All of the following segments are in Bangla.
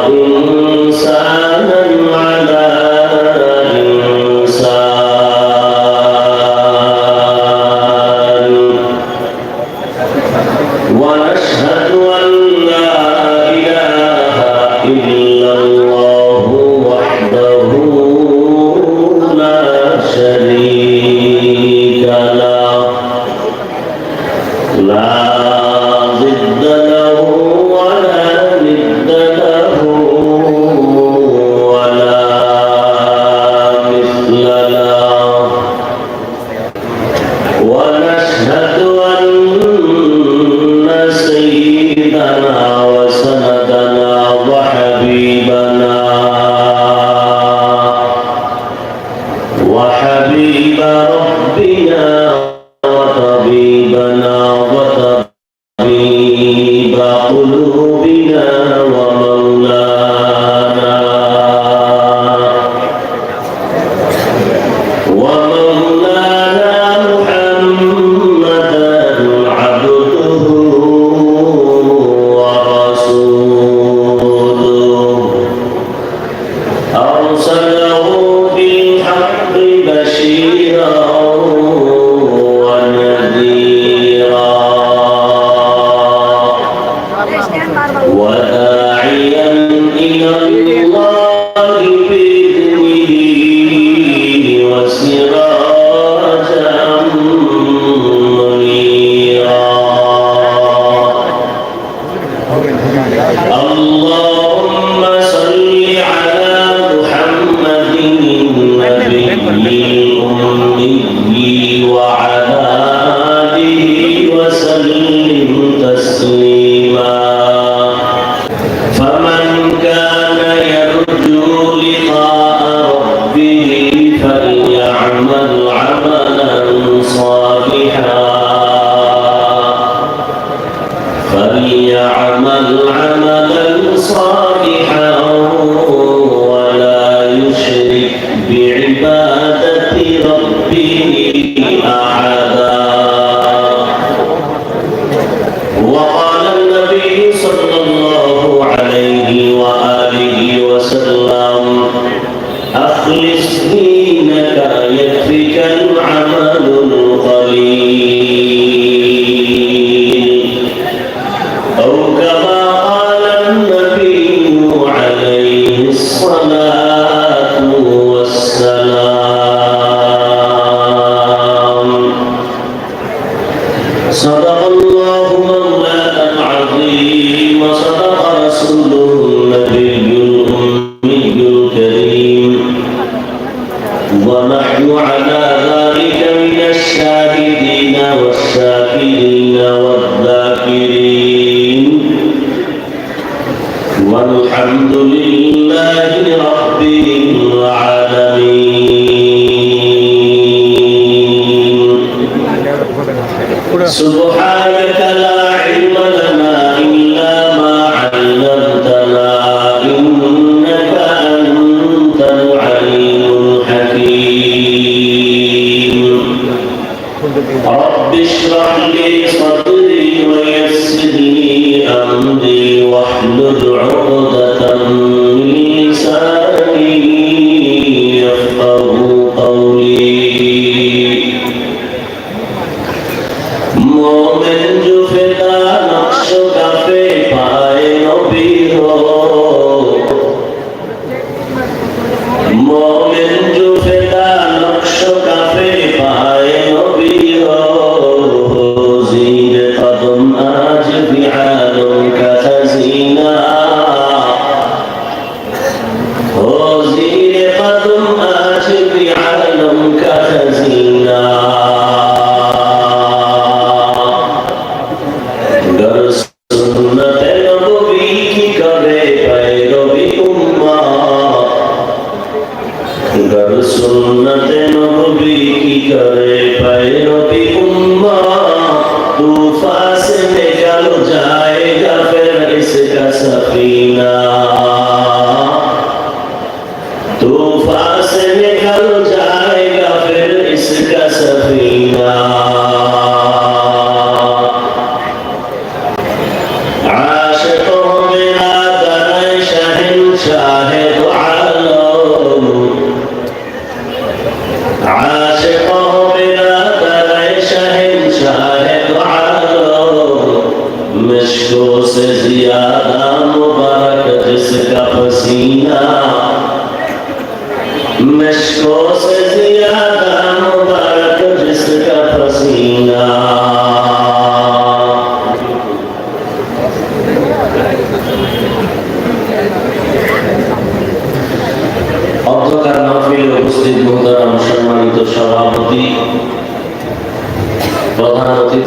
وإنسانا على إنسان ونشهد أن لا إله إلا الله وحده لا شريك له لا ضد له ولا ند له ولا مثل له ونشهد أن سيدنا وسندنا وحبيبنا وحبيب ربنا وطبيبنا وطبيب قلوبنا ومولانا محمدا عبده ورسوله أرسله بالحق بشيرا ونذيرا وداعيا إلى الله بإذنه وسراجا منيرا اللهم صل على محمد النبي الأمي وعلى آله وسلم تسليما فمن كان يرجو لقاء ربه فليعمل عملا صالحا ولا يشرك بعبادة ربه أحدا وقال النبي صلى الله عليه وآله وسلم أخلص دينك يكفك العمل القليل أو كما قال النبي عليه الصلاة والسلام صدق الله مولانا العظيم وصدق رسوله النبي الأمي الكريم ونحن على ذلك من الشاهدين والشاكرين والذاكرين والحمد لله رب العالمين سبحانك لا علم لنا إلا ما علمتنا إنك أنت العليم الحكيم رب اشرح لي صدري ويسر لي أمري واحلل عقدة من لساني يفقهوا قولي मोमिन जो फिदा नक्श कफे पाए नबी हो मोमिन जो फिदा नक्श कफे पाए नबी हो ज़ीर कदम आज भी आलम का खज़ीना हो ज़ीर कदम आज भी आलम का खज़ीना सुन्नत नबी की करे पैरवी उम्मा तूफान से निकल जाएगा फिर इसका सफीना तूफान से निकल जाएगा फिर इसका सफीना आशिकों मेरा दर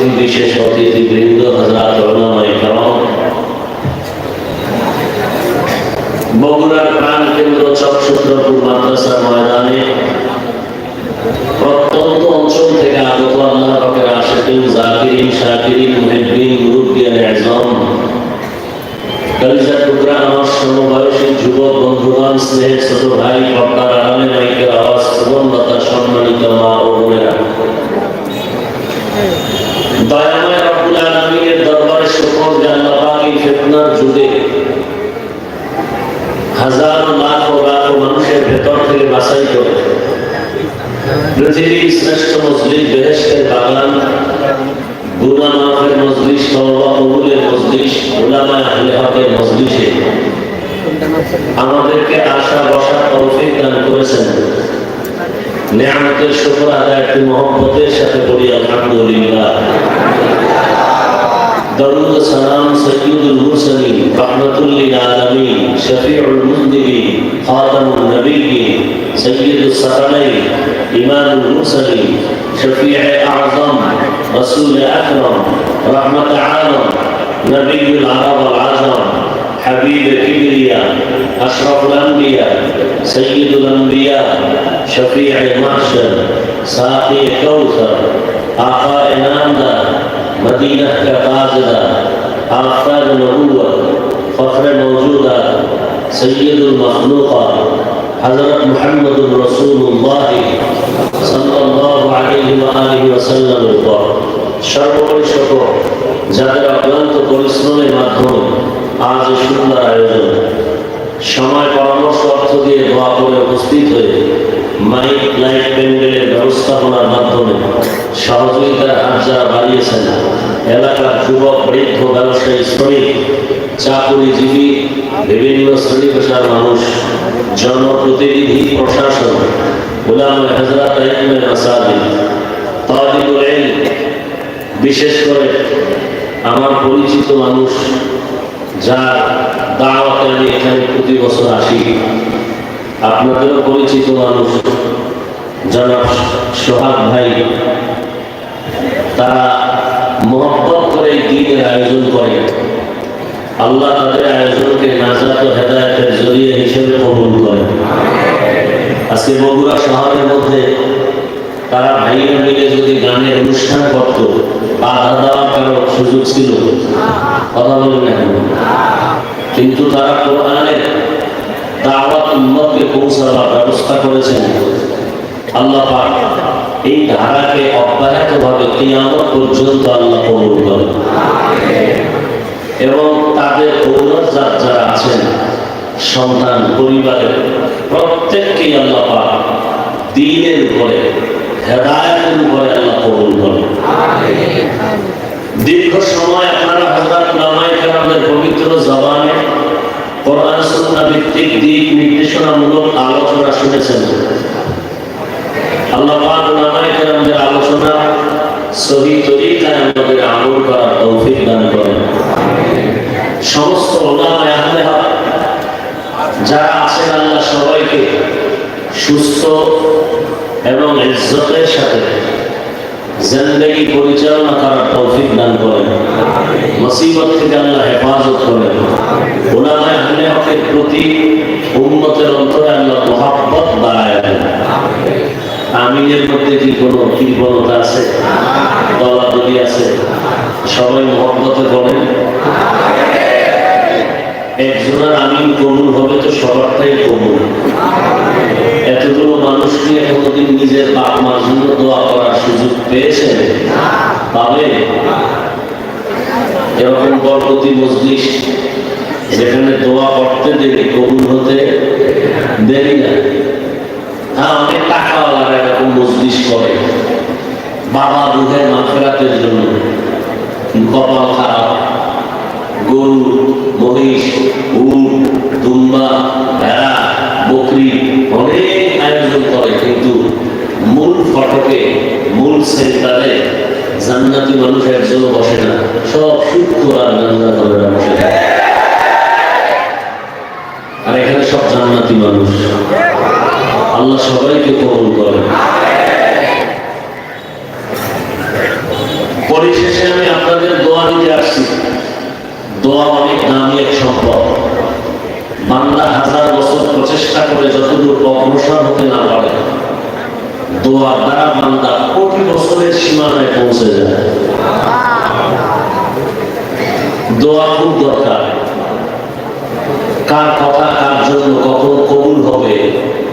উপস্থিতি বিশেষ অতিথিবৃন্দ, হযরত উলামায়ে কেরাম, বগুড়ার প্রাণ কেন্দ্র চকসূত্রপুর মাদ্রাসা ময়দানে প্রত্যন্ত অঞ্চল থেকে আগত আল্লাহ পাকের আশিকিন, জাকিরিন, শাকিরিন, মুহিব্বিন, মুরব্বিয়ান আযম, কলিজার টুকরা আমার সমবয়সী যুবক বন্ধুগণ, স্নেহের ছোট ভাই, পর্দার আড়ালে মাইকের আওয়াজ প্রবন্ধতা, সম্মানিত মা ও বোনেরা, দয়াময় রব্বুল আলামিনের দরবারে শুকর যে আল্লাহ পাক এই ফিতনার যুগে হাজার লাখ মানুষের ভেতর থেকে বাছাই করে পৃথিবীর শ্রেষ্ঠ মজলিস, বেহেশতের বাগান, গুনাহ মাফের মজলিস, তওবা কবুলের মজলিস, উলামায়ে আহলে হকের মজলিসে আমাদেরকে আসা বসার তৌফিক দান করেছেন। নেয়ামতের শুকর আদায় একটি মহব্বতের সাথে বলি আলহামদুলিল্লাহ। দরুদ সালাম সাইয়্যিদুল মুরসালিন, রাহমাতুল লিল আলামিন, শফিউল মুযনিবিন, খাতামুন নবিয়্যিন, সাইয়্যিদুস সাকালাইন, ইমামুল মুরসালিন, শফিয়ে আযম, রাসূল আকরাম, রাহমাত আলাম, নবিয়্যুল আরব ওয়াল আজম, হাবিব কিবরিয়া, আশরাফুল আম্বিয়া, সাইয়্যিদুল আম্বিয়া, শফিয়ে মাহশর, সাকি কাউসার, आका इनामदार, मदीना का ताजदार, आफताब नबुव्वत, फख्र मौजूदात, सय्यदुल मखलूकात, हज़रत मुहम्मदुर रसूलुल्लाह सल्लल्लाहु अलैहि व आलिहि वसल्लम पर সর্বোপরি শুকর যাদের অক্লান্ত পরিশ্রমের মাধ্যমে আজ সুন্দর আয়োজন, সময় পরামর্শ অর্থ দিয়ে দোয়া করে উপস্থিত হয়ে মাইক লাইট প্যান্ডেলের ব্যবস্থাপনার মাধ্যমে সহযোগিতার হাত যারা বাড়িয়েছেন, এলাকার যুবক, বৃদ্ধ, ব্যবসায়ী, শ্রমিক, চাকুরিজীবী, বিভিন্ন শ্রেণী পেশার মানুষ, জনপ্রতিনিধি, প্রশাসন, উলামায়ে হযরত, আইম্মায়ে মাসাজিদ, তালিবুল ইলম, বিশেষ করে আমার পরিচিত মানুষ যার দাওয়াতে আমি এখানে প্রতি বছর আসি, আপনাদেরও পরিচিত মানুষ জনাব সোহাগ ভাই, তারা মহব্বত করে দ্বীনের আয়োজন করে। আল্লাহ তাদের আয়োজনকে নাজাত ও হেদায়েতের জরিয়া হিসেবে কবুল করে। আজকে বগুড়া শহরের মধ্যে তারা ভাইয়ের মিলে যদি গানের অনুষ্ঠান করত, বাধা দেওয়ার কারো সুযোগ ছিল, কথা বলেন না, কিন্তু তারা কোরআনের দাওয়াত উম্মতকে পৌঁছাবার ব্যবস্থা করেছেন। আল্লাহ পাক এই ধারাকে অব্যাহতভাবে কিয়ামত পর্যন্ত আল্লাহ কবুল করেন এবং তাদের ঔরসজাত যারা আছেন, সন্তান, পরিবারের প্রত্যেককেই আল্লাহ পাক দ্বীনের উপরে, হেদায়েতের উপরে আল্লাহ কবুল করেন। দীর্ঘ সময় আপনারা হযরত উলামায়ে কেরামের পবিত্র জবানে কোরআন সুন্নাহ ভিত্তিক দিক নির্দেশনামূলক আলোচনা শুনেছেন। আল্লাহ পাক উলামায়ে কেরামদের আলোচনা সহি তরিকায় আমাদের আমল করার তৌফিক দান করেন। সমস্ত উলামায়ে আহলে হক যারা আছেন, আল্লাহ সবাইকে সুস্থ এবং ইজ্জতের সাথে জিন্দেগি পরিচালনা করার তৌফিক দান করেন। মুসিবত থেকে আল্লাহ হেফাজত করেন। উলামায়ে আহলে হকের প্রতি উম্মতের অন্তরে আল্লাহ মহব্বত বাড়ায় দেন। আমিনের মধ্যে কি কোনো কৃপণতা আছে, দলাদলি আছে? সবাই মহব্বতে বলেন। একজনের আমিন কবুল হবে তো সবারটাই কবুল। এতগুলো মানুষ নিয়ে কোনদিন নিজের বাপ মার জন্য দোয়া করার সুযোগ পেয়েছেন? পাবে? এরকম বরকতি মজলিস যেখানে দোয়া করতে দেরি, কবুল হতে দেরি না। হ্যাঁ, অনেক টাকাওয়ালারা এরকম মজলিস করে বাবা রুহের মাগফিরাতের জন্য। কপাল খারাপ, গরু, মহিষ, উট, দুম্বা, ভেড়া, বকরি অনেক আয়োজন করে, কিন্তু মূল ফটকে, মূল সেন্টারে জান্নাতি মানুষ একজনও বসে না। সব শুদ্ধ আর জান্নাতীরা বসে থাকে। আর এখানে সব জান্নাতি মানুষ। আল্লাহ সবাইকে কবুল করেন। পরিশেষে অনেক দামি এক সম্পদ। বান্দা হাজার বছর প্রচেষ্টা করে যতদূর অগ্রসর হতে না পারে, দোয়া দ্বারা বান্দা কোটি বছরের সীমানায় পৌঁছে যায়। দোয়া খুব দরকার। কার কথা কার জন্য কখন কবুল হবে,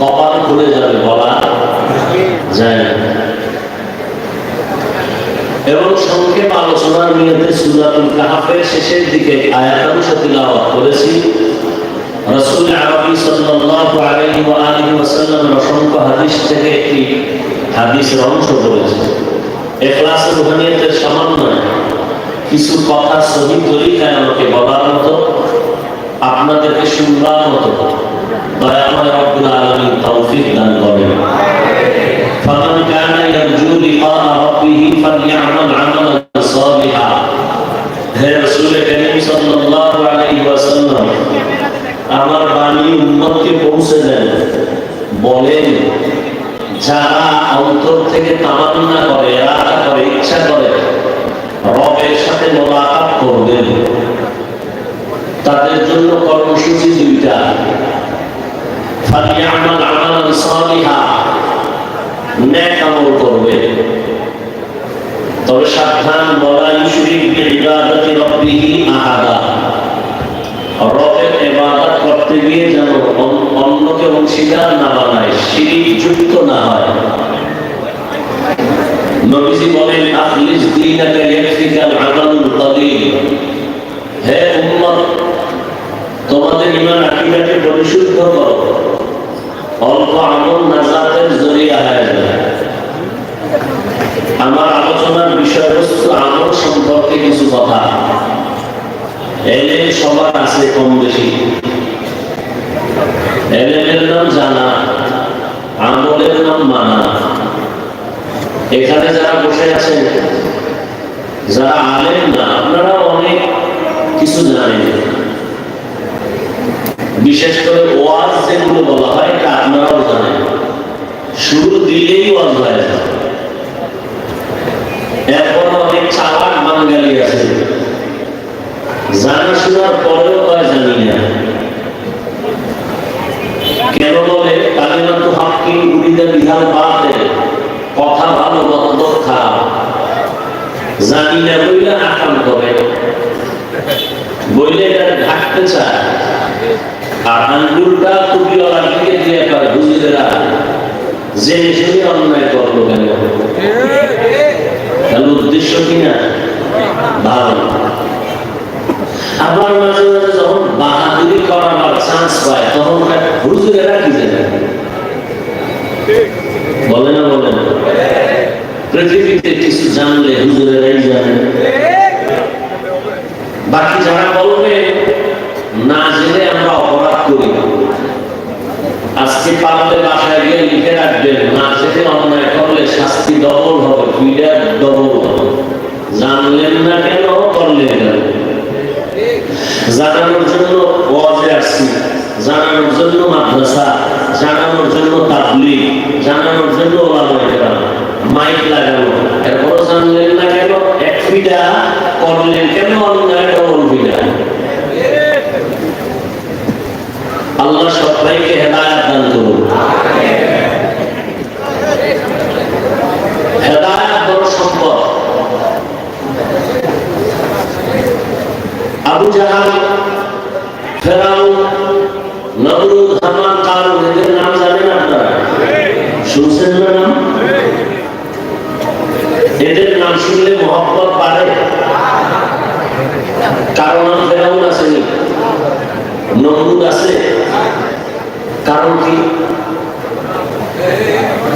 কপাল খুলে যাবে বলা যায় না। এবং সংক্ষেপ আলোচনার নিয়তে সূরাতুল কাহফের শেষের দিকে আয়াতাংশ তিলাওয়াত করেছি। রাসূল আরবি সাল্লাল্লাহু আলাইহি ওয়া আলিহি ওয়াসাল্লামের অসংখ্য হাদিস থেকে একটি হাদিসের অংশ পড়েছি। ইখলাস রুহানিয়াতের সামান্য কিছু কথা সহি তরিকায় আমাকে বলার মতো, আপনাদেরকে শুনবার মতো দয়াময় রব্বুল আলামিন তৌফিক দান করেন। ফামান কানা ইয়ারজু লিকা রাব্বিহি ফালইআমাল আমালান সালিহা। হে রাসূল করিম সাল্লাল্লাহু আলাইহি ওয়াসাল্লাম, আমার বাণী উম্মতকে পৌঁছে দেন, বলেন যারা অন্তর থেকে তামান্না করে, ইরাদা করে, ইচ্ছা করে রবের সাথে মোলাকাত করবেন, তাদের জন্য কর্মসূচি দুইটা। ফালইআমাল আমালান সালিহা, নেক আমল করবে, তবে সাবধান, ওয়ালা ইউশরিক বিইবাদাতি রাব্বিহি আহাদা। রবের ইবাদত করতে গিয়ে যেন অন্যকে অংশীদার না বানায়, শিরক যুক্ত না হয়। নবীজি বলেন আখলিস দীনাকা ইয়াকফিকাল আমালুল কলিল। হে উম্মত, তোমাদের ঈমান আকীদাকে পরিশুদ্ধ করো, অল্প আমল নাজাতের জরিয়া হয়ে যায়। আমার আলোচনার বিষয়বস্তু আমল সম্পর্কে কিছু কথা। এলেম সবার আছে কম বেশি। এলেমের নাম জানা, আমলের নাম মানা। এখানে যারা বসে আছেন, যারা আলেম না, আপনারা অনেক কিছু জানেন। বিশেষ করে ওয়াজ যেগুলো বলা হয় তা আপনারাও জানেন। শুরু দিলেই ওয়াজ হয়ে যায়। এরপর অনেক চালাক বাঙালি আছে, জানা শোনার পরেও কয় জানি না। কেন বলে কালিমাতু হাক্কিন উরিদা বিহাল বাতিল, কথা ভালো মতলব খারাপ। জানি না বইলে আকাম করে, বইলে এটা ঢাকতে চায়, আর আঙ্গুলটা টুপিওয়ালার দিকে দিয়ে পারে হুজুরেরা যে শুনে অন্যায় করলো কেন, তাহলে উদ্দেশ্য কিনা ভালো। আবার মাঝে মাঝে যখন বাহাদুরি করার চান্স পায় তখন হুজুরেরা কি জানে, বলে না বলে না? পৃথিবীতে কিছু জানলে হুজুরেরাই জানে। বাকি যারা বলবে না জেনে আমরা অপরাধ করি, আজকে পারলে বাসায় গিয়ে লিখে রাখবেন, না জেনে অন্যায় করলে শাস্তি ডবল হবে, পিডা ডবল হবে। জানলেন না কেন, করলেন কেন? জানানোর জন্য ওয়াজে আসছি, জানানোর জন্য মাদ্রাসা, জানানোর জন্য তাবলীগ, জানানোর জন্য ওলামায়ে কেরাম, মাইক লাগানো। এরপরও জানলেন না কেন, এক পিডা করলেন কেন, অন্যায় ডবল পিডা। আল্লাহ সবাইকে হেদায়েত দান করুন। হেদায়েত বড় সম্পদ। আবু জাহাল, ফেরাউন, নমরুদ, হামান, কারুন, এদের নাম জানেন আপনারা? শুনছেন না নাম? এদের নাম শুনলে মহব্বত বাড়ে। কারণ ফেরাউন আসেনি, নমরুদ আছে। কারণ কি?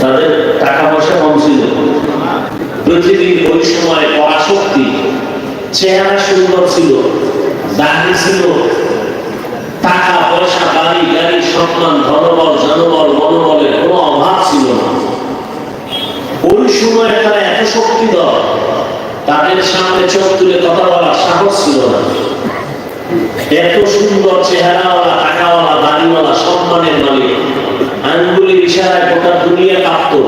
তাদের টাকা পয়সা কম ছিল, পৃথিবীর ওই সময় পরাশক্তি, চেহারা সুন্দর ছিল, দাড়ি ছিল, টাকা পয়সা, বাড়ি গাড়ি, সম্মান, ধনবল, জনবল, মনোবলের কোনো অভাব ছিল না। ওই সময় তারা এত শক্তিধর, তাদের সামনে চোখ তুলে কথা বলার সাহস ছিল না। এত সুন্দর চেহারাওয়ালা, টাকাওয়ালা, দাড়িওয়ালা, সম্মানের মালিক, আঙ্গুলের ইশারায় গোটা দুনিয়া কাঁপত।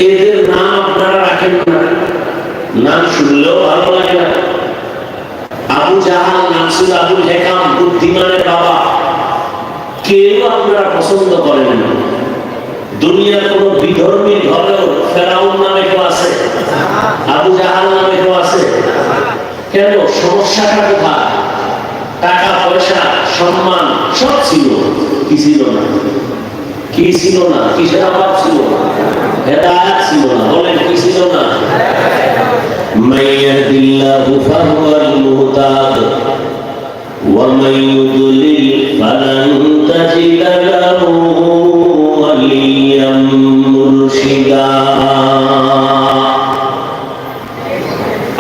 এদের নাম আপনারা রাখেন না, নাম শুনলেও ভালো লাগে না। আবু জাহাল নাম ছিল আবুল হেকাম, বুদ্ধিমানের বাবা। কেউ আপনারা পছন্দ করেন না। দুনিয়ার কোন বিধর্মী ধরেও ফেরাউন নামে কেউ আছে? আবু জাহাল নামে কেউ আছে? কেন? সমস্যাটা কোথায়? টাকা পয়সা সম্মান সব ছিল, কি ছিল না? কি ছিল না? কিসের অভাব ছিল? হেদায়েত ছিল না। বলেন কি ছিল না? মাইয়াহদিল্লাহু ফাহুয়াল মুহতাদ ওয়া মান ইউদ্লিল ফালান তাজিদা লাহু ওয়ালিয়াম মুরশিদা।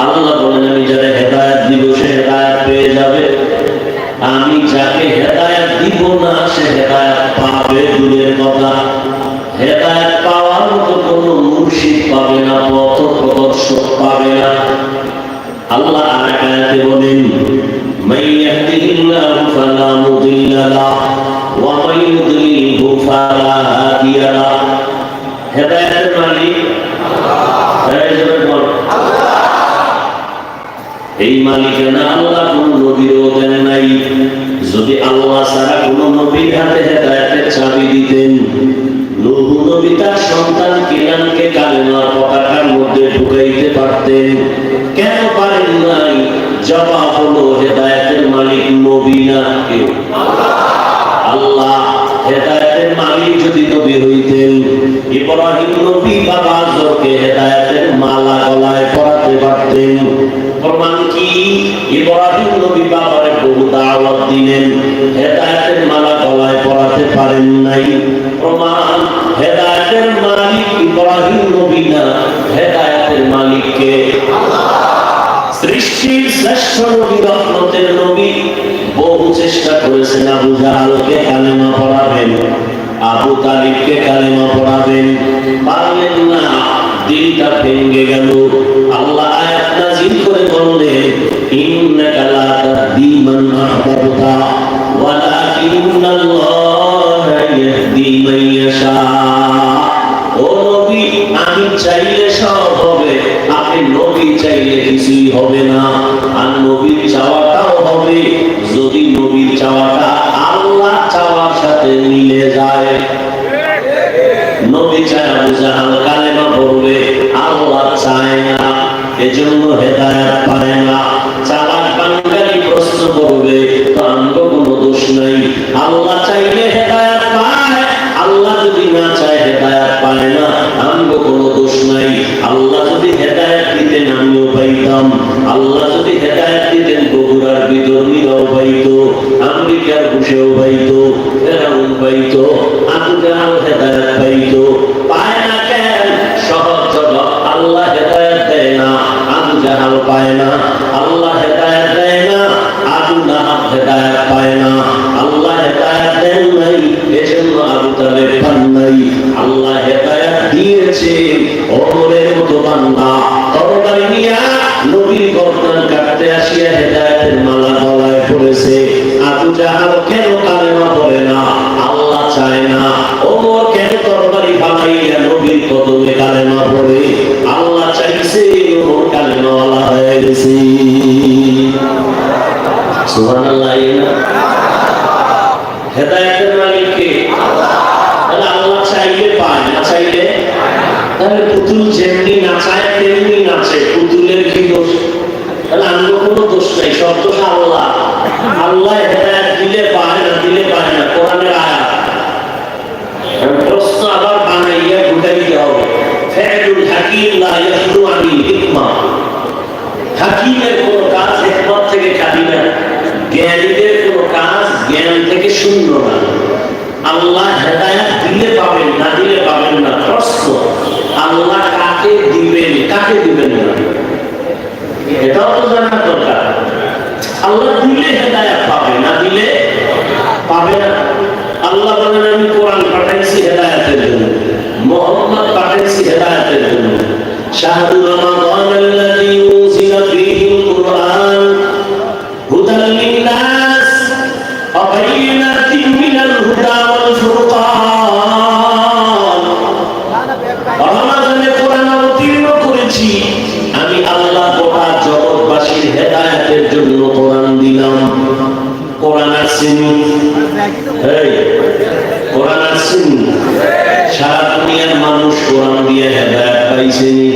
আল্লাহ বলেন, আমি যারা হেদায়েত দিব সে হেদায়েত পেয়ে যাবে, আমি যাকে হেদায়েত দিব না সে হেদায়েত পাবে। দূরের কথা, হেদায়েত পাওয়ার মতো কোনো মুর্শিদ পাবে না, পথ প্রদর্শক পাবে না। আল্লাহ আরেক আয়াতে বলেন, মাইয়াহদিহিল্লাহু ফালা মুদিল্লা লাহু ওয়া মান ইউদ্লিলহু ফালা হাদিয়া লাহু। হেদায়েতের মালিক আল্লাহ। এই মালিকানা আল্লাহ কোন নবীরও দেন নাই। যদি আল্লাহ ছাড়া কোন নবীর হাতে হেদায়েতের চাবি দিতেন, নূহ নবী তার সন্তান কিনানকে কালেমার পতাকার মধ্যে ঢুকাইতে পারতেন। কেন পারেন নাই? জবাব হলো, হেদায়েতের মালিক নবী না, কেউ আল্লাহ। হেদায়েতের মালিক যদি নবী হইতেন, ইব্রাহিম নবী বাবা আজরকে হেদায়েতের মালা গলায় পরাতে পারতেন। প্রমাণ কি? ইব্রাহিম নবী বাবারে বহু দাওয়াত দিলেন, হেদায়েতের মালা গলায় পরাতে পারেন নাই। প্রমাণ, হেদায়েতের মালিক ইব্রাহিম নবী না, হেদায়েতের মালিক কে? আল্লাহ। সৃষ্টির শ্রেষ্ঠ নবী, রহমতের নবী, বহু চেষ্টা করেছেন আবু জাহালকে কালেমা পড়াবেন, আবু তালিবকে কালেমা পড়াবেন, পারলেন না। দিলটা ভেঙে গেল। আল্লাহ আয়াত নাযিল করে বললেন, ইন্নাকা লা তাহদি মান আহবাবতা ওয়ালাকিন্নাল্লাহা ইয়াহদি মান ইয়াশা। ও নবী, আমি চাইলে সব হবে, আপনি নবী চাইলে কিছুই হবে না। আর নবীর চাওয়াটাও হবে যদি নবীর চাওয়াটা আল্লাহ চাওয়ার সাথে মিলে যায়। নবী চায় আবু জাহাল কালেমা পড়বে, আল্লাহ চায় না, এজন্য হেদায়েত পায় না। চালাক বাঙালি প্রশ্ন করবে, তো আমগো কোনো দোষ নাই। আল্লাহ চাইলে হেদায়েত পায়, আল্লাহ যদি না চায় হেদায়েত পায় না, আমগো কোনো দোষ নাই। আল্লাহ যদি হেদায়েত দিতেন আমিও পাইতাম, আল্লাহ যদি হেদায়েত দিতেন বগুড়ার বিধর্মীরাও পাইতো, আমেরিকার বুশেও পাইতো, ফেরাউন পাইতো, আবু জাহাল হেদায়েত পাইতো। পায় না কেন? সহজ জবাব, আল্লাহ হেদায়েত দেয় না, আবু জাহাল পায় না। আল্লাহ হেদায়েত দেয় না, আবু লাহাব হেদায়েত পায় না। আল্লাহ হেদায়েত দেন নাই, এজন্য আবু তালেব পান নাই। আল্লাহ হেদায়েত দিয়েছে ওমরের মতো বান্দা, তরবারি নিয়া নবীর গর্দান কাটতে আসিয়া হেদায়েতের মালা গলায় পড়েছে। আবু জাহাল কেন কালেমা পড়ে না? আল্লাহ চায় না। ওমর কেন তরবারি ফালাইয়া নবীর কদমে কালেমা পড়ে? আল্লাহ চাইছে, ওমর কালেমাওয়ালা হয়ে গেছে। সুবহানাল্লাহ। হেদায়েতের মালিক কে? আল্লাহ। তাহলে আল্লাহ চাইলে পায়, না চাইলে? তাহলে পুতুল যেমনি নাচায় তেমনি নাচে, পুতুলের কি দোষ? তাহলে আমগো কোনো দোষ নাই, সব দোষ আল্লাহ। আল্লাহ হেদায়েত দিলে পায়, না দিলে পায় না, কোরআনের আয়াত। প্রশ্ন আবার বানাইয়া ঢুকাইতে হবে। ফাইলুল হাকিম লা ইয়াখলু আনিল হিকমা। হাকিমের কোন কাজ হিকমত থেকে খালি না, জ্ঞানীদের কোন কাজ জ্ঞান থেকে শূন্য না। আল্লাহ হেদায়েত দিলে পাবেন, না দিলে পাবেন না। প্রশ্ন, আল্লাহ কাকে দিবেন, কাকে দিবেন না, এটাও তো জানা দরকার। আল্লাহ দিলে হেদায়েত পাবে, না দিলে পাবে না। আল্লাহ বলেন, আমি কোরআন পাঠাইছি হেদায়েতের জন্য, মুহাম্মদ পাঠাইছি হেদায়েতের জন্য। শাহরু রমাদান আল্লাযী উনজিলা ফীহিল কুরআন হুদাল লিন-নাস ওয়া বায়িনাতিন মিনাল হুদা ওয়াল ফুরকান। রমাদানে কোরআন অবতীর্ণ করেছি আমি আল্লাহ, গোটা জগৎবাসীর হেদায়েতের জন্য। আসেনি? এই কোরআন আসেনি? সারা দুনিয়ার মানুষ কোরআন দিয়ে হেদায়েত পাইছেনি?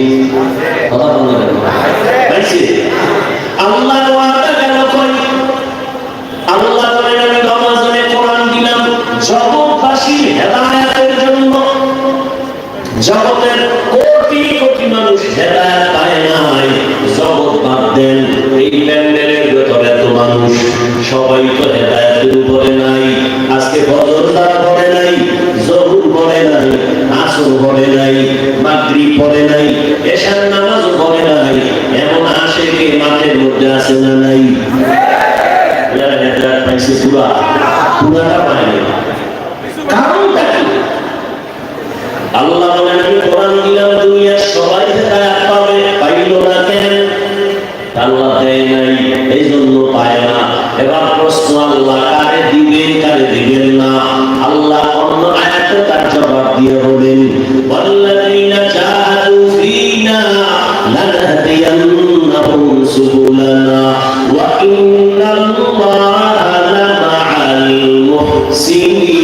কথা বলেন পাইছে? আল্লাহর ওয়াদা কেন কই? আল্লাহ বলেন আমি রমজানে কোরআন দিলাম জগৎবাসীর হেদায়েতের জন্য। জগতের কোটি কোটি মানুষ হেদায়েত পায় নাই, জগৎ বাদ দেন। এই প্যান্ডেলের ভেতরে তো মানুষ সবাই তো হেদায়েতের উপরে নাই। আজকে ফজরদার পড়ে নাই, জহুর পড়ে নাই, আসর পড়ে নাই, মাগরিব পড়ে নাই, এশার নামাজ পড়ে নাই। এমন আশেকে মাঠের মধ্যে আছে না নাই? যারা হেদায়েত পাইছে পুরাটা পায়নি। কারণটা কি? আল্লাহ বলেন আমি কোরআন দিলাম দুনিয়ার সবাই হেদায়েত পাবে, পাইল না কেন? আল্লাহ দেয় নাই, এই জন্য পায় না। এবার প্রশ্ন, আল্লাহ কারে দিবেন কারে দিবেন না? আল্লাহ অন্য আয়াতে তার জবাব দিয়ে বলেন ওয়াল্লাযীনা জাহাদু ফীনা লানাহদিয়ান্নাহুম সুবুলানা ওয়া ইন্নাল্লাহা লামাআল মুহসিনিন।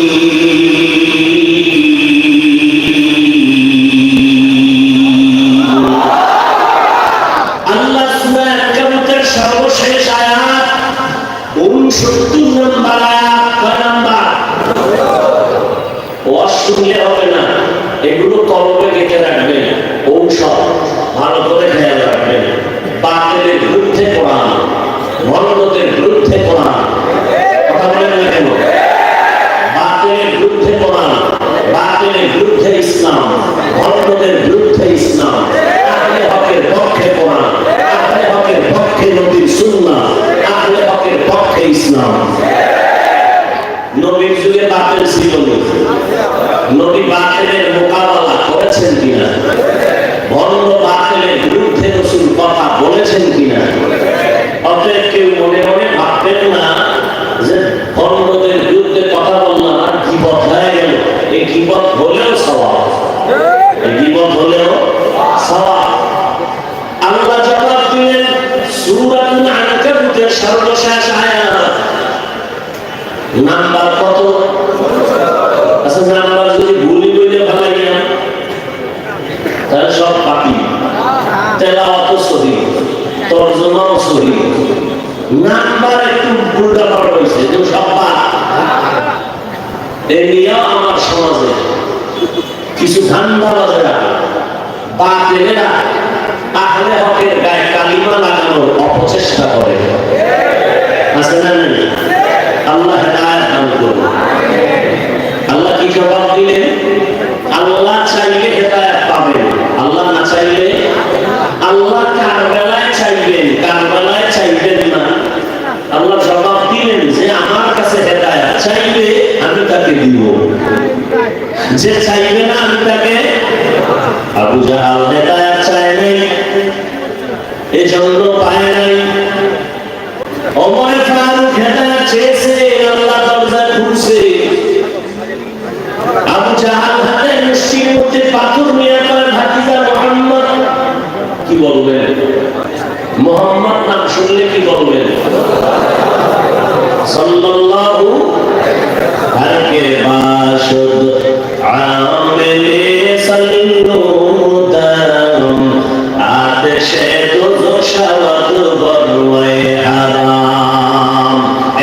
সর্বশেষ আয়াত 69 নম্বর আয়াত। কয় নাম্বার? ওয়াজ শুনলে হবে না, এগুলো কলবে গেঁথে রাখবেন, ঔষধ ভালো করে খেয়াল রাখবেন। বাতিলের বিরুদ্ধে কোরআন, মন্ডদের বিরুদ্ধে কোরআন। কথা বলেন না কেন? বাতিলের বিরুদ্ধে কোরআন, বাতিলের বিরুদ্ধে ইসলাম, মন্ডদের বিরুদ্ধে ইসলাম, আহলে হকের পক্ষে কোরআন, আহলে হকের পক্ষে নবীর সুন্নাহ, আহলে হকের পক্ষে ইসলাম। নবীর যুগে বাতিল ছিল না, নবী বাতিলের মোকাবেলা করেছেন কিনা? বন্ধ বাতিলের বিরুদ্ধে রাসূল কথা বলেছেন কিনা? অতএব কেউ মনে মনে ভাববেন না যে বন্ধদের বিরুদ্ধে কথা বললাম আর গীবত হয়ে গেল। এই গীবত হলেও সওয়াব, এই গীবত হলেও সওয়াব। আল্লাহ জবাব দিলেন সূরাতুল আনকাবুতের সর্বশেষ আয়াত। নাম্বার কত? আচ্ছা, নাম্বার যদি ভুলি বলে ভালাই না তাহলে সব পাপি। তেলাওয়াত সহিহ, তরজমাও সহিহ, নাম্বার একটু উল্টা পাল্টা হয়েছে, যে সব পাপ। এই নিয়ে আমার সমাজে কিছু ধান্দাবাজেরা, বাতিলেরা আহলে হকের গায়ে কালিমা লাগানোর অপচেষ্টা করে। আছে না? আল্লাহ হেদায়েত দান করুন। আল্লাহ কি জবাব দিলেন? আল্লাহ চাইলে হেদায়েত পাবেন, আল্লাহ না চাইলে। আল্লাহ কারবালায় চাইবেন, কারবালায় চাইবেন না। আল্লাহ জবাব দিলেন যে আমার কাছে হেদায়েত চাইবে আমি তাকে দিব, যে চাইবে না আমি তাকে। আবু জাহাল হেদায়েত চায় নাই, এজন্য পায় নাই। ওমর ফারুক হেদায়েত চেয়েছে, আল্লাহ দরজা খুলছে। আবু জাহাল হাতে মুষ্টির মধ্যে পাথর নিয়ে কয় ভাতিজা মুহাম্মদ। কি বলবেন? মুহাম্মদ নাম শুনলে কি বলবেন? সাল্লাল্লাহু আলাইহি বাশুদ আমিলে সাল্লুদাম আদেশে দুশাওয়াত বরওয়ে হারাম।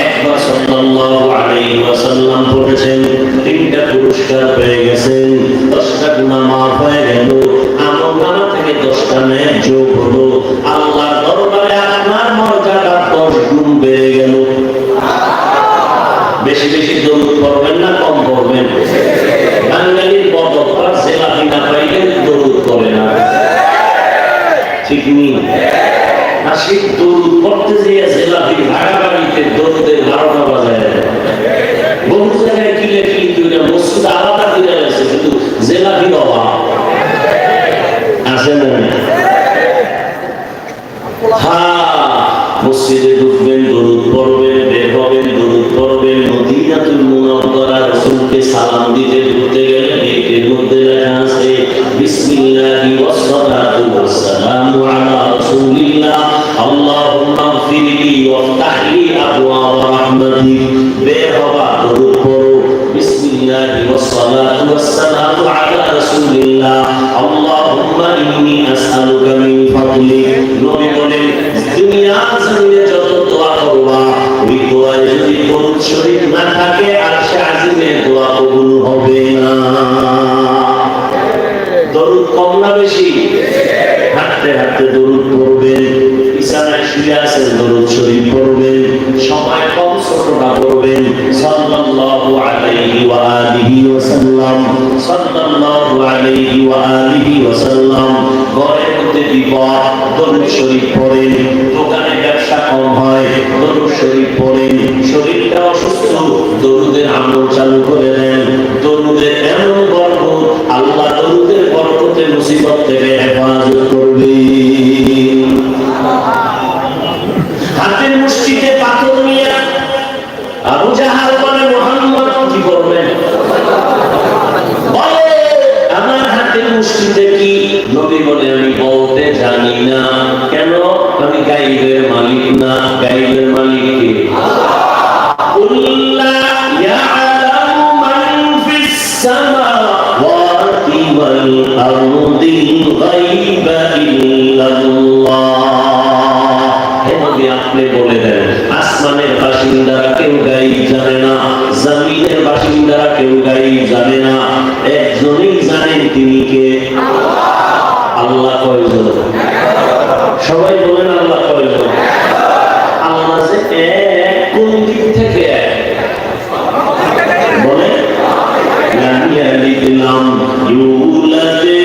একবার সাল্লাল্লাহু আলাইহি ওয়াসাল্লাম পড়েছেন, 3টা পুরস্কার পেয়ে গেছেন, 10টা গুনাহ মাফ হয়ে গেল, আমলনামা থেকে 10টা নেক যোগ হলো। আল্লাহর দরবারে আপনার মর্যাদা 10 গুণ বেড়ে গেল। বেশি বেশি দরুদ পড়বেন না কম পড়বেন? বাঙালির বদকরা জেলাপি না পাইলে দরুদ করে না, ঠিক নেই? আশিক দরুদ পড়তে যেয়ে জেলাপি ভাগাভাগিতে দরুদের 12টা বাজায়। বহু জায়গায় কিলে কিলি করে মসজিদ আলাদা করে আছে, কিন্তু জেলাপির অভাব আছে না? মসজিদে ঢুকবেন, দরুদ পড়বেন, বের হবেন, দরুদ পড়বেন, মদিনাতুল মুনাওয়ারা রাসূলকে সালাম দিবেন। দিক বের হবা দরুদ পড়ো বিসমিল্লাহি ওয়াসসালাতু ওয়াসসালামু আলা রাসূলিল্লাহ আল্লাহুম্মা ইন্নী আসআলুকা মিন ফাদলিক নবী বলেন দুনিয়া জমিনে যত দোয়া করবা ওই দোয়ায় যদি দরুদ শরীফ না থাকে আরশে আজিমের দোয়া কবুল হবে না দরুদ কম না বেশি হাঁটতে হাঁটতে দরুদ পড়বেন বিছানায় শুয়ে আছেন দরুদ শরীফ পড়বেন সময় কম ছোটটা পড়বেন সাল্লাল্লাহু আলাইহি ওয়া আলিহি ওয়াসাল্লাম সাল্লাল্লাহু আলাইহি ওয়া আলিহি ওয়াসাল্লাম ঘরের মধ্যে বিপদ দরুদ শরীফ পড়েন দোকানে ব্যবসা কম হয় দরুদ শরীফ পড়েন শরীরটা অসুস্থ দরুদের আমল চালু করে দেন দরুদের এমন বরকত আল্লাহ দরুদের বরকতে মুসিবত থেকে হেফাজত করবে হাতের মুষ্টিতে পাথর নিয়ে আবু জাহাল বলে মুহাম্মদ কি করবেন বলে আমার হাতের মুষ্টিতে কি নবী বলে আমি বলতে জানি না কেন আমি গায়বের মালিক না গায়বের মালিক কে কুল্লা ইয়ালামু মান ফিস সামাওয়াতি ওয়াল আরদি গায়বা ইল্লাল্লাহ আপনি বলে দেন আসমানের বাসিন্দারা কেউ গায়েব জানে না জমিনের বাসিন্দারা কেউ গায়েব জানে না একজনই জানেন তিনি কে আল্লাহ কয়জন সবাই বলেন আল্লাহ কয়জন আল্লাহ যে এক কোন দিক থেকে বলে লামিয়া লিখলাম ইউলাদে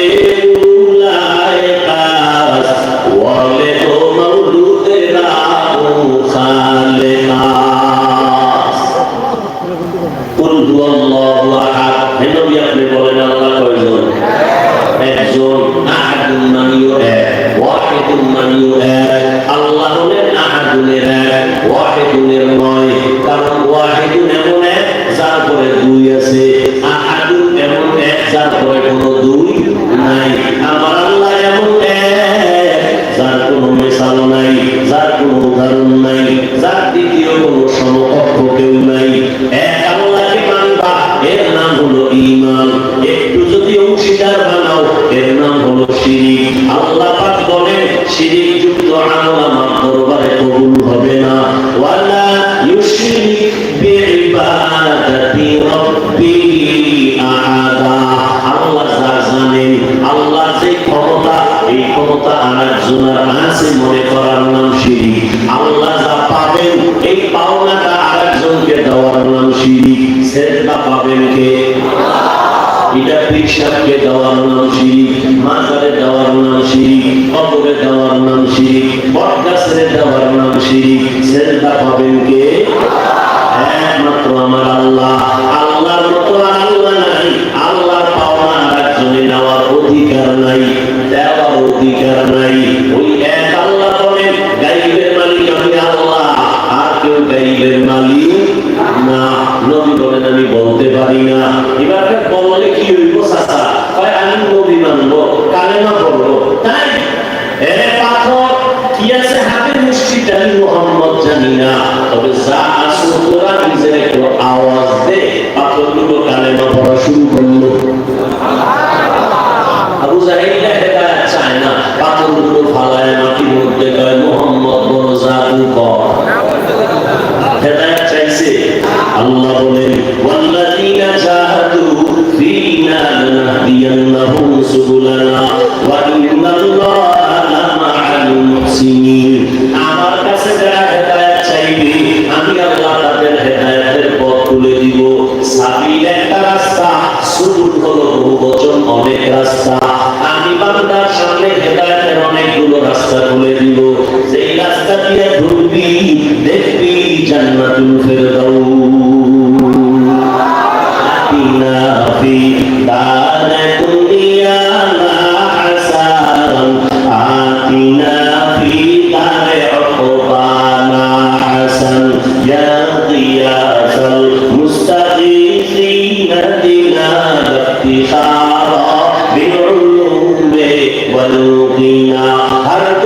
हर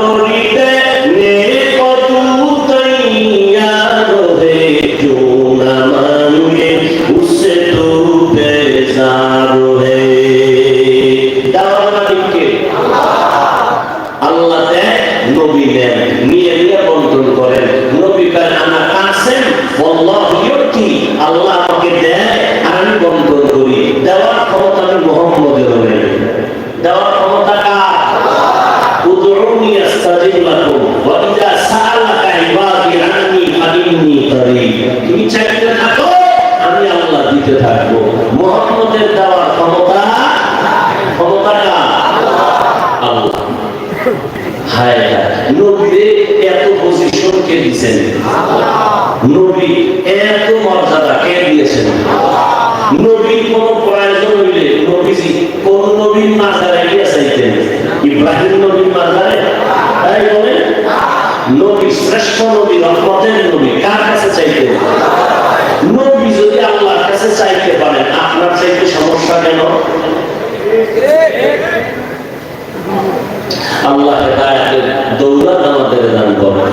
দিতে থাকবো। মুহাম্মদের দেওয়ার ক্ষমতাটা আল্লাহ। হায় হায়, নবীরে এত পজিশন কে দিয়েছেন? নবী এত মর্যাদা কে দিয়েছেন? নবীর কোন প্রয়োজন হইলে নবীজি কোন নবীর মাজারে গিয়ে চাইতেন? ইব্রাহিম নবীর মাজারে? তাই বলে নবী শ্রেষ্ঠ নবী, রহমতের নবী কার কাছে চাইতেন? নবী যদি আল্লাহর কাছে চাইতে পারেন, আপনার চাইতে সমস্যা কেন? আল্লাহ হেদায়েতের দৌলত আমাদের দান করেন।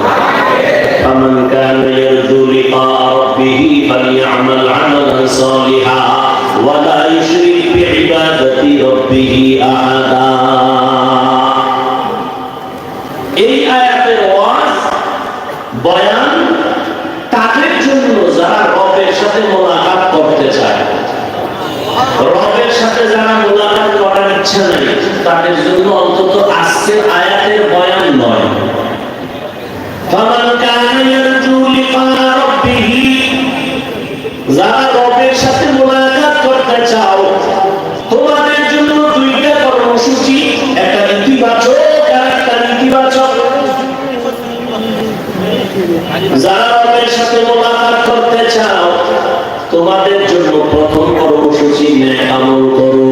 فمن كان يرجو لقاء ربه فليعمل عملا صالحا ولا يشرك بعبادة ربه أحدا। এই আয়াতের ওয়াজ বয়ান তাদের জন্য যারা রবের সাথে মোলাকাত করতে চায়। রবের সাথে যারা মোলাকাত করার ইচ্ছা নেই তাদের জন্য অন্তত আজকের আয়াতের বয়ান নয়। যারা রবের সাথে মোলাকাত করতে চাও তোমাদের জন্য দুইটা কর্মসূচি, একটা ইতিবাচক আর একটা নেতিবাচক। যারা রবের সাথে মোলাকাত করতে চাও তোমাদের জন্য প্রথম কর্মসূচি নেক আমল করো।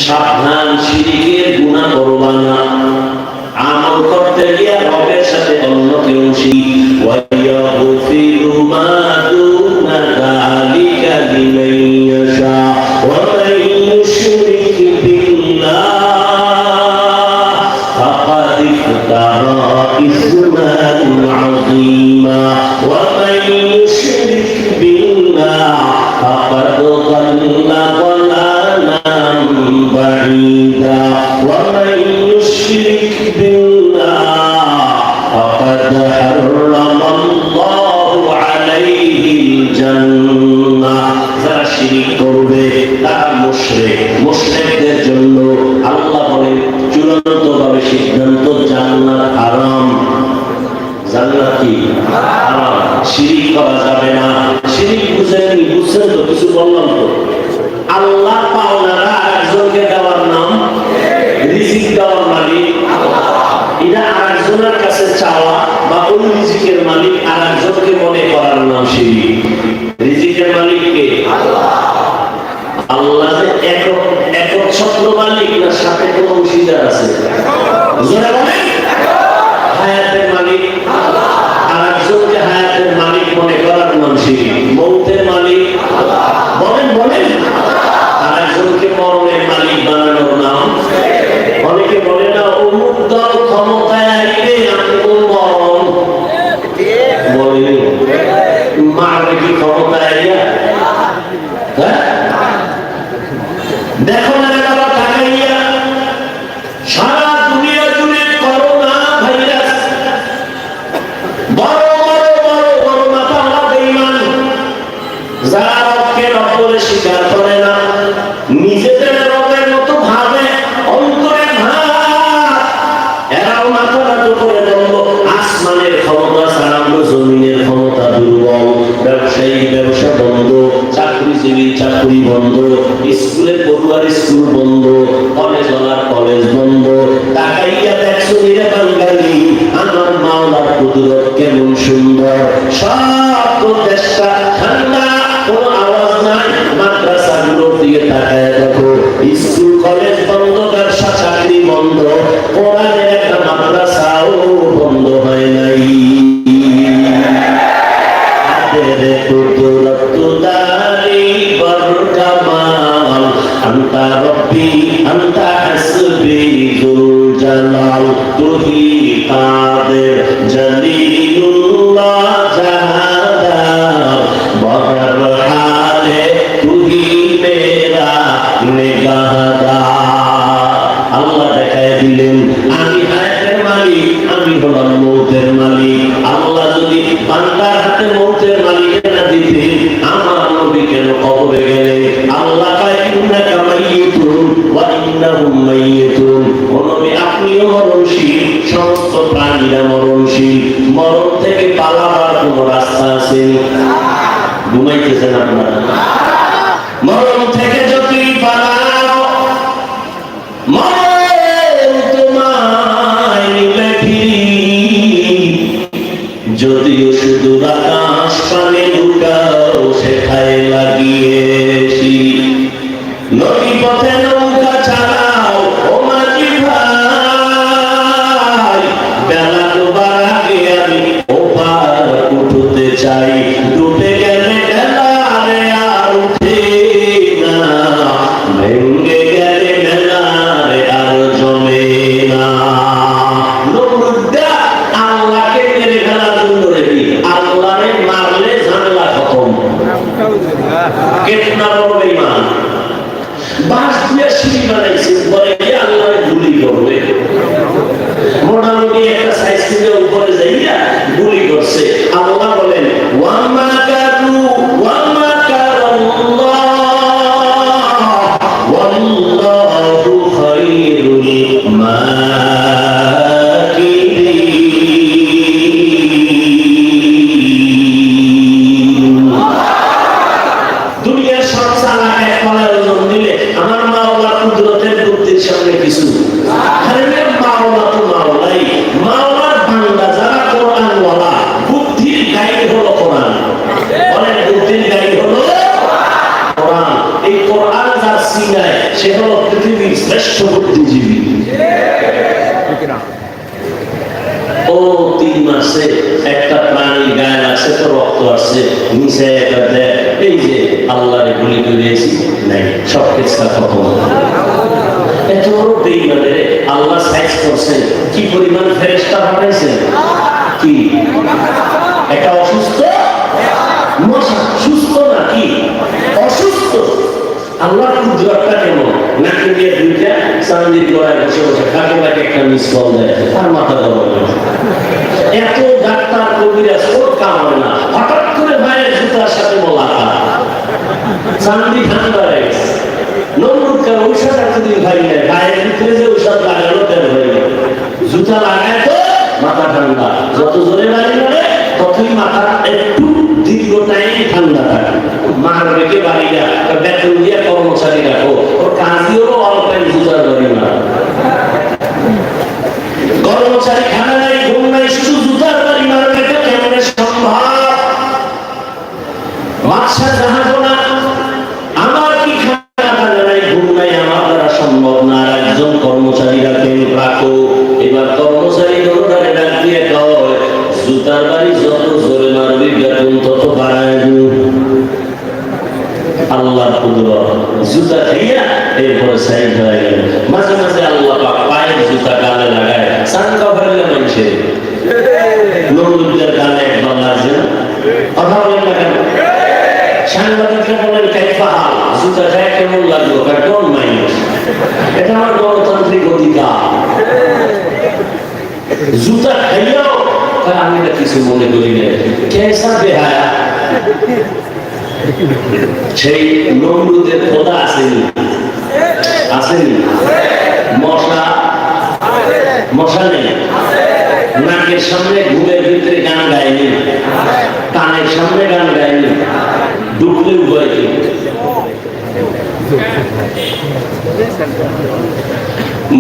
সাবধান, শিরকের গুনাহ করবা না। আমল করতে গিয়ে রবের সাথে অন্য কেউ শিরিক ওয়ায়াগফিরু মা দুনা যালিকা লিমান ইয়াশা ওয়া মান ইউশরিক বিল্লাহ ফাকাদ ইফতারা ইসমান আযীমা ওয়া মান ইউশরিক বিল্লাহ ফাকাদ ضلّ ضلاলান বাঈদা ওয়া মান ইউশরিক فقد حرم الله عليه الجنة। যারা শিরক করবে তারা মুশরিক। মুশরিকদের জন্য আল্লাহ বলেন চূড়ান্তভাবে সিদ্ধান্ত জান্নাত হারাম। জান্নাত কি হারাম, শিরক করা যাবে না। শিরক বুঝেন তো? কিছু বললাম তো। আল্লাহ পাওনারা আরেকজনকে দেওয়ার নাম, রিজিক দেওয়ার মালিক এটা আরেকজনের কাছে চাওয়া বা ওই রিজিকের মালিক আরেকজনকে মনে করার নাম শিরক। রিজিকের মালিক কে? আল্লাহ। যে একক ছত্র মালিক না সাথে কোনো অংশীদার আছে? হায়াতের মালিক আরেকজনকে হায়াতের মালিক মনে করার নাম শিরক। মৌতের মালিক বলেন আরেকজনকে মরণের মালিক বানানোর নাম। অনেকে বলে না অমুক দল ক্ষমতায় আইলে আমি মরণ বলেনি, মারবে কি ক্ষমতায় আইয়া? দেখো না বাবা তাকাইয়া সারা দুনিয়া জুড়ে করোনা ভাইরাস, বড় মাথা বেঈমান যারা রবকে রব বলে স্বীকার করে না, নিজেদের রবের মতো ভাবে, অন্তরে ভাব, এরাও মাথা নাড়ু করে বলল আসমানের ক্ষমতা ছাড়া জমিনের ক্ষমতা দুর্বল। ব্যবসায়ী ব্যবসা বন্ধ, চাকরিজীবী চাকরি বন্ধ, স্কুলের পড়ুয়ার স্কুল বন্ধ, কলেজওয়ালার কলেজ বন্ধ। তাকাইয়া দেখছো রে বাঙালি আমার মাওলার কুদরত কেমন সুন্দর। সব দেশটা ঠান্ডা, কোনো আওয়াজ নাই। মাদ্রাসাগুলোর দিকে তাকায় দেখো, স্কুল কলেজ বন্ধ, ব্যবসা চাকরি বন্ধ, কোরআনের একটা মাদ্রাসাও বন্ধ হয় নাই। আন্তা রব্বি আন্তা হাসবি যুল জালাল তুহি কাদের জলিলুল্লাহ জাহাদার বহর হালে তুহি মেরা নিগাহদার। আল্লাহ দেখায় দিলেন আমি হায়াতের মালিক, আমি হলাম মৌতের মালিক। আল্লাহ যদি বান্দার হাতে মৌতের মালিক না দিতে আমার নবী কেন কবরে গেলে? আল্লাহ কয় ইন্নাকা মাইয়িতুন ওয়া ইন্নাহুম মাইয়িতুন। ও নবী আপনিও মরণশীল, সমস্ত প্রাণীরা মরণশীল, ঘুমাইতেছেন আপনারা। মরণ থেকে যতই পালাও মরণ তোমায় নিবে ফিরি, যদিও শুধু আকাশ পানে লুকাও সেখায় লাগিয়েছি। নদী পথে নৌকা চালাও ও মাঝি ভাই, বেলা ডোবার আগে আমি ওপার উঠতে চাই। ডুবে গেলে বেলারে আর উঠে না, ভেঙে গেলে বেলারে আর জমে না। নমরুদা আল্লাহকে মেরে ফেলার জন্য রেডি, আল্লাহরে মারলে ঝামেলা খতম। কেতনা বড় বেঈমান, বাঁশ দিয়ে সিঁড়ি বানাইছে, বলে আল্লাহরে গুলি করবে। মোটামুটি একটা সাইজ থেকে উপরে যাইয়া গুলি করছে। আল্লাহ বলেন ওয়া মাকারু ওয়া মাকারাল্লাহ ওয়াল্লাহু খায়রুল মাকিরিন। দুনিয়ার সব চালাক এক পালার ওজন দিলে আমার মাওলার কুদরতের বুদ্ধির সামনে কিছু। আরে মাওলা তো মাওলাই, মাওলার বান্দা যারা কোরআন ওয়ালা, বুদ্ধির গাইড হলো কোরআন। বলেন বুদ্ধির গাইড হলো কোরআন। এই কোরআন যার সিনায় সে হলো পৃথিবীর শ্রেষ্ঠ বুদ্ধিজীবী। ও 3 মাসে একটা প্রাণী গায়ে আছে তো রক্ত আছে, নিচে একটা দেখ এই যে আল্লাহরে গুলি করেছি নাই, সব কেসটা খতম। এত বড় বেঈমানের আল্লাহ সাইজ করছেন, কি পরিমাণ ফেরেশতা পাঠাইছেন। কি একটা অসুস্থ মশা, সুস্থ নাকি অসুস্থ? আল্লাহর কুদরতটা কেমন! নাকি দিয়ে দুইটা চান্দির গলায় বসে বসে কাকে কাকে একটা মিস কল দেয়, তার মাথা গরম। এত ডাক্তার কবিরাজ কোন কাম হয় না, হঠাৎ করে ভাইয়ের জুতার সাথে মোলাকাত, চান্দি ঠান্ডা হয়ে গেছে। নমরুদকার ঔষধ এতদিন ভাই নেয়, ভাইয়ের ভিতরে যে ঔষধ লাগানো তেল হয়ে গেল। জুতা লাগায় তো মাথা ঠান্ডা, যত জোরে বাড়ি মারে ততই মাথা একটু দীর্ঘ টাইম ঠান্ডা থাকে। মারবেকে বাড়িরা বেতন দিয়ে কর্মচারী রাখো, ওর কাজই হলো অল টাইম জুতার বাড়ি মারা। কর্মচারী খানা নাই, ঘুম নাই, শুধু জুতার বাড়ি মারবে, তো কেমন সম্ভব? বাদশা জাহাজও না, আমার কি খানা খানা নাই, ঘুম নাই, আমার দ্বারা সম্ভব না। আর একজন কর্মচারী রাখো। এবার কর্মচারী দোকানে ডাক দিয়ে কয় জুতার বাড়ি যত জোরে মারবি বেতন তত বাড়ায়। আল্লাহ কুদরত, জুতা খাইয়া এরপরে সাইড হয়ে গেল। মাঝে মাঝে আল্লাহ পাক পায়ের জুতা গালে লাগায়, সান কাভারলে মানুষে নমরুদের গালে একবার লাগছে না, কথা বলেন না কেন? সাংবাদিকরা বলেন কাইফা হাল, জুতা খায় কেমন লাগলো? ডোন্ট মাইন্ড, এটা আমার গণতান্ত্রিক অধিকার। জুতা খাইয়াও আমি না কিছু মনে করি না, কেসা বেহায়া। সেই নমরুদের খোদা আসেনি, আসেনি? মশা নেই, নাকের সামনে ঘুমের ভিতরে গান গায়নি, কানের সামনে গান গায়নি, ডুবলে উভয়কে।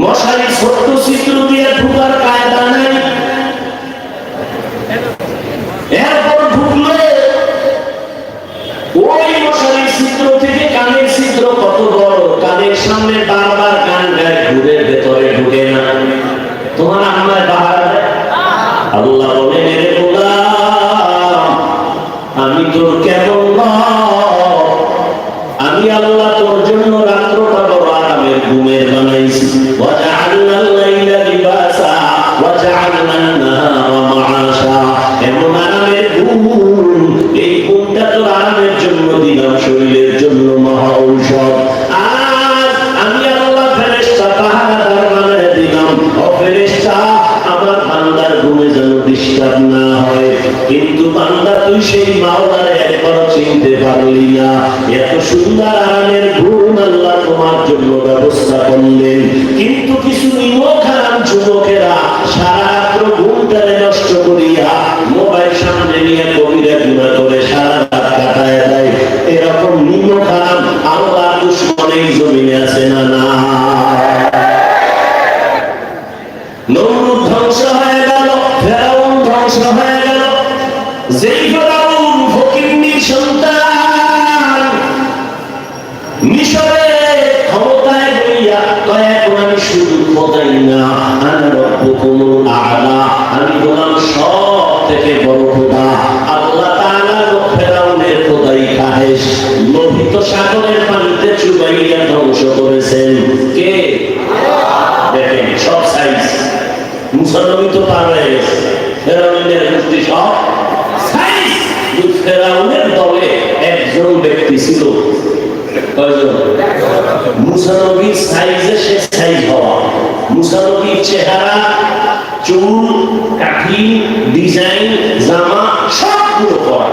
মশারি ছোট্ট চিত্র দিয়ে ঢুকার কায়দা নেই, এরপর ঢুকলে ওই মশারির ছিদ্র থেকে কানের ছিদ্র কত বড়, কানের সামনে বারবার গান গায়, ঘুরের ভেতরে ঢুকে না। তোমার আমার বাহার আল্লাহ বলে মেরে গোলাম, আমি তোর কেমন, আমি আল্লাহ তোর জন্য রাত্রটা বড় আরামের ঘুমের বানাইছি। ওয়াজআলনাল লাইলা লিবাসা ওয়াজআলনান নাহারা মাআশা, এমন আরামের ঘুম, এই ঘুমটা তোর আরামের জন্য দিলাম, শরীরের জন্য মহা ঔষধ। আজ আমি আল্লাহ ফেরেশতা পাহারাদার বানায় দিলাম। ও ফেরেশতা, আমার বান্দার ঘুমে যেন ডিস্টার্ব না হয়। কিন্তু বান্দা তুই সেই মাওলার একবার চিনতে পারলি না। এত সুন্দর আরামের ঘুম আল্লাহ তোমার জন্য ব্যবস্থা করলেন, কিন্তু কিছু নিমক হারাম যুবকেরা সারা রাত্র ঘুমটারে নষ্ট করিয়া মোবাইল সামনে নিয়ে কবিরা গুণা করে সারা রাত কাটায় মাইয়া ধ্বংস করেছেন কে? দেখেন সব সাইজ। মুসা নবী তো পার হয়ে গেছে, ফেরাউনের গোষ্ঠী সব সাইজ। ফেরাউনের দলে একজন ব্যক্তি ছিল, মুসা নবীর সাইজে সে সাইজ হওয়া। মুসা নবীর চেহারা, চুল, কাঠি, ডিজাইন, জামা সবগুলো করা।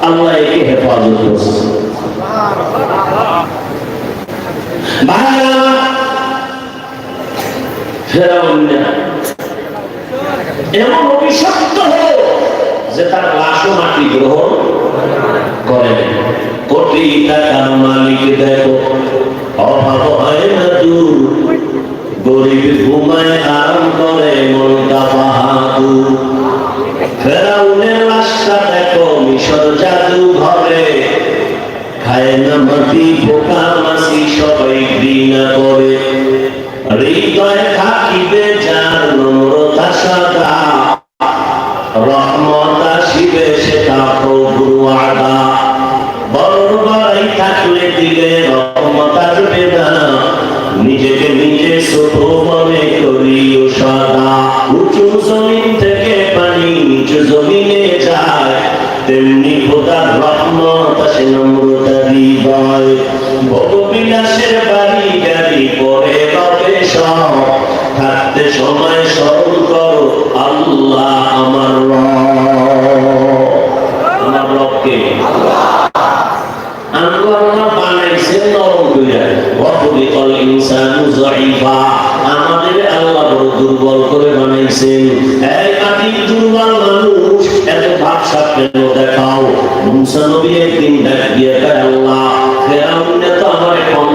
আল্লাহ একে হেফাজত করছে। ফেরাউন এমন অভিশপ্ত হল যে তার লাশও মাটি গ্রহণ করে। কোটি টাকার মালিক দেখো, অভাব হয় না দূর, গরিব ঘুমায় আরাম করে মনটা বাহাদুর। ফেরাউনের লাশটা দেখো মিশর জাদু ঘরে, খায় না মাটি পোকা মাছি সবাই ঘৃণা করে। হৃদয় থাকিবে যার নম্রতা সাদা, রহমত আসিবে সেটা প্রভুর ওয়াদা। বড় বাড়াই থাকলে দিলে রহমত আসবে না, নিজেকে নিজে ছোট মনে করিও সদা। উঁচু জমিন থেকে পানি নিচু জমিনে যায়, তেমনি খোদার রহমত আসে নম্রতা হৃদয়। ভোগবিলাসের বাড়ি গাড়ি পরে রবে সব, থাকতে সময় স্মরণ করো আল্লাহ আমার রব। আমার রবকে আল্লাহ বানাইছেন নরম কইরা। ওয়াখলিকাল ইনসানু যায়ীফা, আমাদের আল্লাহ বড় দুর্বল করে বানাইছেন। এই মাটির দুর্বল মানুষ এত ভাবসাব কেন দেখাও? মুসা নবী একদিন ডাক দিয়ে কয়, আল্লাহ ফেরাউন তো আমার কম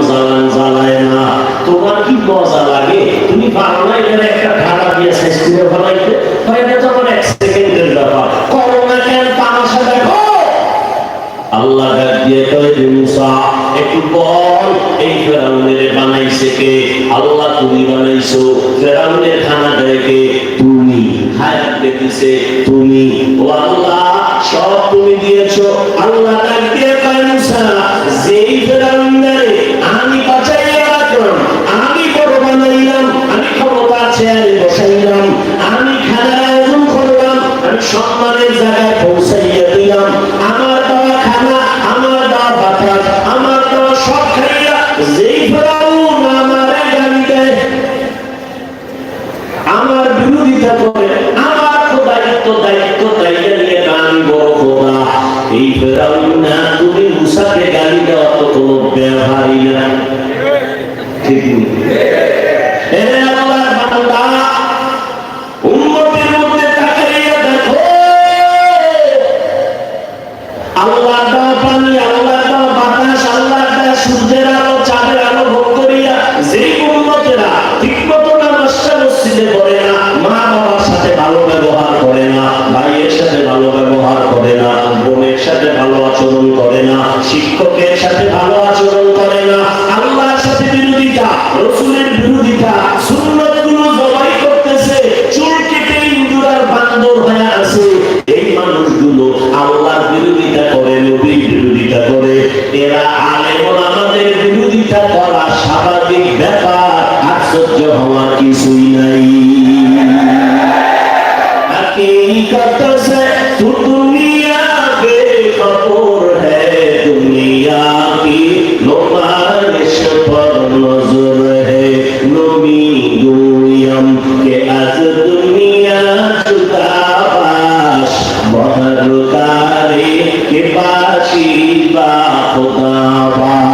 জ্বালায় না, তোমার কি মজা লাগে? তুমি পারো না এখানে একটা ঢাকা দিয়ে শেষ করে ফেলাইতে? এটা তো আমার এক সেকেন্ডের ব্যাপার, করো না কেন, তামাশা দেখো। আল্লাহ ডাক দিয়ে কয়, মুসা একটু বল এই ফেরাউনের বানাইছে কে? আল্লাহ তুমি বানাইছো। ফেরাউনের খানা দেয় কে? তুমি। হায়াত দিতেছে তুমি। ও আল্লাহ সব তুমি দিয়েছো। আল্লাহ ডাক দিয়ে কয়, মুসা যেই ফেরাউনের আমি বাঁচাইয়া রাখলাম, আমি বড় বানাইলাম, আমি ক্ষমতা চেয়ারে বসাইলাম, আমি খানার আয়োজন করলাম, আমি সম্মানের জায়গায় পৌঁছাইয়া দিলাম, আমার দেওয়া খানা, আমার দেওয়া বাতাস, আমার দেওয়া সব খাইয়া যেই ফেরাউন আমারে গালি দেয়, আমার বিরোধিতা করে, আমার তো দায়িত্ব দায়িত্ব নিয়ে আমি বড় খোদা। এই ফেরাউন না তুমি মুসাকে গালি দেওয়া তো কোনো ব্যবহারই না, ঠিক নেই। আল্লাহর বান্দা উম্মতের মধ্যে তাকাইয়া দেখো, আল্লাহ দাও পানি, আল্লাহ দাও বাতাস, আল্লাহ দাও সূর্যের আলো, চাঁদের আলো ভোগ করিয়া যেই উম্মতেরা ঠিক মতো নামাজটা মসজিদে পড়ে না, মা বাবার সাথে ভালো ব্যবহার করে না, ভাইয়ের সাথে ভালো ব্যবহার করে না, বোনের সাথে ভালো আচরণ করে না, শিক্ষকের সাথে ভালো আচরণ করে না, আল্লাহর সাথে বিরোধিতা, রাসূলের বিরোধিতা, সুন্নাতগুলো জবাই করতেছে, চুল কেটে ইন্দুরার বান্দর হয়ে আছে, এই মানুষগুলো আল্লাহর বিরোধিতা করে, নবীর বিরোধিতা করে। এরা আলেম ওলামাদের বিরোধিতা করা স্বাভাবিক ব্যাপার, আশ্চর্য হওয়ার কিছুই নাই। हकीकत से तू दुनिया के खबर है, दुनिया की नुमाइश पर नजर है, नबी दुनियम के आज दुनिया जुदाबाश, बहर तारे के बाशी बा खुदाबाश।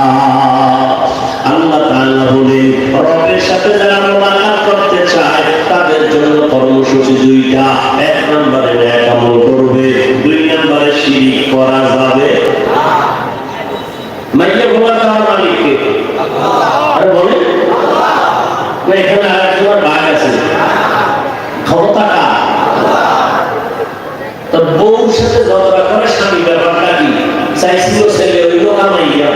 আল্লাহ তাআলা বলেন, রবের সাথে যারা মুলাকাত করতে চায় তাদের জন্য কর্মসূচি দুইটা। এক নম্বরে নেক আমল করবে, দুই নম্বরে শিরক করা যাবে না। মাইয়া ভোলা দেওয়ার মালিক কে? আরে বলে না, এখানে আরেকজনের ভাগ আছে, ক্ষমতা কার? তো বউর সাথে ঝগড়া করে স্বামী, ব্যাপারটা কি? চাইছিল ছেলে হইল কামাইয়া,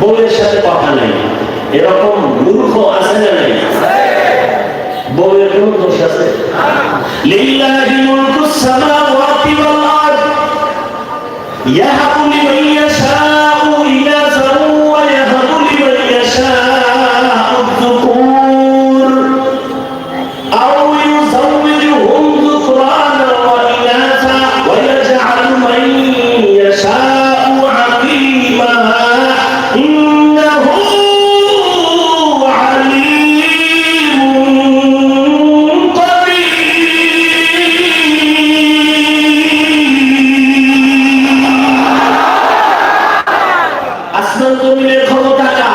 বউয়ের সাথে কথা নাই, এরকম মূর্খ আছে না নাই? বউয়ের কোন দোষ আছে? লিল্লাহি মুলকুস সামাওয়াতি ওয়াল আরদ, ইয়াহাবু লিমান ইয়াশাউ ইনাসাহু ওয়া ইয়াহাবু লিমান আসমানের জমিনের ক্ষমতা কার?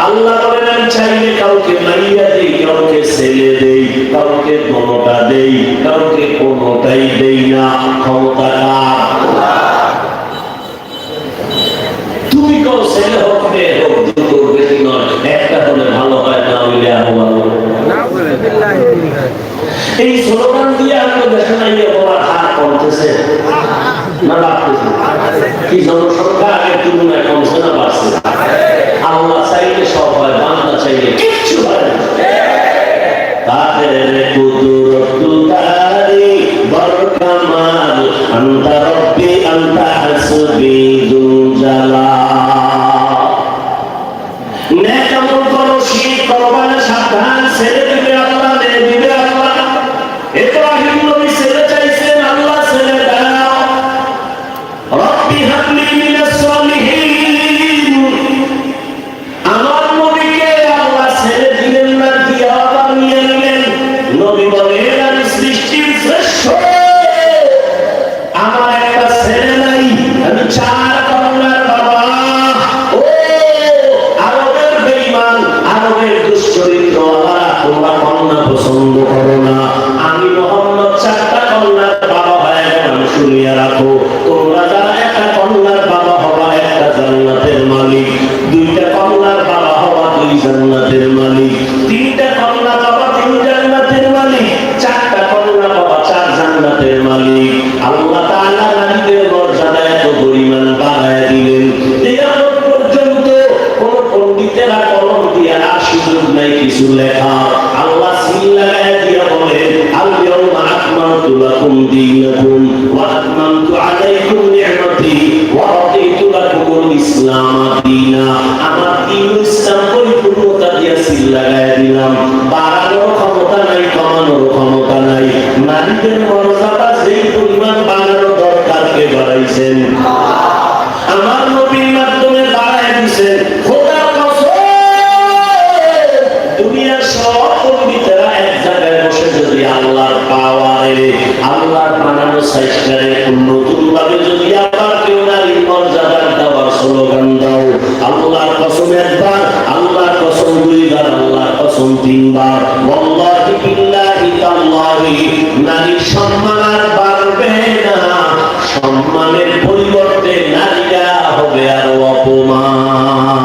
আল্লাহ বলেন আমি চাইলে কাউকে মাইয়া দেই, কাউকে ছেলে দেই, কাউকে কোনোটা দেই, কাউকে কোনোটাই দেই না। ক্ষমতা কার? তুমি কেউ ছেলে হোক মেয়ে হোক দুটো বেশি নয়, একটা হলে ভালো হয়, না হইলে আরো ভালো। এই স্লোগান দিয়ে আমরা দেশে নাই বলার হার কমতেছে না বাড়তেছে? কি জনসংখ্যা আগের তুলনায় কমছে না বাড়ছে? আল্লাহ চাইলে সব হয়, বান্দা চাইলে কিচ্ছু হয় না। তাদের কুদরতুদারি বরকামাল আনতা রব্বি আনতা হাসবি দুল জালাল। নেক আমল করো, শিরক করবা না, সাবধান। ছেলে দিবে আল্লাহ, মেয়ে দিবে আল্লাহ। ইব্রাহিম নবী ছেলে চাইছেন, আল্লাহ ছেলে দাও। রব্বি হাবলি মিনাস সালিহিন। আমার নবীকে আল্লাহ ছেলে দিলেন না, দিয়া আবার নিয়ে নিলেন। নবী বলেন আমি সৃষ্টির শ্রেষ্ঠ, আমার একটা ছেলে নাই, আমি চার কন্যার বাবা। ও আরবের বেঈমান, আরবের দুশ্চরিত্রওয়ালা, তোমরা কন্যা পছন্দ করো না। আমি মুহাম্মদ চারটা কন্যার বাবা হয়ে গেলাম। শুনিয়া রাখো, তোমরা যারা একটা কন্যার বাবা হবা, একটা জান্নাতের মালিক। দুইটা কন্যার বাবা হবা, দুই জান্নাতের মালিক। তিনটা কন্যা বাবা, তিন জান্নাতের মালিক। চারটা কন্যা বাবা, চার জান্নাতের মালিক। আল্লাহ তাআলা নারীদের মর্যাদা এত পরিমাণ বাড়ায় দিলেন, কিয়ামত পর্যন্ত কোন পণ্ডিতেরা কলম দিয়ে আর সুযোগ নাই কিছু লেখা। আল্লাহ সিল লাগায় দিয়া বলেন আল ইয়াউমা আকমালতু লাকুম দীনাকুম ওয়া আতমামতু আলাইকুম নি'মাতি ওয়া রাদিতু লাকুমুল ইসলাম দীনা। আমার দ্বীন ইসলাম পরিপূর্ণতা দিয়া সিল লাগায় দিলাম। বাড়ানোর ক্ষমতা নাই, কমানোর ক্ষমতা নাই। নারীদের মর্যাদা যেই পরিমাণ বাড়ানো দরকার, কে বাড়াইছেন? আমার নবীর মাধ্যমে বাড়ায় দিয়েছেন। খোদার কসম, দুনিয়ার সব পণ্ডিতেরা এক জায়গায় বসে যদি আল্লাহর পাওয়ারে, আল্লাহর বানানো সাইস্টারে নতুন ভাবে যদি আবার কেউ নারীর মর্যাদা দেওয়ার স্লোগান দাও, আল্লাহর কসম একবার, আল্লাহর কসম দুইবার, আল্লাহর কসম তিনবার, ওয়াল্লাহি বিল্লাহি তাআল্লাহি, নারীর সম্মান আর বাড়বে না। সম্মানের পরিবর্তে নারীরা হবে আর অপমান।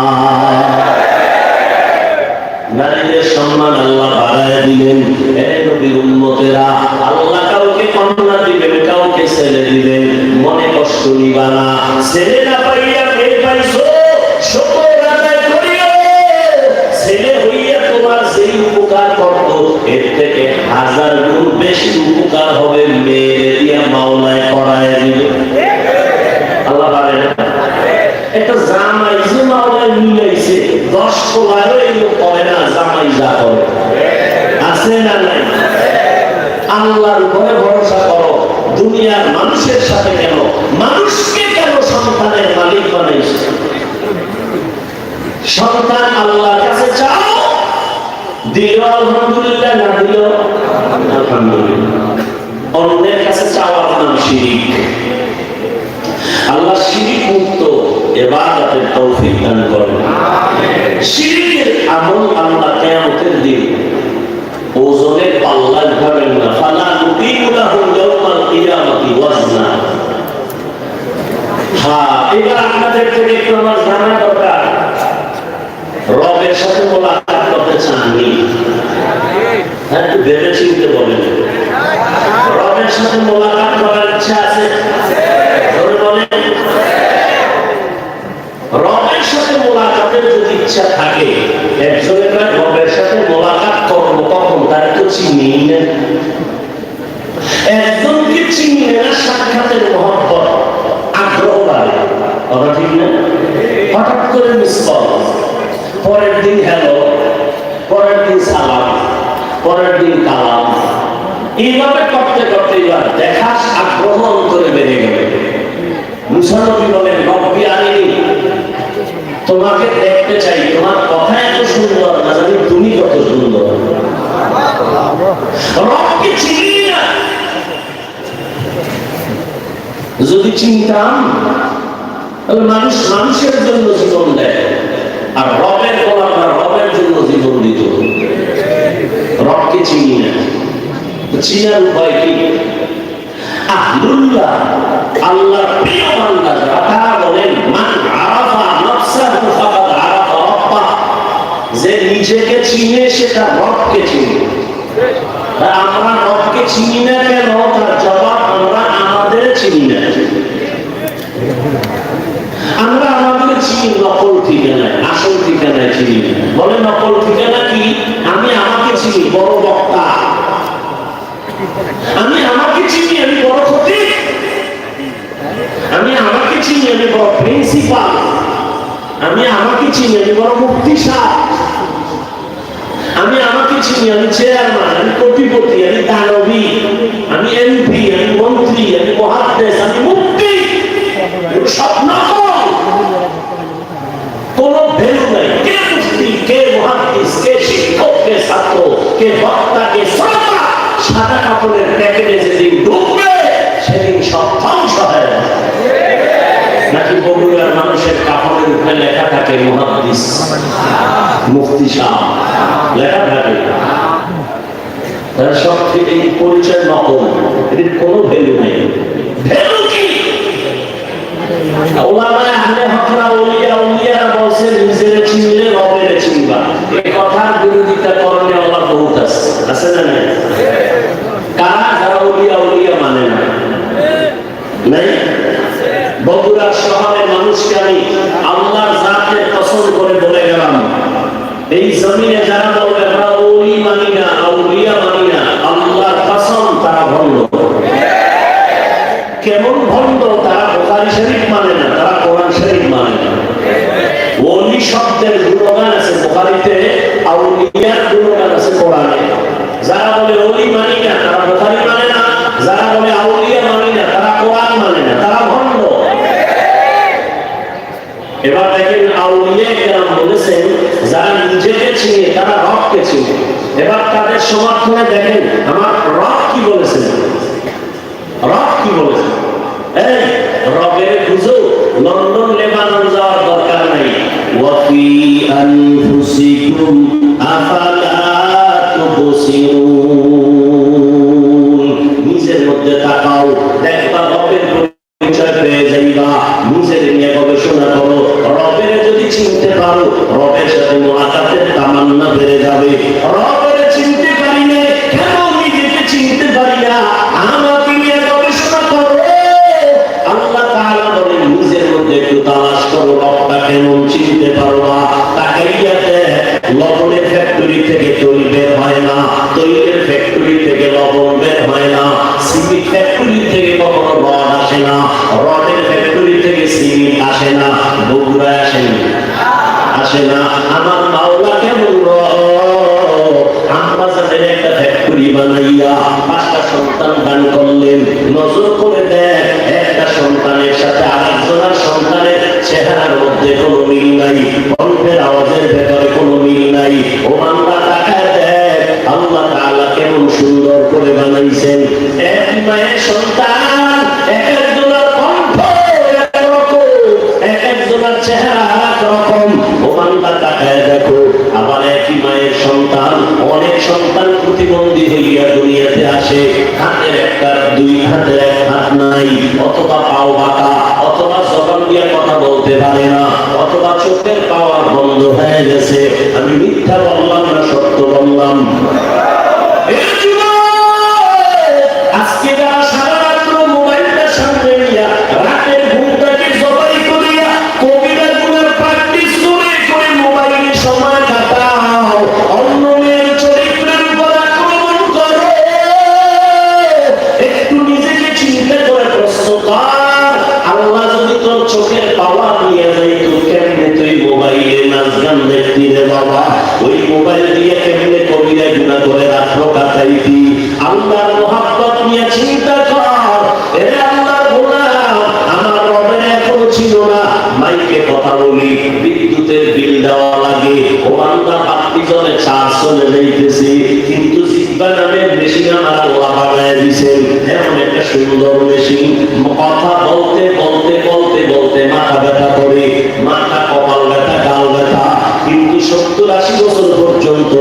নারীদের সম্মান আল্লাহ বাড়ায় দিলেন। হে নবীর উম্মতেরা, আল্লাহ কাউকে কন্যা দিবেন, কাউকে ছেলে দিবেন, মনে কষ্ট নিবা না। ছেলে না পাইয়া মেয়ে পাইছো, শুকর আদায় করিও। ছেলে হইয়া তোমার যেই উপকার করত, এর থেকে 1000 গুণ বেশি উপকার হবে মেয়ে দিয়া মাওলায় করায় দিবে। আল্লাহ বলেন একটা জামাই যে মাওলায় মিলাইছে 10 কোলায়ও এগুলো করে না, জামাই যা করে। আছে না নাই? আল্লাহর উপরে ভরসা করো। দুনিয়ার মানুষের সাথে কেন, মানুষকে কেন সন্তানের মালিক বানাইছে? সন্তান আল্লাহর কাছে চাও, দিল আলহামদুলিল্লাহ, না দিল আলহামদুলিল্লাহ। অন্যের কাছে চাওয়ার নাম শিরিক। আল্লাহ শিরিক মুক্ত ইবাদতের তৌফিক দান করেন। শিরিকের আমল আল্লাহ কিয়ামতের দিন ওজনের পাল্লা উঠাবেন না। ফালা নুকিমু লাহু ইয়াওমাল কিয়ামাতি ওয়াজনা। হ্যাঁ, এবার আপনাদের থেকে একটু আমার জানা দরকার, রবের সাথে মোলাকাত করতে চাননি? হ্যাঁ, একটু ভেবে চিনতে বলেন। রবের সাথে মোলাকাত করার ইচ্ছা আছে? বলেন। রবের সাথে মোলাকাতের যদি ইচ্ছা থাকে, একজনের রবের সাথে মোলাকাত করবো কখন, তারা তো চিনি না। একজনকে চিনি না, সাক্ষাতের মহব্বত, আগ্রহ বাড়ে, কথা ঠিক না? হঠাৎ করে মিস কল, পরের দিন হ্যালো, পরের দিন সালাম, পরের দিন কালাম, এইভাবে করতে করতে এবার দেখার আগ্রহ অন্তরে বেড়ে গেল। মুসা নবী বলেন রব্বি আরিনি, তোমাকে দেখতে চাই, তোমার কথা এত সুন্দর, না জানি তুমি কত সুন্দর। রবকে চিনি না, যদি চিনতাম মানুষ মানুষের জন্য জীবন দেয়, আর রবের গোলামরা রবের জন্য জীবন দিত। রবকে চিনি না, চিনার উপায় কি? আহলুল্লাহ, আল্লাহর প্রিয় বান্দা যারা, তারা বলেন মান আরাফা নাফসাহু ফাকাদ আরাফা রাব্বাহ, যে নিজেকে চিনে সেটা রবকে চিনে। আমরা রবকে চিনি না কেন? তার জবাব, আমরা আমাদের চিনি না। আমরা আমাদের চিনি নকল ঠিকানায়, আসল ঠিকানায় চিনি না। বলে নকল ঠিকানা কি? আমি আমাকে চিনি বড় বক্তা, আমি আমাকে চিনি আমি বড় খতিব, আমি আমাকে চিনি আমি বড় প্রিন্সিপাল, আমি আমাকে চিনি আমি বড় মুফতি সাহেব, আমি আমাকে চিনি আমি চেয়ারম্যান, আমি কোটিপতি, আমি দানবী, আমি এমপি, আমি মন্ত্রী, আমি মুহাদ্দিস, আমি মুফতি। সব নকল, কোন ভ্যালু নাই। কে মুফতি, কে মুহাদ্দিস, কে শিক্ষক, কে ছাত্র, কে বক্তা, কে শ্রোতা, সাদা কাপড়ের প্যাকেটে যেদিন ঢুকবে সেদিন সব ধ্বংস হয়ে যাবে। নাকি বগুড়ার মানুষের কাপড়ের উপরে লেখা থাকে মুহাদ্দিস, মুফতি সাহেব লেখা থাকে, তার সব থেকে এই পরিচয় নকল, এর কোনো ভ্যালু নেই। ভ্যালু কি? ওলামায়ে আহলে হকরা, ওলিয়া উলিয়ারা বলছেন নিজের চিনলে রবের চিনবা। এই কথার বিরোধিতা করলে আল্লাহ বহুত আছে না নাই? কারা? যারা ওলিয়া উলিয়া মানে না, নাই? বগুড়া শহরের মানুষকে আমি আল্লাহর জাতের কসম করে বলে গেলাম, এই জমিনে যারা বলবে আমরা ওলি মানি না, আউলিয়া মানি না, আল্লাহর কসম তারা ভণ্ড। কেমন ভণ্ড? তারা বুখারী শরীফ মানে না, তারা কোরআন শরীফ মানে না। ওলি শব্দের গুণগান আছে বুখারীতে, আউলিয়ার গুণগান আছে কোরআনে। যারা বলে ওলি মানি না তারা বুখারী মানে না, যারা বলে আউলিয়া মানি না তারা কোরআন মানে না, তারা ভণ্ড। এবার দেখেন আউলিয়া কেরাম বলেছেন যারা নিজেকে চিনে তারা রবকে চিনে। এবার তাদের সমর্থনে দেখেন আমার রব কি বলেছেন। রব কি বলেছেন? এই রবের খুঁজো, লন্ডন লেবানন যাওয়ার দরকার নাই। ওয়াফি আনফুসিকুম আফালা তুবসিরুন, নিজের মধ্যে তাকাও, দেখবা রবের পরিচয় পেয়ে যাইবা। নিজের নিয়ে গবেষণা করো, রবের যদি চিনতে পারো রবের সাথে মুলাকাতের তামান্না বেড়ে যাবে। রবের চিনতে পারি না কেন? নিজেকে চিনতে পারি না, আমাকে নিয়ে গবেষণা করো। আল্লাহ তাআলা বলেন নিজের মধ্যে একটু তালাশ করো, রবটা কেমন চিনতে পারো না। তাকাইয়া দেখ, লবণের ফ্যাক্টরি থেকে তৈল বের হয় না, তৈলের ফ্যাক্টরি থেকে লবণ বের হয় না, সিমেন্ট ফ্যাক্টরি থেকে কখনো রড আসে না, রডের ফ্যাক্টরি থেকে সিমেন্ট আসে না, বগুড়া আসে না। আমার মাওলা কেমন আম্মাজানের একটা ফ্যাক্টরি বানাইয়া 5টা সন্তান দান করলেন। নজর করে দেখ, একটা সন্তানের সাথে আরেকজনের সন্তানের চেহারার মধ্যে কোনো মিল নাই, কণ্ঠের আওয়াজের ভেতরে কোনো মিল নাই। ও বান্দা তাকায় দেখ আল্লাহ তাআলা কেমন সুন্দর করে বানাইছেন। এক মায়ের সন্তান, এক একজনের কণ্ঠ একরকম, এক একজনের চেহারা একরকম। ও বান্দা তাকায় দেখো, আবার একই মায়ের সন্তান, অনেক সন্তান প্রতিবন্ধী হইয়া দুনিয়াতে আসে। হাতের একটা দুই হাতের এক হাত নাই, অথবা পাও বাঁকা, অথবা জবান দিয়ে কথা বলতে পারে না, অথবা চোখের পাওয়ার বন্ধ হয়ে গেছে। আমি মিথ্যা বললাম না সত্য বললাম? আজকে যারা সারা রাত্র মোবাইলটা সামনে নিয়া রাতের ঘুমটাকে জবাই করিয়া কবিরা গুণের প্র্যাকটিস করে করে মোবাইলে সময় কাটাও, অন্য মেয়ের চরিত্রের উপর আক্রমণ করো। একটু নিজেকে চিন্তা করে প্রশ্ন কর, আল্লাহ যদি তোর চোখের পাওয়ার নিয়ে যায় তো কেমনে তুই মোবাইলে নাচ গান দেখতি রে বাবা? ওই মোবাইল দিয়ে কেমনে কবিরা গুণা করে রাত্র কাটাইতি? আল্লাহর মোহাব্বত নিয়ে চিন্তা কর। এরে আল্লাহর গোলাম, আমার রবের এখনো ছিল না, মাইকে কথা বলি, বিদ্যুতের বিল দেওয়া লাগে, ও বান্দা বাতি জ্বলে, চার্জ চলে যাইতেছে, কিন্তু জিব্বা নামের মেশিন আমার আল্লাহ বানায় দিয়েছেন। এমন একটা সুন্দর মেশিন, কথা বলতে বলতে বলতে বলতে মাথা ব্যথা 70-80 বছর পর্যন্ত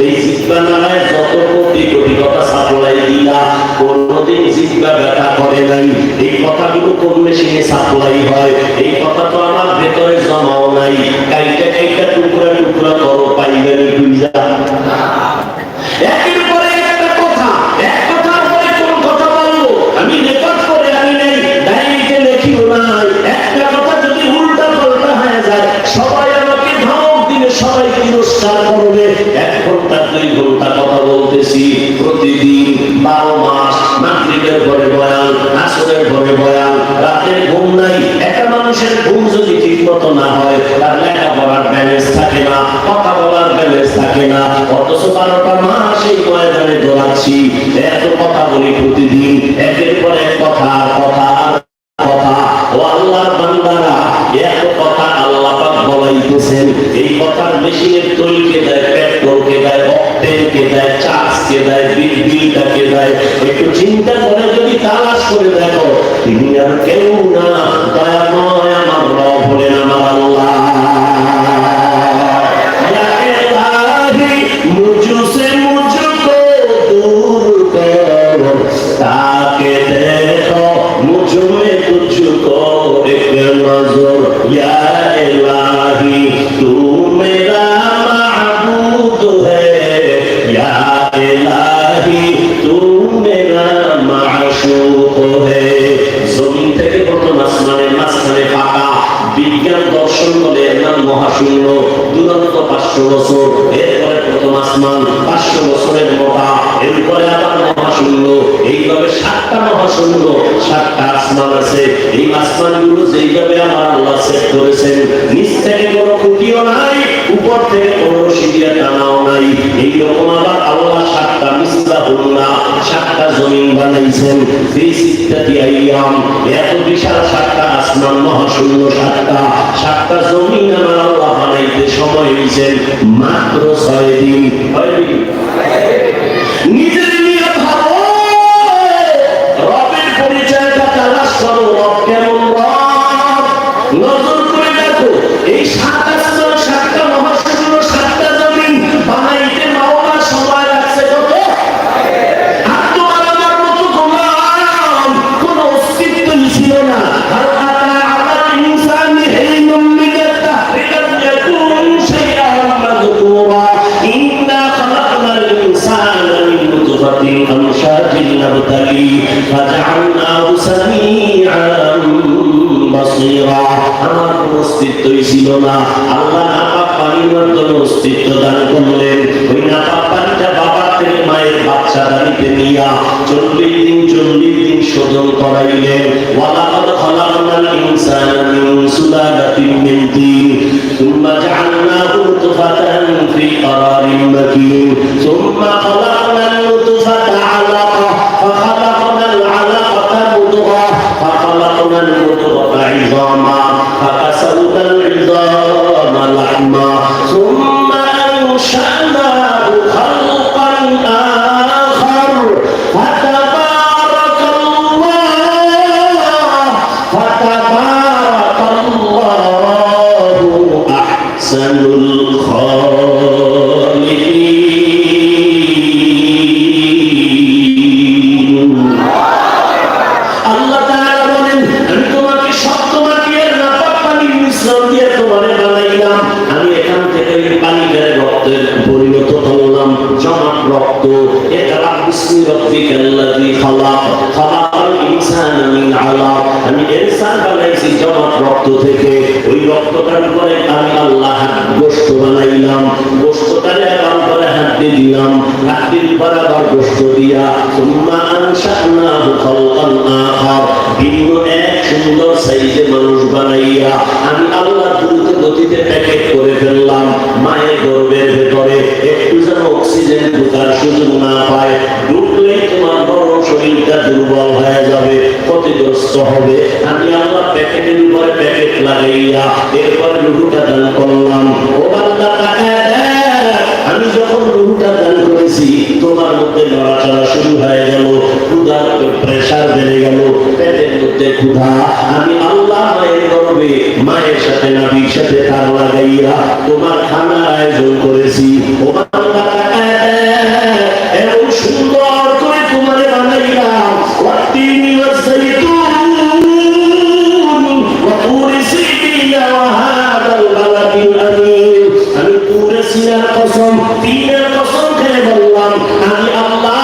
এই জিহ্বা নাড়ায় যত কোটি কোটি কথা সাপ্লাই দিলা, কোনদিন জিহ্বা ব্যথা করে নাই। এই কথাগুলো কোন মেশিনে সাপ্লাই হয়? এই কথা তো আমার ভেতরে জমাও নাই। কাইটা কাইটা টুকরা টুকরা করো, পাইবেন বুঝা। একের পরে একটা কথা, এক কথার পরে কোন কথা বলবো আমি রেকর্ড করে আনি নাই, ডায়েরিতে লিখিও নাই। একটা কথা যদি উল্টা পাল্টা হয়ে যায় সবাই আমাকে ধমক দিবে, সবাই তিরস্কার করবে। 1 ঘন্টা 2 ঘন্টা কথা বলতেছি প্রতিদিন 12 মাস। মাগরিবের পরে বয়ান, আসরের পরে বয়ান, রাতে ঘুম নাই। একটা মানুষের ঘুম যদি ঠিক মতো না হয় তার লেখাপড়ার ব্যালেন্স থাকে না, কথা বলার ব্যালেন্স থাকে না। অথচ 12টা মাস এই ময়দানে দৌড়াচ্ছি, এত কথা বলি প্রতিদিন, একের পর এক কথা কথা কথা। ও আল্লাহর বান্দারা, এত কথা আল্লাহ পাক বলাইতেছেন। এই কথার মেশিনের তৈলকে দেয়, পেট্রোলকে দেয়, অক্টেনকে দেয়, চার্জকে দেয়, বিলটাকে দেয়। একটু চিন্তা করে যদি তালাশ করে দেখো, তিনি আর কেউ না, দয়াময় আমার রব হলেন আমার আল্লাহ। मुझसे मुझको दूर करो, ताके देखो मुझ में तुझको एक नजर। या इलाही तू मेरा माबूद है, या इलाही तू मेरा माशूक है। जमीन থেকে প্রথম আসমানের মাঝখানে ফাঁকা, বিজ্ঞান দর্শন বলে এর নাম মহাশূন্য। দূরত্ব 500 বছর। এরপরে প্রথম আসমান 500 বছরের মোটা, এরপরে আবার মহাশূন্য। এইভাবে 7টা মহাশূন্য, 7টা আসমান আছে। এই আসমানগুলো যেইভাবে আমার আল্লাহ সেট করেছেন, নিচ থেকে কোনো খুঁটিও নাই, উপর থেকে কোনো সিঁড়িয়া টানাও নাই। এইরকম আবার আল্লাহ 7টা মিসলাহুল্লাহ, 7টা জমিন বানাইছেন। ফি সিত্তাতি আইয়াম, এত বিশাল 7টা আসমান, মহাশূন্য 7টা জমিন আমার আল্লাহ বানাইতে সময় হয়েছেন মাত্র 6 দিন। নিজের নিয়ে ভাবো, রবের পরিচয়টা তালাশ করো। রব কেমন রব নজর করে দেখো। এই 7 আসমান, 7টা মহাশূন্য, 7টা জমিন বানাইতে মাওলা সময় লাগছে কত? আর তোমার আমার মতো গোলাম কোনো অস্তিত্বই ছিল না। আমার কোন অস্তিত্বই ছিল না। আল্লাহ নাপাক পানির মাধ্যমে অস্তিত্ব দান করলেন। ওই নাপাক পানিটা বাবার থেকে মায়ের বাচ্চা দানিতে নিয়া 40 দিন শোধন করাইলেন। ওয়ালাকাদ খালাকনাল ইনসানা মিন সুলালাতিন মিন তিন, সুম্মা জাআলনাহু নুতফাতান ফি ক্বারারিন মাকিন, সুম্মা খালাকনাল নুতফাতা আলাকা, ফাখালাকনাল আলাকাতা মুদগা, ফাখালাকনাল মুদগাতা ইযামা, ফাকাসাউনাল ইযামা লাহমা, সুম্মা আনশানাহু খালকান আখার, ফাতাবারাকাল্লাহু আহসানুল খালিকিন। আল্লাহ তাআলা বলেন, আমি তোমাকে শক্ত মাটি আর নাপাক পানির মিশ্রণ দিয়ে তোমারে বানাইলাম। আমি এখান থেকে পানিকে রক্তের পরিণত করলাম, জমাট রক্ত। ইকরা বিসমি রাব্বিকাল্লাযী খালাক, খালাকাল ইনসানা মিন আলাক। আমি ইনসান বানাইছি জমাট রক্ত থেকে। ওই রক্তটার উপরে আমি আল্লাহ গোশত বানাইলাম, গোশতটারে আবার পরে হাড্ডি দিলাম, হাড্ডির উপর আবার গোশত দিয়া, সুম্মা আনশানাহু খালকান আখার, ভিন্ন এক সুন্দর সাইজে মানুষ বানাইয়া আমি আল্লাহ দ্রুত গতিতে প্যাকেট করে ফেললাম মায়ের গর্ভের ভেতরে। একটু যেন অক্সিজেন ঢোকার সুযোগ না পায়, ঢুকলেই তোমার বড় শরীরটা দুর্বল হয়ে যাবে, ক্ষতিগ্রস্ত হবে। আমি আল্লাহ প্যাকেটের উপরে প্যাকেট লাগাইয়া এরপর রুহুটা দান করলাম। ও বান্দা, আমি যখন রুহুটা দান করেছি তোমার মধ্যে নড়াচড়া শুরু হয়ে গেল, ক্ষুধার প্রেসার বেড়ে গেল, পেটের মধ্যে ক্ষুধা। আমি আল্লাহ মায়ের গর্বে মায়ের সাথে নাবির সাথে তার লাগাইয়া তোমার খানার আয়োজন করেছি। ও বান্দা এমন সুন্দর করে তোমার বানাইলাম, ওয়াতিনি ওয়াযাইতুন ওয়া তুরি সিনিনা ওয়া হাদাল বালাদিল আমিন। আমি তুরে সিনার কসম, তিনের কসম খেয়ে বললাম, আমি আল্লাহ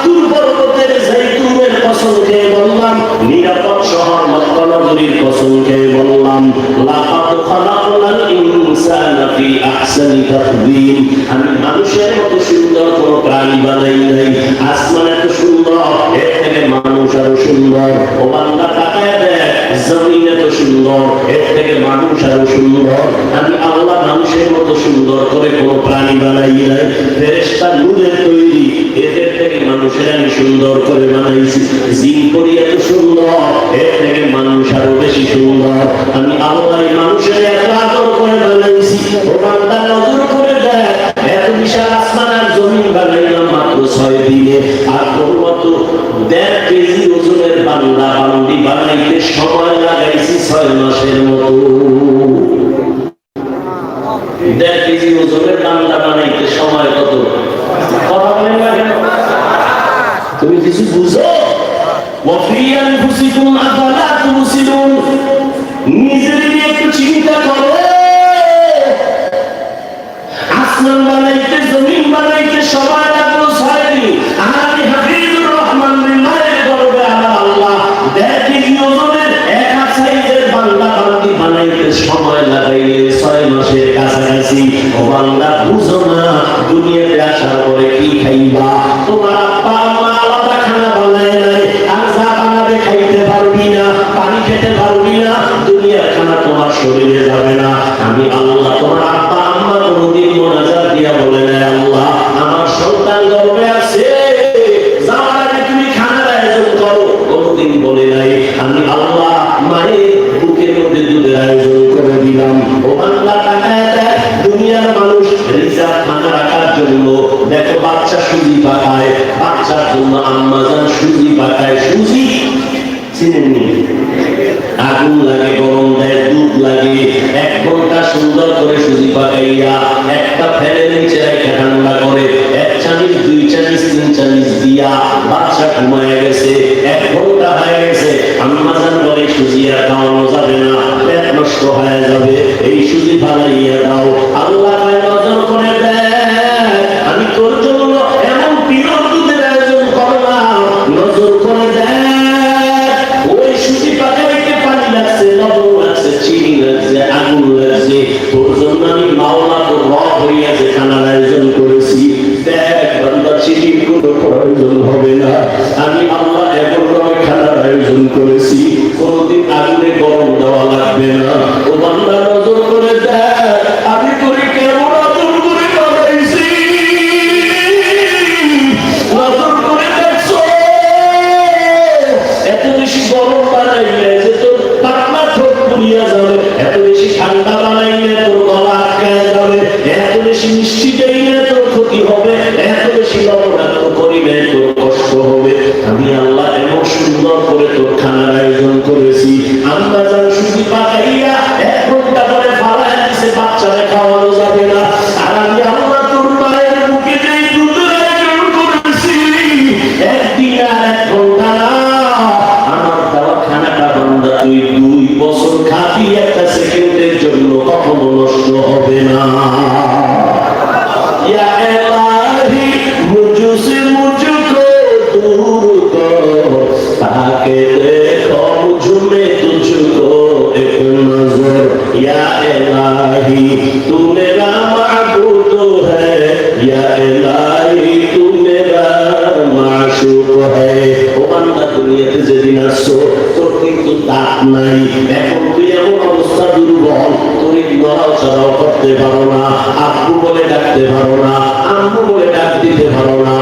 তুর পর্বতের জাইতুনের কসম খেয়ে বললাম, নিরাপদ শহর মক্কা নগরীর কসম খেয়ে বললাম, লাকাদ খালাকনাল ইনসানা ফি আহসানি তাকবীর। আমি মানুষের মতো সুন্দর কোনো প্রাণী বানাই নাই। আসমান এত সুন্দর, এর থেকে মানুষ আরো সুন্দর। ও বান্দা তাকায় দেখ, জমিন এত সুন্দর, এর থেকে মানুষ আরো সুন্দর। আমি আল্লাহ মানুষের মতো সুন্দর করে কোনো প্রাণী বানাই নাই। ফেরেশতা নূরের তৈরি, এদের থেকে মানুষের আমি সুন্দর করে বানাইছি। জিন করি এত সুন্দর, এর থেকে মানুষ আরো বেশি সুন্দর। আমি আল্লাহ মানুষের এত আদর করে বানাইছি। ও বান্দা নজর করে দেখ, এত বিশাল আসমান আর জমিন বানাইলাম মাত্র 6 দিনে। আর তোর মতো 1.5 কেজি ওজনের বান্দা বান্দি বানাইতে সময় লাগাইছি 6 মাসের মতো। 1.5 কেজি ওজনের বান্দা বানাইতে সময় কত? কথা বলেন না কেন? তুমি কিছু বুঝো? ওয়াফি আনফুসিকুম আফালা তুবসিরুন। নিজের নিয়ে একটু চিন্তা করো। আসমান বানাইতে, জমিন বানাইতে সময় লাগলো 6 দিন। আমি হাফিজুর রহমান মায়ের গর্বে আমার আল্লাহ 1.5 কেজি ওজনের এক সাইজের বান্দা বান্দি বানাইতে সময় লাগাইলে 6 মাসের কাছাকাছি। ও বান্দা বুঝো না, দুনিয়াতে আসার পরে কি খাইবা? তোমার আব্বা আম্মা আলাদা খানা বানায় নাই, আর যা বানাবে খাইতে পারবি না, পানি খেতে পারবি না, দুনিয়ার খানা তোমার শরীরে যাবে না। আমি আল্লাহ তোমার আব্বা আম্মা কোনদিন মোনাজাত দিয়া বলে না, আল্লাহ আমার সন্তান গর্ভে আছে, যাওয়ার আগে তুমি খানার আয়োজন করো, কোনদিন বলে নাই। আমি আল্লাহ মায়ের বুকের মধ্যে দুধের আয়োজন করে দিলাম। ও বান্দা তাকায় দেখ, দুনিয়ার মানুষ রিজার্ভ খানা রাখার জন্য দেখো বাচ্চা সুজি পাকায়, বাচ্চার জন্য আম্মা জান সুজি পাকায়। সুজি চিনেননি? আগুন লাগে, গরম দেয়, দুধ লাগে, 1 ঘন্টা সুন্দর করে সুজি পাকাইয়া একটা ফ্যানের নিচে রেখে ঠান্ডা করে 1 চামচ 2 চামচ 3 চামচ দিয়া বাচ্চা ঘুমায় গেছে, 1 ঘন্টা হয়ে গেছে। আম্মা জান বলে সুজি আর খাওয়ানো যাবে না, পেট নষ্ট হয়ে যাবে, এই সুজি ফালাইয়া দাও। আল্লাহ নজর করে দেয়, আমি তোর জন্য এমন প্রিয় দুধের আয়োজন করলাম, নজর করে দেয়। ওই সুজি পাকাইতে পানি লাগছে, লবণ লাগছে, চিনি লাগছে, আগুন লাগছে, তোর জন্য আমি মাওলা তোর রব হইয়া যে খানার আয়োজন করেছি। দেখ বান্দা, চিনির কোনো প্রয়োজন হবে না। আমি আল্লাহ এমন ভাবে খানার আয়োজন করেছি, কোনদিন আগুনে গরম দেওয়া লাগবে না। ও বান্দা নজর করে দেখ, আমি তোরে কেমন আদর করে বানাইছি, নজর করে দেখছো? এত বেশি গরম বানাইলে যে তোর পাতলা ঠোঁট পুড়িয়া যাবে, এত বেশি ঠান্ডা বানাইলে তোর গলা আটকায় যাবে, এত বেশি মিষ্টি দিলে তোর ক্ষতি হবে, এত বেশি লবণাক্ত করিলে তোর কষ্ট হবে। আমি আল্লাহ এমন সুন্দর করে তোর খানার আয়োজন করেছি। আম্মা জান সুজি পাকাইয়া 1 ঘন্টা পরে ফালায় দিছে, বাচ্চারে খাওয়ানো যাবে না। আর আমি আল্লাহ তোর মায়ের বুকে যেই দুধের আয়োজন করেছি, 1 দিন আর 1 ঘন্টা না, আমার দেওয়া খানাটা বান্দা তুই 2 বছর খাবি, 1 সেকেন্ডের জন্য কখনো নষ্ট হবে না। ইয়া ইলাহি মুঝসে মুঝকো दूर करो, ताके देखो मुझ में तुझको एक नजर। या इलाही तू मेरा माबूद है, या इलाही तू मेरा माशूक है। ও বান্দা, দুনিয়াতে যেদিন আসছো তোর কিন্তু দাঁত নাই, এখন তুই এমন অবস্থা দুর্বল, তুই নড়াচড়াও করতে পারো না, আব্বু বলে ডাকতে পারো না, আম্মু বলে ডাক দিতে পারো না।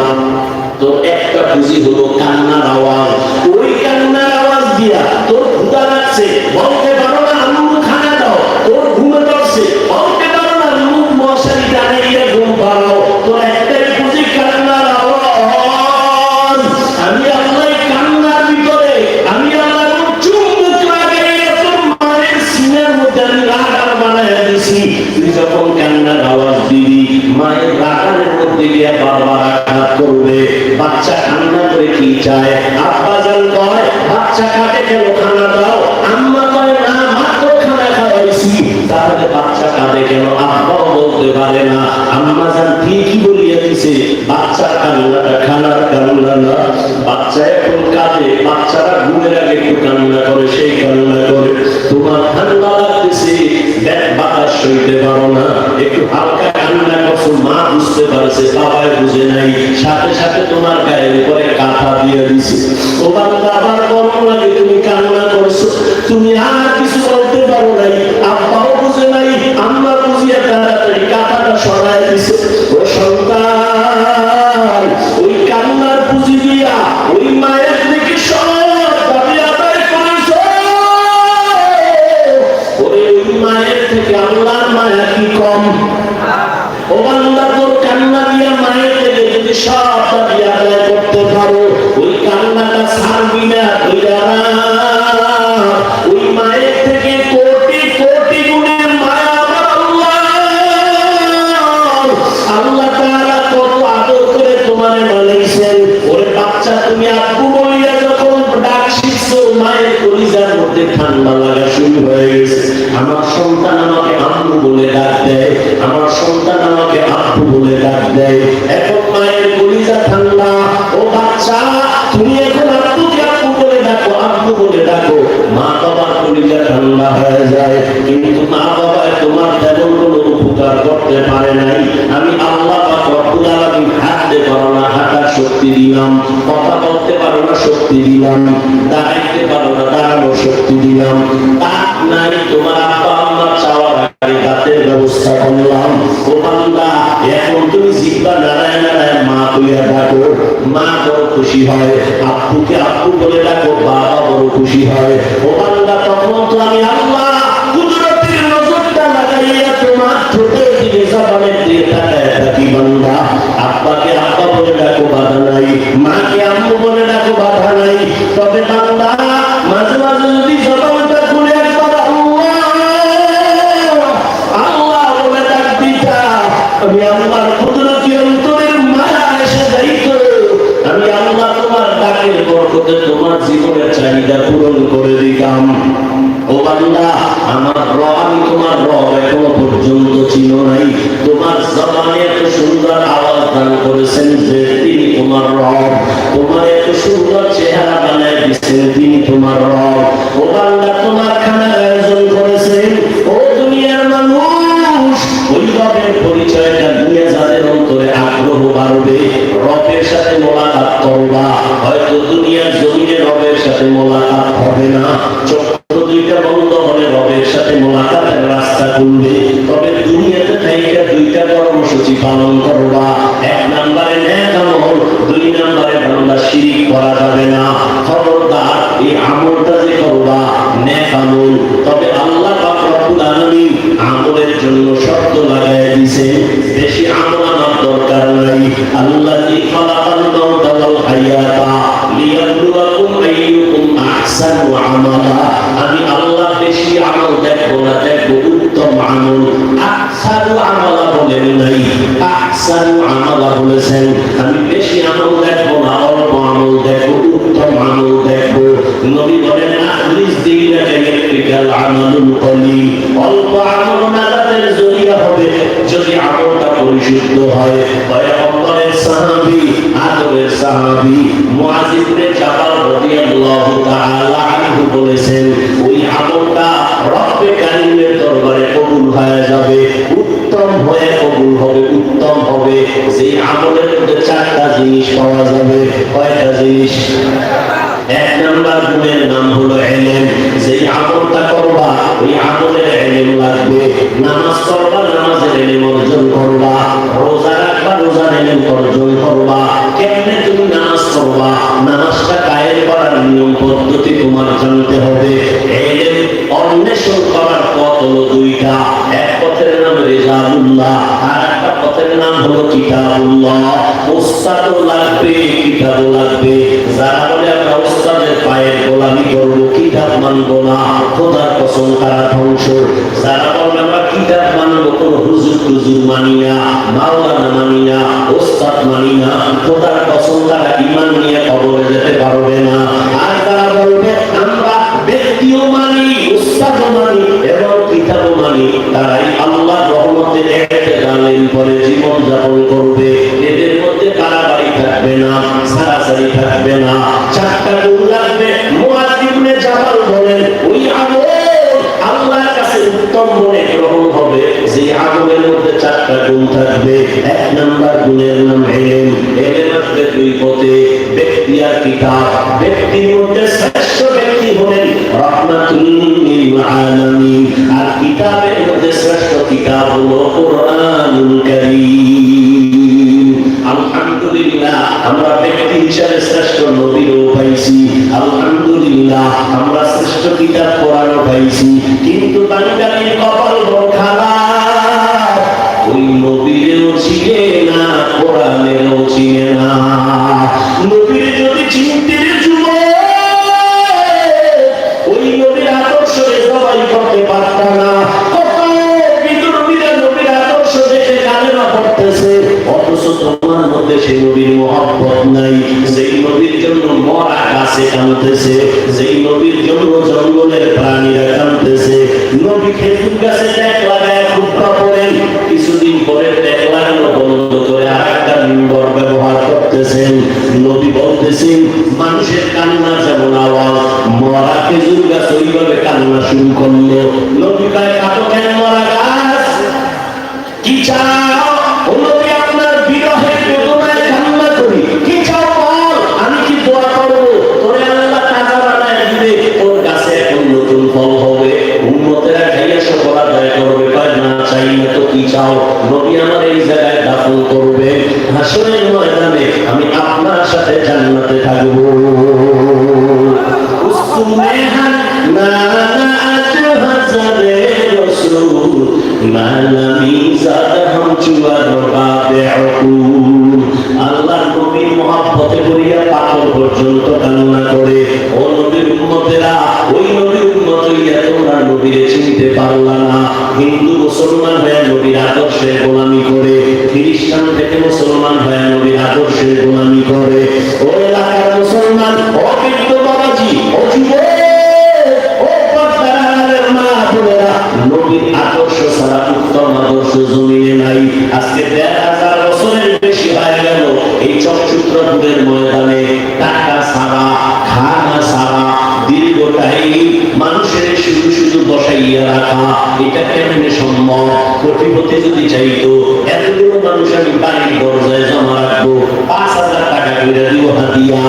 তোর একটা খুশি হলো কান্নার আওয়াজ, ওই কান্নার আওয়াজ দিয়া তোর ক্ষুধা লাগছে, বলতে পারো না আম্মু খানা দাও, তোর ঘুমে ধরছে, বলতে পারো না আম্মু মশারি টানাইয়া ঘুম পাড়াও, তোর একটাই খুশি কান্নার আমি রাগার বানায় দিছি, তুই যখন কান্নার আওয়াজ দিবি মায়ের রাগারের মধ্যে গিয়ে বারবার আঘাত করবে। বাচ্চা কান্না করে কি চায়? আব্বা জান কয় বাচ্চা কাকে কেন খানা দাও? আম্মা কয় না মাত্র খানা খাওয়াইছি। তাহলে বাচ্চা কাঁদে কেন? আব্বাও বলতে পারে না। আম্মা জান ঠিকই বলিয়ে দিছে, বাচ্চার কান্নাটা খানার কান্না না। বাচ্চা এখন কাঁদে, বাচ্চারা ঘুমের আগে একটু কান্না করে, সেই কান্না করে। তোমার ঠান্ডা লাগতেছে, বাতাস সইতে পারো না, একটু হালকা কান্না করছো, মা বুঝতে পারছে, বাবাই বুঝে নাই, সাথে সাথে তোমার গায়ের উপরে কাঁথা দিয়ে দিছে। ও বাবা, আবার গরম লাগে, তুমি কান্না করছো, তুমি আর কিছু বলতে পারো নাই, আব্বাও বুঝে নাই, আম্মা বুঝিয়ে তাড়াতাড়ি কাঁথাটা সরাই দিছে। ও সন্তান, ওই কান্নার পুঁজি দিয়া ওই মায়ের দিকে সব দাবি আদায় করেছ। ওই মায়ের থেকে আল্লাহর মায়া কি কম? ও বান্দা, তোর কান্না দিয়া মায়ের থেকে যদি সব দাবি আদায় করতে পারো, ওই কান্নাটা ছাড়বি না। ওই মায়ের থেকে কোটি কোটি গুণের মায়া আমার আল্লাহ তাআলা কত আদর করে তোমারে বানাইছেন। ওরে বাচ্চা, তুমি আব্বু বলিয়া যখন ডাক শিখছো, মায়ের কলিজার মধ্যে ঠান্ডা লাগা শুরু হয়ে গেছে। আমার সন্তান আমাকে আম্মু বলে ডাক দেয়, আমার সন্তান আমাকে আব্বু বলে ডাক দেয়। এখন মায়ের কলিজা ঠান্ডা। ও বাচ্চা, তুমি এখন আব্বুকে আব্বু বলে ডাকো, আব্বু বলে ডাকো, মা বাবার কলিজা ঠান্ডা হয়ে যায়। কিন্তু মা বাবা তোমার তেমন কোনো উপকার করতে পারে নাই। আমি আল্লাহ পাক রব্বুল আলামিন হাঁটতে পারো না, হাঁটার শক্তি দিলাম। কথা বলতে পারো না, শক্তি দিলাম। দাঁড়াইতে পারো না, দাঁড়ানোর শক্তি দিলাম। দাঁত নাই, তোমার আব্বা আম্মার চাওয়ার আগে দাঁতের ব্যবস্থা করলাম। ও বান্দা, এখন তুমি জিহ্বা নাড়ায় নাড়ায় মা বলে ডাকো, মা বড় খুশি হয়। আব্বুকে আব্বু বলে ডাকো, বাবা বড় খুশি হয়। ও বান্দা, তখন তো আমি আল্লাহ কুদরতের নজরটা লাগাইয়া তোমার ঠোঁটের দিকে, জবানের দিকে তাকায় থাকি। বান্দা, আব্বাকে আব্বা বলে ডাকো, বাধা নাই। মাকে আম্মু বলে ডাকো, বাধা নাই। তবে বান্দা, মাঝে মাঝে যদি জবানটা খুলে একবার আল্লাহ বলে ডাক দিতা, আমি আল্লাহর কুদরতি অন্তরের মায়া এসে যাইতো। আমি আল্লাহ তোমার ডাকের বরকতে তোমার জীবনের চাহিদা পূরণ করে দিতাম। ও বান্দা, আমার রব, আমি তোমার রব এখনো পর্যন্ত ছিল নাই। তোমার জবানে এত সুন্দর আওয়াজ দান করেছেন যে তিনি তোমার রব। তোমার এত সুন্দর চেহারা বানায় দিচ্ছেন, তিনি তোমার রব। ও বান্দা, তোমার খানার আয়োজন করেছেন। ও দুনিয়ার মানুষ, ওই রবের পরিচয়টা নিয়ে যাদের অন্তরে আগ্রহ বাড়বে, রবের সাথে মোলাকাত করবা। হয়তো দুনিয়ার জমিনে রবের সাথে মোলাকাত হবে না, দুইটা বন্ধ হলে রবের সাথে মোলাকাতের রাস্তা খুলবে। তবে দুনিয়াতে থেকে দুইটা কর্মসূচি পালন করবা। এক নম্বরে নেক আমল, দুই নম্বরে বান্দা শিরক করা যাবে না। খবরদার, এই আমলটা যে করবা নেক আমল। তবে আল্লাহ পাক রব্বুল আলামিন আমলের জন্য শর্ত লাগায় দিয়েছে, বেশি আমল আমার দরকার নাই। আল্লাযী খালাকাল মাউতা ওয়াল হায়াতা লিয়াবলুয়াকুম আইয়ুকুম আহসানু আমালা। আমি আল্লাহ বেশি আমল দেখবো না, দেখবো উত্তম আমল। আহসানু আমালা বলেন নাই, আহসানু আমালা বলেছেন। আমি বেশি আমল দেখবো না, অল্প আমল দেখবো, উত্তম আমল দেখবো। নবী বলেন আখলিস দীনাকা ইয়াকফিকাল আমালুল কলিল। অল্প আমল নাজাতের জরিয়া হবে যদি আমলটা পরিশুদ্ধ হয়। পয়গম্বরের সাহাবী, আদরের সাহাবী মুআয ইবনে জাবাল রাদিয়াল্লাহু তাআলা আনহু বলেছেন, ওই আমলটা রব্বে কারীমের দরবারে কবুল হয়ে যাবে, উত্তম হয়ে কবুল হবে, উত্তম হবে। সেই আমলের মধ্যে চারটা জিনিস পাওয়া যাবে। কয়টা জিনিস? এক নাম্বার গুণের নাম হলো ইলম। যেই আমলটা করবা ওই আমলের ইলম লাগবে। নামাজ পড়বা, নামাজের ইলম অর্জন করবা। রোজা রাখবা, রোজার ইলম অর্জন করবা। কেমনে তুমি নামাজ পড়বা, নামাজটা কায়েম করার নিয়ম পদ্ধতি তোমার জানতে হবে। ইলম অন্বেষণ করার পথ হলো দুইটা। এক পথের নাম রিজালুল্লাহ, আর একটা পথের নাম হলো কিতাবুল্লাহ। উস্তাদও লাগবে, কিতাবও লাগবে। যারা বলে আমরা উস্তাদের পায়ের গোলামি করবো, কিতাব মানবো না, খোদার কসম তারা ধ্বংস। কোন হুজুর টুজুর মানি না, মাওলানা মানি না, ওস্তাদ মানি না, খোদার কসম তারা ঈমান নিয়ে কবরে যেতে পারবে না। আর তারা বলবে আমরা ব্যক্তিও মানি, উস্তাদও মানি এবং কিতাবও মানি, তারাই আল্লাহর রহমতের ইহতিরামের উপরে জীবন যাপন করবে। এদের মধ্যে কারাবাড়ি থাকবে না, সারাসারি থাকবে না। চারটা গুণ লাগবে। মুআয ইবনে জাবাল বলেন ওই আমল আল্লাহর কাছে উত্তম মনে গ্রহণ হবে যে আমলের মধ্যে চারটা গুণ থাকবে। এক নাম্বার গুণের নাম ইলম। এর মধ্যে দুই পথে ব্যক্তি আর কিতাব। ব্যক্তির মধ্যে শ্রেষ্ঠ ব্যক্তি হলেন রাহমাতুল লিল আলামিন, আর কিতাবের মধ্যে শ্রেষ্ঠ কিতাব হলো কুরআনুল কারীম। আলহামদুলিল্লাহ আমরা ব্যক্তি হিসেবে শ্রেষ্ঠ নবীও পাইছি, আলহামদুলিল্লাহ আমরা শ্রেষ্ঠ কিতাব কোরআনও পাইছি। কিন্তু বাঙালির কপাল বড় খারাপ, ওই নবীরও চিনে না, কোরআনেরও চিনে না। নবীর যদি চিনতে ওই নবীর আদর্শে সবাই করতে পারত না। কত বিদ্রোহীরা নবীর আদর্শ দেখে কালেমা পড়তেছে, অথচ তোমার মধ্যে সেই নবীর মহব্বত নাই। যেই নবীর জন্য মরা গাছে কাঁদতেছে, যেই নবীর জন্য জঙ্গলের প্রাণীরা কাঁদতেছে। নবী খেজুর গাছে ট্যাগ লাগায় খুবরা পড়েন, কিছুদিন পরে ট্যাগ লাগানো বন্ধ করে আরেকটা মিম্বর ব্যবহার করতেছেন। নবী বলতেছেন মানুষের কান্না যেমন আওয়াজ, মরা খেজুর গাছ ওইভাবে কান্না শুরু করলো। নবী কয় কাটো কেন মরা গাছ, কি চাও? ও নবী আপনার বিরহের বেদনায় কান্না করি, কি চাও বল, আমি কি দোয়া করবো তোরে আল্লাহ তাজা বানায় দিবে, তোর গাছে এখন নতুন ফল হবে, উম্মতেরা খাইয়া সকল আদায় করবে। কয় না চাই না তো কি চাও? নবী আমার এই জায়গায় দাফন করবে, হাসরের ময়দানে আমি আপনার সাথে জান্নাতে থাকবো। উসমেহান না আজহাজরে রাসূল মালামি জাদহাম চুয়ার বাবে উকুল। আল্লাহর নবীর মহব্বতে করিয়া পাথর পর্যন্ত কান্না করে। ও নবীর উম্মতেরা, ওই নবীর উম্মত হইয়া তোমরা নবীরে চিনতে পারলা না। হিন্দু মুসলমান হয়ে নবীর আদর্শের গোলামি করে, খ্রিস্টান থেকে মুসলমান হয়ে নবীর আদর্শের গোলামি করে। ও এলাকার মুসলমান, ও বৃদ্ধ বাবাজি, ও যুবক, ও পর্দার মা বোনেরা, নবীর আদর্শ ছাড়া উত্তম আদর্শ জমিনে নাই। আজকে ১,৫০০ বছরের বেশি হয়ে গেল এই চকচুত্রপুরের ময়দানে টাকা ছাড়া, খানা ছাড়া দীর্ঘটাই মানুষের শুধু শুধু বসাইয়া রাখা। এটা কেমনে সম্ভব? কোটিপতি যদি চাইতো এতগুলো মানুষ আমি বাড়ির দরজায় জমা রাখবো, ৫,০০০ টাকা করে দিব হাতিয়া,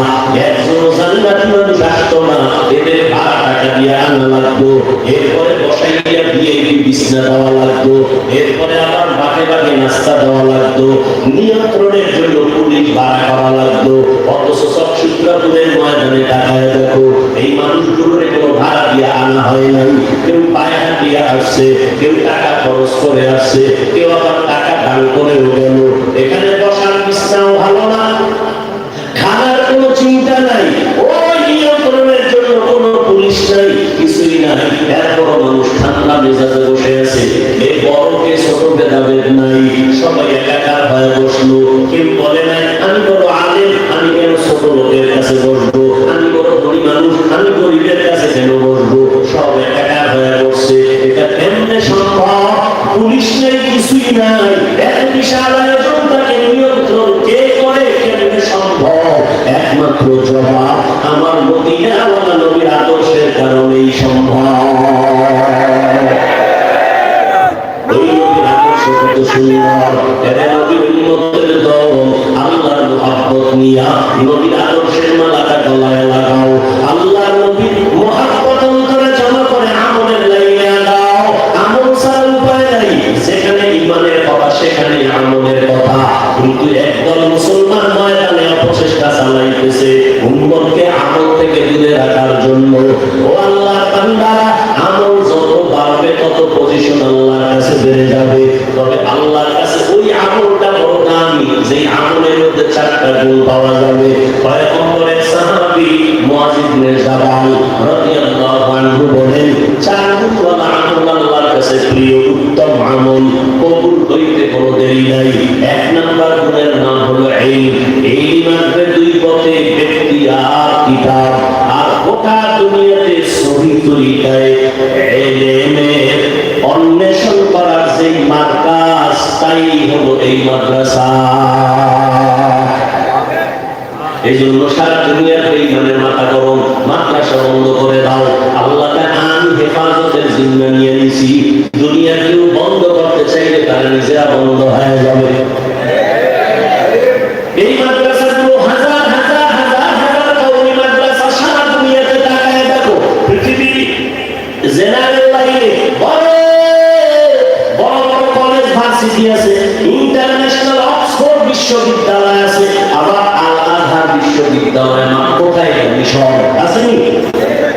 একজন জান্নাতি মানুষ আসতো না, এদের ভাড়া টাকা দিয়ে আনা লাগতো, এরপরে বসাইয়া দিয়ে বিছনা দেওয়া লাগতো, এরপরে আবার বাকে বাকে নাস্তা দেওয়া লাগতো, নিয়ন্ত্রণের জন্য পুলিশ ভাড়া করা লাগতো। অথচ চকচুত্রপুরের ময়দানে টাকায় দেখো এই মানুষগুলোর কোনো ভাড়া দিয়ে আনা হয় নাই। কেউ পায়ে হাঁটিয়ে আসছে, কেউ টাকা খরচ করে আসছে, কেউ আবার টাকা দান করেও গেল। এখানে বসার বিছনাও ভালো না, খানার কোনো চিন্তা নাই, ওই নিয়ন্ত্রণের জন্য কোনো পুলিশ নাই, কিছুই নাই। এরপরও মানুষ ঠান্ডা মেজাজে বসে আছে। এই বড়কে ছোট ভেদাভেদ নাই, সবাই একাকার হয়ে বসলো। কেউ বলে নাই আমি বড় আলেম, আমি কেন ছোট লোকের কাছে বসবো, আমি বড় ধনী মানুষ, আমি গরিবের কাছে কেন বসবো। সব একাকার হয়ে বসছে। এটা কেমনে সম্ভব? পুলিশ নেই, কিছুই নাই, এত বিশাল আয়োজন, তাকে নিয়ন্ত্রণ কে করে? কেমনে সম্ভব? একমাত্র জবাব আমার মদিনাওয়ালা নবীর আদর্শের কারণেই সম্ভব। ওই নবীর আদর্শ কত সুন্দর, এরা নবীর উম্মতের দল। আল্লাহর মুহাব্বত নিয়া নবীর আদর্শের মালাটা গলায় লাগাও। আল্লাহর নবীর মুহাব্বত অন্তরে জমা করে আমলের লাইনে দাও। আমল ছাড়া উপায় নাই। যেখানে ঈমানের কথা সেখানে আমলের কথা। কিন্তু একদল মুসলমান ময়দানে অপচেষ্টা চালাইতেছে উম্মতকে আমল থেকে দূরে রাখার জন্য। ও আল্লাহর বান্দারা, আমল যত বাড়বে তত পজিশন আল্লাহর কাছে বেড়ে যাবে। তবে আল্লাহর কাছে ওই আমলটা বড় দামি যেই আমলের মধ্যে চারটা গুণ পাওয়া যাবে। পয়গম্বরের সাহাবী মুআয ইবনে জাবাল রাদিয়াল্লাহু আনহু বলেন, চার গুণওয়ালা আমল আল্লাহর কাছে প্রিয় উত্তম আমল কবুল হইতে কোনো দেরি নাই। 1 নাম্বার গুণের নাম হলো ইলম। এই মাত্র 2 পথে ব্যক্তি আর কিতাব আর গোটা দুনিয়াতে সহি তরিকায় ইলমের অন্বেষণ করার যে মার্কাজ তাই হলো এই মাদ্রাসা। এই জন্য সারা দুনিয়ার বেঈমানের মাথা গরম, মাদ্রাসা বন্ধ করে দাও। আল্লাহ আমি হেফাজতের জিম্মা নিয়ে নিছি। দুনিয়া কেউ বন্ধ করতে চাইলে তারা নিজেরা বন্ধ হয়ে যাবে। এই মাদ্রাসাগুলো হাজার হাজার হাজার হাজার কওমি মাদ্রাসা সারা দুনিয়াতে তাকায় দেখো। পৃথিবী জেনারেল লাইনে বড় বড় বড় কলেজ ভার্সিটি আছে, ইন্টারন্যাশনাল অক্সফোর্ড বিশ্ববিদ্যালয় আছে, আবার বিশ্ববিদ্যালয় নাম কোথায়? মিশর আসেনি?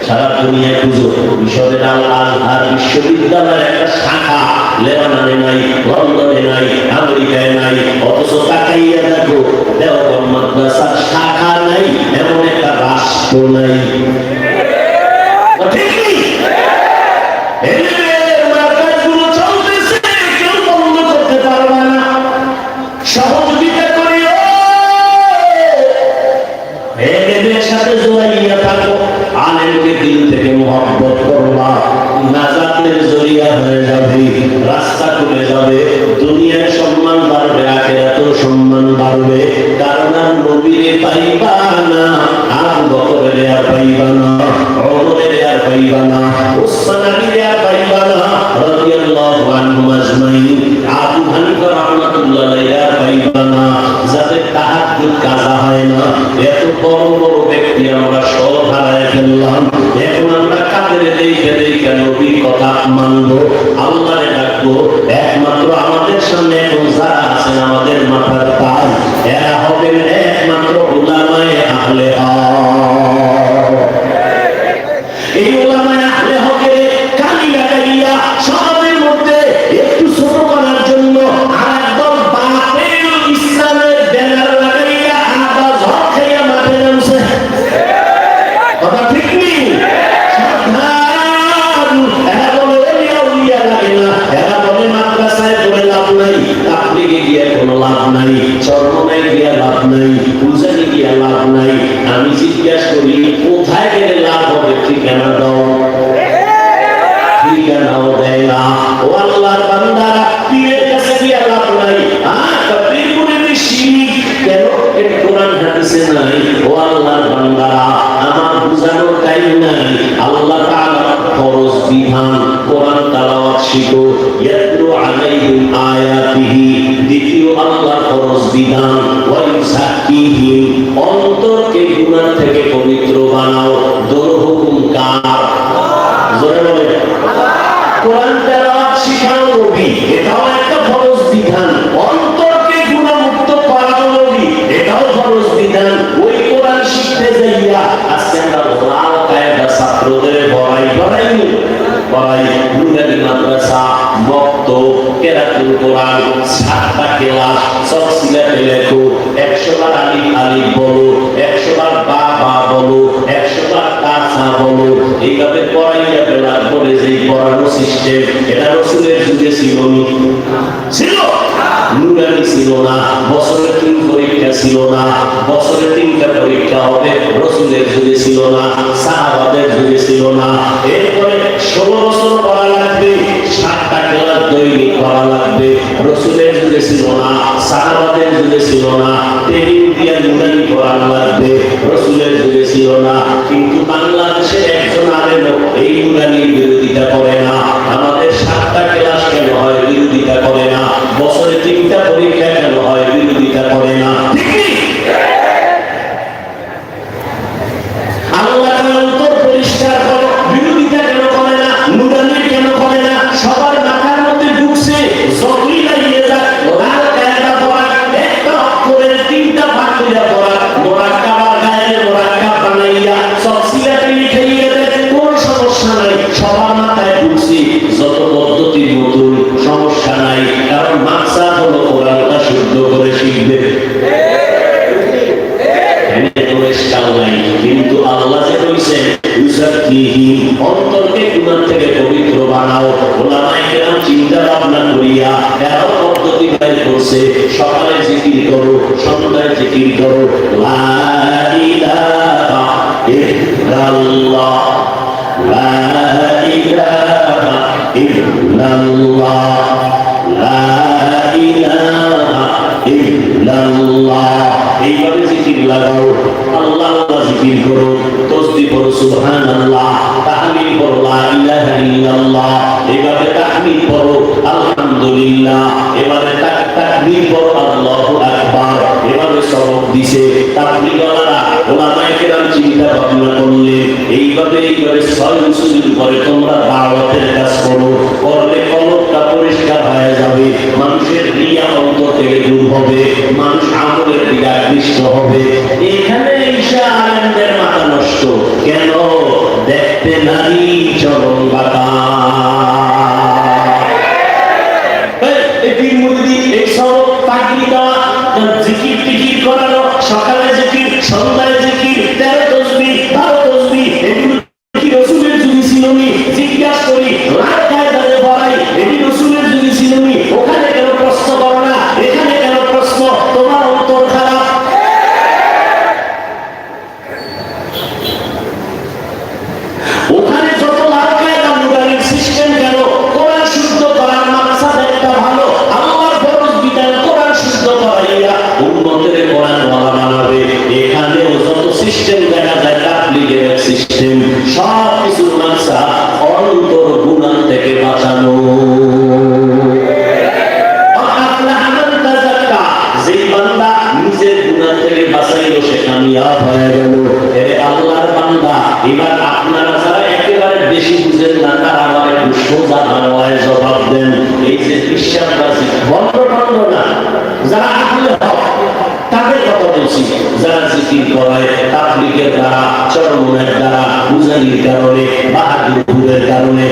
সারা দুনিয়ায় খুঁজো, মিশরের আল আজহার বিশ্ববিদ্যালয়ের একটা শাখা লেবাননে নাই, লন্ডনে নাই, আমেরিকায় নাই। অথচ তাকাইয়া দেখো দেওবন্দ মাদ্রাসার শাখা নাই, এমন একটা রাষ্ট্র নাই। ঠিক নেই? মার্কাজগুলো চলতেছে, কেউ বন্ধ করতে পারবে না। সহযোগিতা করিও, এদের সাথে জড়াইয়া থাকো, আলেমকে দিল থেকে মহব্বত করবা, নাজাতের জরিয়া হয়ে যাবে, রাস্তা খুলে যাবে, দুনিয়ার সম্মান বাড়বে, আখিরাতেও সম্মান বাড়বে। কারণ আর নবীরে পাইবা না, আবু বকরের আর পাইবা না, ওমরের আর পাইবা না, উসমান আলীর আর পাইবা না রাদিয়াল্লাহু আনহুম আজমাইন, আবু হানিফা রাহমাতুল্লাহ আলাইহি আর পাইবা না, যাদের তাহাজ্জুদ কাজা হয় না। এত বড় বড় ব্যক্তি আমরা সব হারায় ফেললাম। এখন আমরা কাদের দেখে দেখে নবীর কথা মানবো, আল্লাহরে ডাকবো। একমাত্র আমাদের সামনে এখন যারা আছেন আমাদের মাথার তাজ, এরা হবেন একমাত্র উলামায়ে আহলে হক। এই উলামায়ে আহলে হকের কালি লাগাইয়া সমাজের মধ্যে একটু ছোট করার জন্য আরেকদল বাতিল ইসলামের ব্যানার লাগাইয়া আদা ঝড় খাইয়া মাঠে নামছে। কথা ঠিক নেই? এরা বলে এলিয়া উলিয়া লাগে না, এরা বলে মাদ্রাসায় পড়ে লাভ নাই, তাবলীগে গিয়ে কোনো লাভ নাই, চরমনায় গিয়ে লাভ নাই, পূজায় গিয়ে লাভ নাই। আমি জিজ্ঞাসা করি কোথায় গেলে লাভ হবে? ঠিকানা দাও। ঠিকানাও দেয় না। ও আল্লাহর বান্দারা, পীরের কাছে গিয়ে লাভ নাই। পীর মুরিদি শিরিক কেন? এটা কোরআন হাদিসে নাই। ও আল্লাহর বান্দারা, আমার বুঝানোর টাইম নাই। আল্লাহ তাআলা ফরজ বিধান কোরআন তেলাওয়াত শিখো, ইয়াতলু আলাইহিম আয়াতিহি। দ্বিতীয় আল্লাহর ফরজ বিধান ওয়া ইউযাক্কিহিম, অন্তরকে গুনাহ থেকে পবিত্র বানাও। দোনো হুকুম কার? জোরে বলে কোরআন তেলাওয়াত শিখাও নবী, এটাও একটা ফরজ বিধান। অন্তরকে গুনাহমুক্ত করাও নবী, এটাও ফরজ বিধান। ওই কোরআন শিখতে যাইয়া আজকে আমরা লাল কায়দা ছাত্রদের পড়াই নুরানি মাদ্রাসা, মক্তব, কেরাতুল কোরআন, 7টা ক্লাস, সব সিলেটে লেখো, 100 বার আলিফ আলিফ বলো, 100 বার বা বা বলো, 100 বার তাসা বলো। এইভাবে পড়াইয়া ফেলার পরে যেই পড়ানো সিস্টেম, এটা রাসূলের যুগে ছিল না, নুরানি ছিল না। বছরে 3 পরীক্ষা ছিল না, বছরে 3টা পরীক্ষা হবে, রাসূলের যুগে ছিল না, সাহাবাদের যুগে ছিল না। এরপরে 16 বছর পড়া লাগবে, 7টা ক্লাস দৈনিক পড়া লাগবে। রাসূলের যুগে ছিল না, সাহাবাদের যুগে ছিল না। ট্রেনিং দিয়ে নুরানি পড়া লাগবে, রাসূলের যুগে ছিল না। কিন্তু বাংলাদেশে একজন আলেম এই নুরানির বিরোধিতা করে না। আমাদের 7টা ক্লাস কেন হয়? বিরোধিতা করে না। বছরে 3টা পরীক্ষা কেন হয়? বিরোধিতা করে না। আল্লাহ অন্তর পরিষ্কার করো, বিরোধিতা কেন করে না? নুরানি কেন করে না? সবার মাথার মধ্যে ঢুকছে যতই লাগিয়ে যাক, লাল কায়দা পড়া, একটা অক্ষরের 3টা ভাগ করে পড়া, মোরাক্কাব আর গায়ের মোরাক্কাব বানাইয়া সব সিলেটে লিখাইয়া দেয়, কোনো সমস্যা নাই। সবার মাথায় ঢুকছে যত পদ্ধতির মতন, সমস্যা নাই। ভাবনা করিয়া এরাও পদ্ধতি বাইর করছে, সকালে জিকির করো, সন্ধ্যায় জিকির করো, লা ইলাহা ইল্লাল্লাহ, লা ইলাহা ইল্লাল্লাহ, লা ইলাহা ইল্লাল্লাহ। এইভাবে জিকির লাগাও, আল্লাহ আল্লাহ জিকির করো, তাসবিহ করো সুবহানাল্লাহ, তাহলিল করো লা ইলাহা ইল্লাল্লাহ, এইভাবে তাহমিদ করো আলহামদুলিল্লাহ, এবারে তাকবীর করো আল্লাহু আকবার। এভাবে সবক দিছে তাবলীগওয়ালারা, উলামায়ে কেরাম চিন্তা ভাবনা করলে এইভাবে 6 বছর পরে তোমরা দাওয়াতের কাজ করো, করলে কলবটা পরিষ্কার হয়ে যাবে, মানুষের রিয়া অন্তর থেকে দূর হবে, মানুষ আমলের দিকে আকৃষ্ট হবে। এখানে ঈশা আলেমদের মাথা নষ্ট কেন? দেখতে নারী চরণ বাঁকা। সকালে জিকির, সন্ধ্যায় জিকির, 13 তাসবিহ 12 তাসবিহ, এগুলো কি রাসূলের যুগে ছিল নি? জিজ্ঞাসা করি, রাখায় দাঁড়ে বড়াই, এটি রাসূলের যুগে ছিল নি? ওখানে কেন প্রশ্ন করো না? এখানে কেন প্রশ্ন? তোমার অন্তর খারাপ। ওখানে যত লাগায় দামুদারির সিস্টেম কেন? কোরআন শুদ্ধ করার মাকসাদ একটা ভালো, আল্লাহর ফরজ বিধান কোরআন শুদ্ধ করাইয়া উম্মতের কোরআন ওয়ালা বানাবে। এখানেও যত সিস্টেম দেখা যায় তাবলীগের সিস্টেম, সব কিছু মাকসাদ অন্তর গুনাহ থেকে বাঁচানো। যেই বান্দা নিজের গুনাহ থেকে বাঁচাইলো সে কামিয়াব হয়ে গেল। এরে আল্লাহর বান্দা, এবার আপনারা যারা একেবারে বেশি বুঝেন না তারা আমার একটু সোজা বাংলায় জবাব দেন। এই যে বিশ্বাসবাসী বন্ধ না, যারা আহলে হক তাদের কথা বলছি, যারা জিকির করে তাবলীগের দ্বারা, চরমনের দ্বারা, উজানির কারণে, বাহাদুরের কারণে,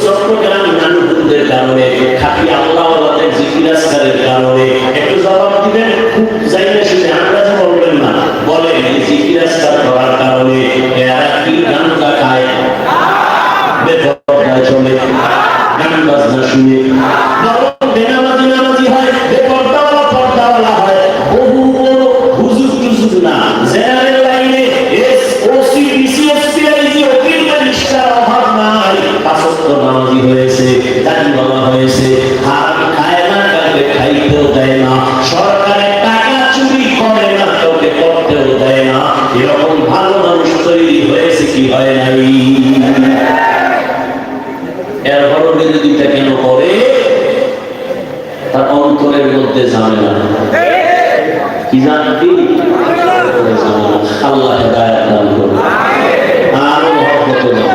চট্টগ্রাম নানুপুরদের কারণে, খাঁটি আল্লাহওয়ালাদের জিকির আজকারের কারণে একটু জবাব দিবেন। খুব জায়গা শুনে আমরা যে বলবেন না, বলেন এই জিকির আজকার করার কারণে এরা কি গানটা খায়, বেপরদায় চলে, গান বাজনা শুনে, বেনামাজি নামাজি হয়, বেপরদাওয়ালা পর্দাওয়ালা হয়, বহু হুজুর টুজুর না, জেনারেল লাইনে ওসি বিসিএসপি ওকিল ম্যাজিস্ট্রেট অভাব নাই, 5 ওয়াক্ত নামাজি হয়েছে, দাড়িওয়ালা হয়েছে, হারাম খায় না, কাউকে খাইতেও দেয় না, সরকারের টাকা চুরি করে না, কাউকে করতেও দেয় না। এরকম ভালো মানুষ তৈরি হয়েছে কি হয় নাই? এরপরও বিরোধিতা কেন করে? তার অন্তরের মধ্যে ঝামেলা। কি জানতি? আল্লাহ হেদায়েত দান করুন, আরো মহব্বত দান।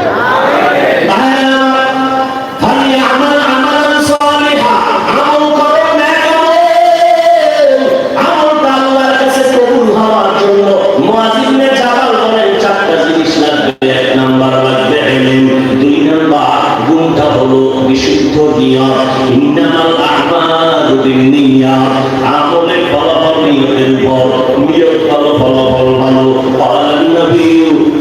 বিশুদ্ধ নিয়ত, ইন্নামাল আ'মালু বিন্নিয়াত, আমলের ফলাফল নিয়তের উপর, নিয়ত ভালো ফলাফল ভালো। ক্বালান নবী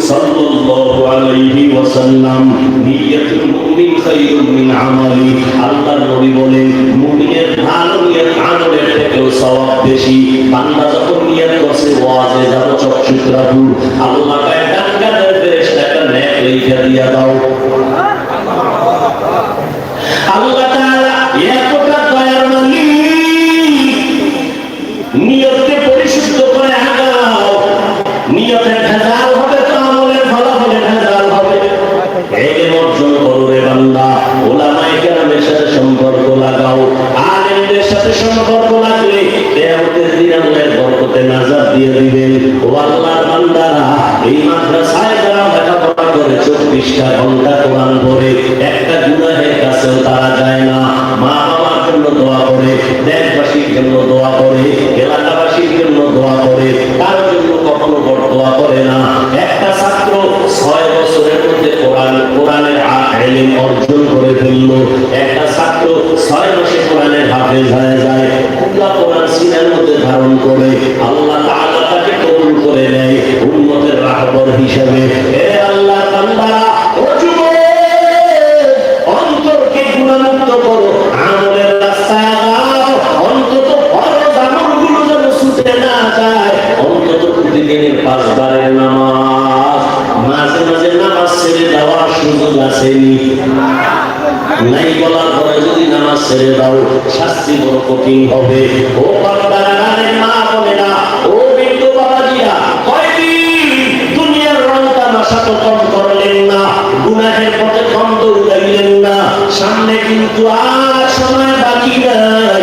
সাল্লাল্লাহু আলাইহি ওয়াসাল্লাম, নিয়তুল মুমিন খায়রুম মিন আমালি। আল্লাহর নবী বলেন মুমিনের ভালো নিয়ত আমলের থেকেও সওয়াব বেশি। বান্দা যখন নিয়ত করছে ওয়াজে যাব চকচুতরাপুর, আল্লাহ কয় ডাক্তারের ফেরেশতাকে নেক লিখে দিয়া দাও। আল্লাহ তাআলা এতটা দয়ার মালিক, নিয়তকে পরিশুদ্ধ করে আগাও। নিয়তের ভেজাল হবে তো আমলের ফলাফলে ভেজাল হবে। ইলম অর্জন করো রে বান্দা, উলামায়ে কেরামের সাথে সম্পর্ক লাগাও, আলেমদের সাথে সম্পর্ক লাগলে কিয়ামতের দিন আল্লাহর বরকতে নাজাত দিয়ে দিবেন। ও আল্লাহর বান্দারা, এই মাদ্রাসায় যারা লেখাপড়া করে 24টা ঘন্টা কোরআন পড়ে, একটা গুনাহের কাছেও তারা যায় না। মা বাবার জন্য দোয়া করে, দেশবাসীর জন্য দোয়া করে, এলাকাবাসীর জন্য দোয়া করে, কারোর জন্য কখনো দোয়া করে না। একটা ছাত্র 6 বছরের মধ্যে কোরআনের ইলম অর্জন করে ফেলল। একটা ছাত্র 6 মাসে কোরআনের হাফেজ হয়ে যায়। পুরা কোরআন সিনার মধ্যে ধারণ করে আল্লাহ তাআলা তাকে কবুল করে নেয় উম্মতের রাহবর হিসেবে। হে আল্লাহ বান্দারা, ও যুবক, অন্তরকে গুনাহমুক্ত করো, পরে যদি নামাজ ছেড়ে দাও শাস্তি বড় কঠিন হবে। ও বান্দারা, মা বোনেরা, ও বৃদ্ধ বাবাজিরা, কয়দিন দুনিয়ার রং তামাশা তো কম করলেন না, গুনাহের পথে কম দৌড়াইলেন না, সামনে কিন্তু আর সময় বাকি নাই।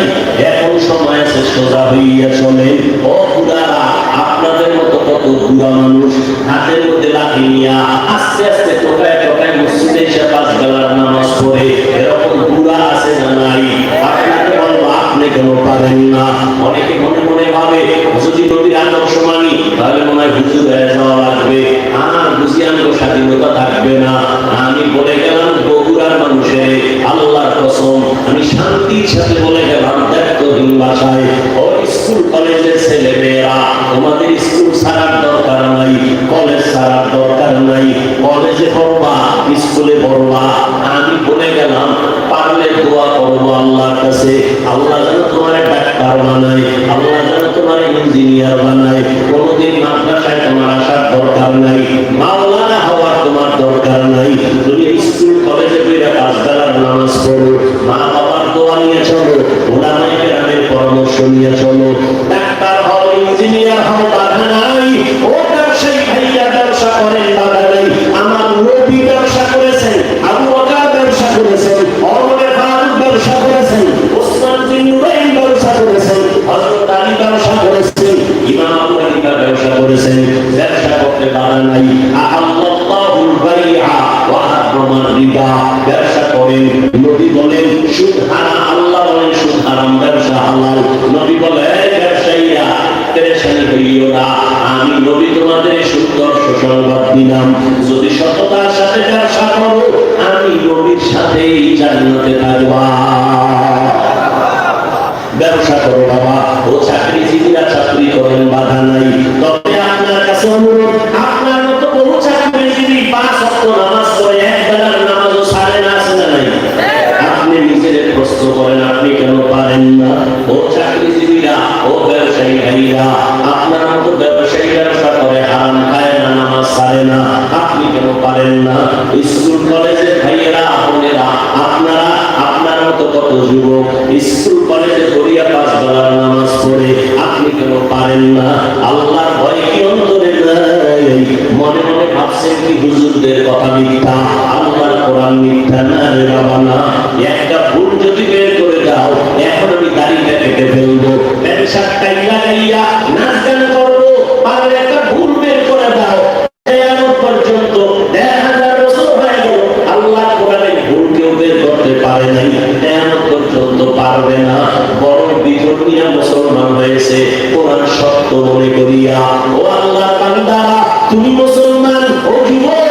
এখন সময় আছে, সোজা হইয়া চলেন। ও বুড়ারা, আপনাদের মতো কত বুড়া মানুষ হাতের মধ্যে লাঠি নিয়া আস্তে আস্তে টোকায় টোকায় মসজিদে এসে 5 বেলার নামাজ পড়ে, এরকম বুড়া আছে না নাই? আপনাকে বলবো, আপনি কেন পারেন না? অনেকে মনে মনে ভাবে যদি নবীর আদর্শ মানি তাহলে মনে হয় হুজুর হয়ে যাওয়া লাগবে, আর বুঝিয়াঙ্গ স্বাধীনতা থাকবে না। আমি বলে গেলাম বগুড়ার মানুষের আল্লাহর কসম, আমি শান্তির সাথে বলে গেলাম দায়িত্বহীন ভাষায়, ও স্কুল কলেজের ছেলে মেয়েরা, তোমাদের স্কুল ছাড়ার দরকার নাই, কলেজ ছাড়ার দরকার নাই, কলেজে পড়বা, স্কুলে পড়বা। আমি বলে গেলাম পারলে দোয়া করবো আল্লাহর কাছে, আল্লাহ যেন তোমার ডাক্তার বানায়, আল্লাহ যেন তোমার ইঞ্জিনিয়ার বানায়। কোনোদিন মাদ্রাসায় তোমার আসার দরকার নাই, মাওলানা হওয়ার তোমার দরকার নাই। তুমি স্কুল কলেজে বেড়ে 5 বেলার নামাজ পড়ো, মা বাবার দোয়া নিয়ে চলো, ওলামায়ে কেরামের পরামর্শ নিয়ে চলো। ডাক্তার হও, ইঞ্জিনিয়ার হও, বাধা নাই। ও ব্যবসায়ী ভাইয়া, ব্যবসা করেন, বাধা নাই। আমার নবী ব্যবসা করেছেন, আবু বকর ব্যবসা করেছেন, ওমর ফারুক ব্যবসা করেছেন, ওসমান বিন নুরাইন ব্যবসা করেছেন, হযরত আলী ব্যবসা করেছেন, ইমাম আবু হানিফা ব্যবসা করেছেন। ব্যবসা করতে বাধা নাই। আল্লাহুল বাইআ ওয়া হারামার রিবা, ব্যবসা করেন। নবী বলেন সুদ হারাম, আল্লাহ বলেন সুদ হারাম, ব্যবসা হালাল। নবী বলেন ব্যবসায়ীরা পেরেশানি হইও না, আমি নবী তোমাদের সুন্দর সুসংবাদ দিলাম, যদি সততার সাথে ব্যবসা করো আমি নবীর সাথেই জান্নাতে থাকবা। ব্যবসা করো বাবা। ও চাকরিজীবীরা চাকরি করেন, বাধা নাই। তবে আপনার কাছে অনুরোধ, আপনার মতো বহু চাকরিজীবী 5 ওয়াক্ত নামাজ পড়ে, 1 বেলার নামাজও ছাড়ে না, আছে না নাই? আপনি নিজের প্রশ্ন করেন, আপনি কেন পারেন না? ও চাকরিজীবীরা, ও ব্যবসায়ী ভাইরা, আপনার মতো ব্যবসায়ী ব্যবসা করে, হারাম খায় না, নামাজ ছাড়ে না, আপনি কেন পারেন না? স্কুল কলেজের ভাইয়েরা, বোনেরা, আপনারা, আপনার মতো কত যুবক স্কুল কলেজে পড়িয়া 5 বেলার নামাজ পড়ে, আপনি কেন পারেন না? আল্লাহর ভয় কি অন্তরে নাই? মনে মনে ভাবছেন কি হুজুরদের কথা মিথ্যা, আল্লাহর কোরআন মিথ্যা? না রে বাবা, না। একটা ভুল যদি বের করে দাও, এখন আমি দাড়িটা কেটে ফেলবো, প্যান্ট শার্ট টাই লাগাইয়া নাচ গান করবো, আর একটা ভুল বের করে দাও, কিয়ামত পর্যন্ত 1000 বছর হয়ে গেল, আল্লাহর কোরআনের ভুল কেউ বের করতে পারে নাই, কিয়ামত পর্যন্ত পারবে না। বড় বিপদ নিয়ে মুসলমান হয়েছে, কোরআন সত্য মনে করিয়া। ও আল্লাহর বান্দারা, তুমি মুসলমান, ও যুবক,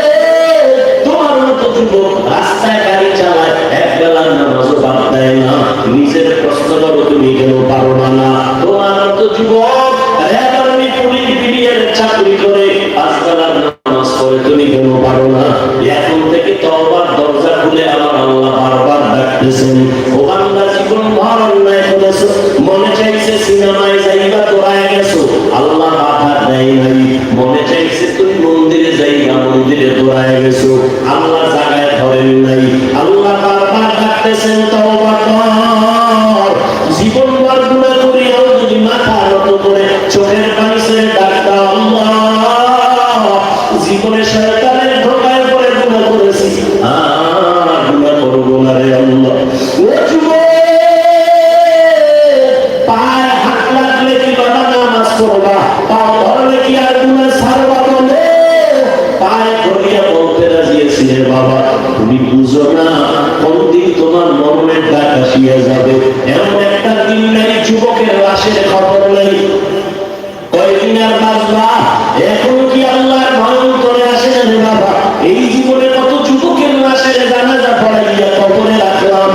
তোমার মতো যুবক রাস্তায় গাড়ি চালায়, 1 বেলার নামাজও বাদ দেয় না। নিজের প্রশ্ন করো, তুমি কেন পারবা না? তোমার মতো যুবক রেলওয়ে, পুলিশ, বিডিআর চাকরি করে 5 বেলার নামাজ পড়ে, তুমি কেন পারো না? এখন থেকে তওবার দরজা খুলে আমার আল্লাহ বারবার ডাকতেছেন, ও বান্দা, জীবন ভর অন্যায় করেছো, মনে চাইছে সিনেমায় যাইবা, তোরায় গেছো, আল্লাহ বাধা দেয় নাই। মনে চাইছে তুমি মন্দিরে যাইবা, মন্দিরে তোরায় গেছো, আল্লাহ জায়গায় ধরেন নাই। আল্লাহ বারবার ডাকতেছেন, তওবা কর। জীবন ভর গুনাহ করিয়াও যদি মাথা নত করে চোখের পানি ছেড়ে ডাকতা, আল্লাহ, জীবনে শয়তানের ধোঁকায় পড়ে গুনাহ করেছি, আর গুনাহ করব না রে আল্লাহ। ও যুবক, পায়ে হাত লাগলে কি বাবা নামাজ পড়বা? পাও ধরলে কি আর গুনাহ ছাড়বা? বলে পায়ে ধরিয়া বলতে রাজি আছি, রে বাবা, তুমি বুঝো না কোন দিন তোমার মরণের ডাক আসিয়া যাবে। এমন একটা দিন নাই যুবকের লাশের খবর নাই, কয়দিন আর বাঁচবা? এখন কি আল্লাহর ভয় অন্তরে আসে না রে বাবা? এই জীবনে কত যুবকের লাশের জানাজা পড়াইয়া কবরে রাখলাম।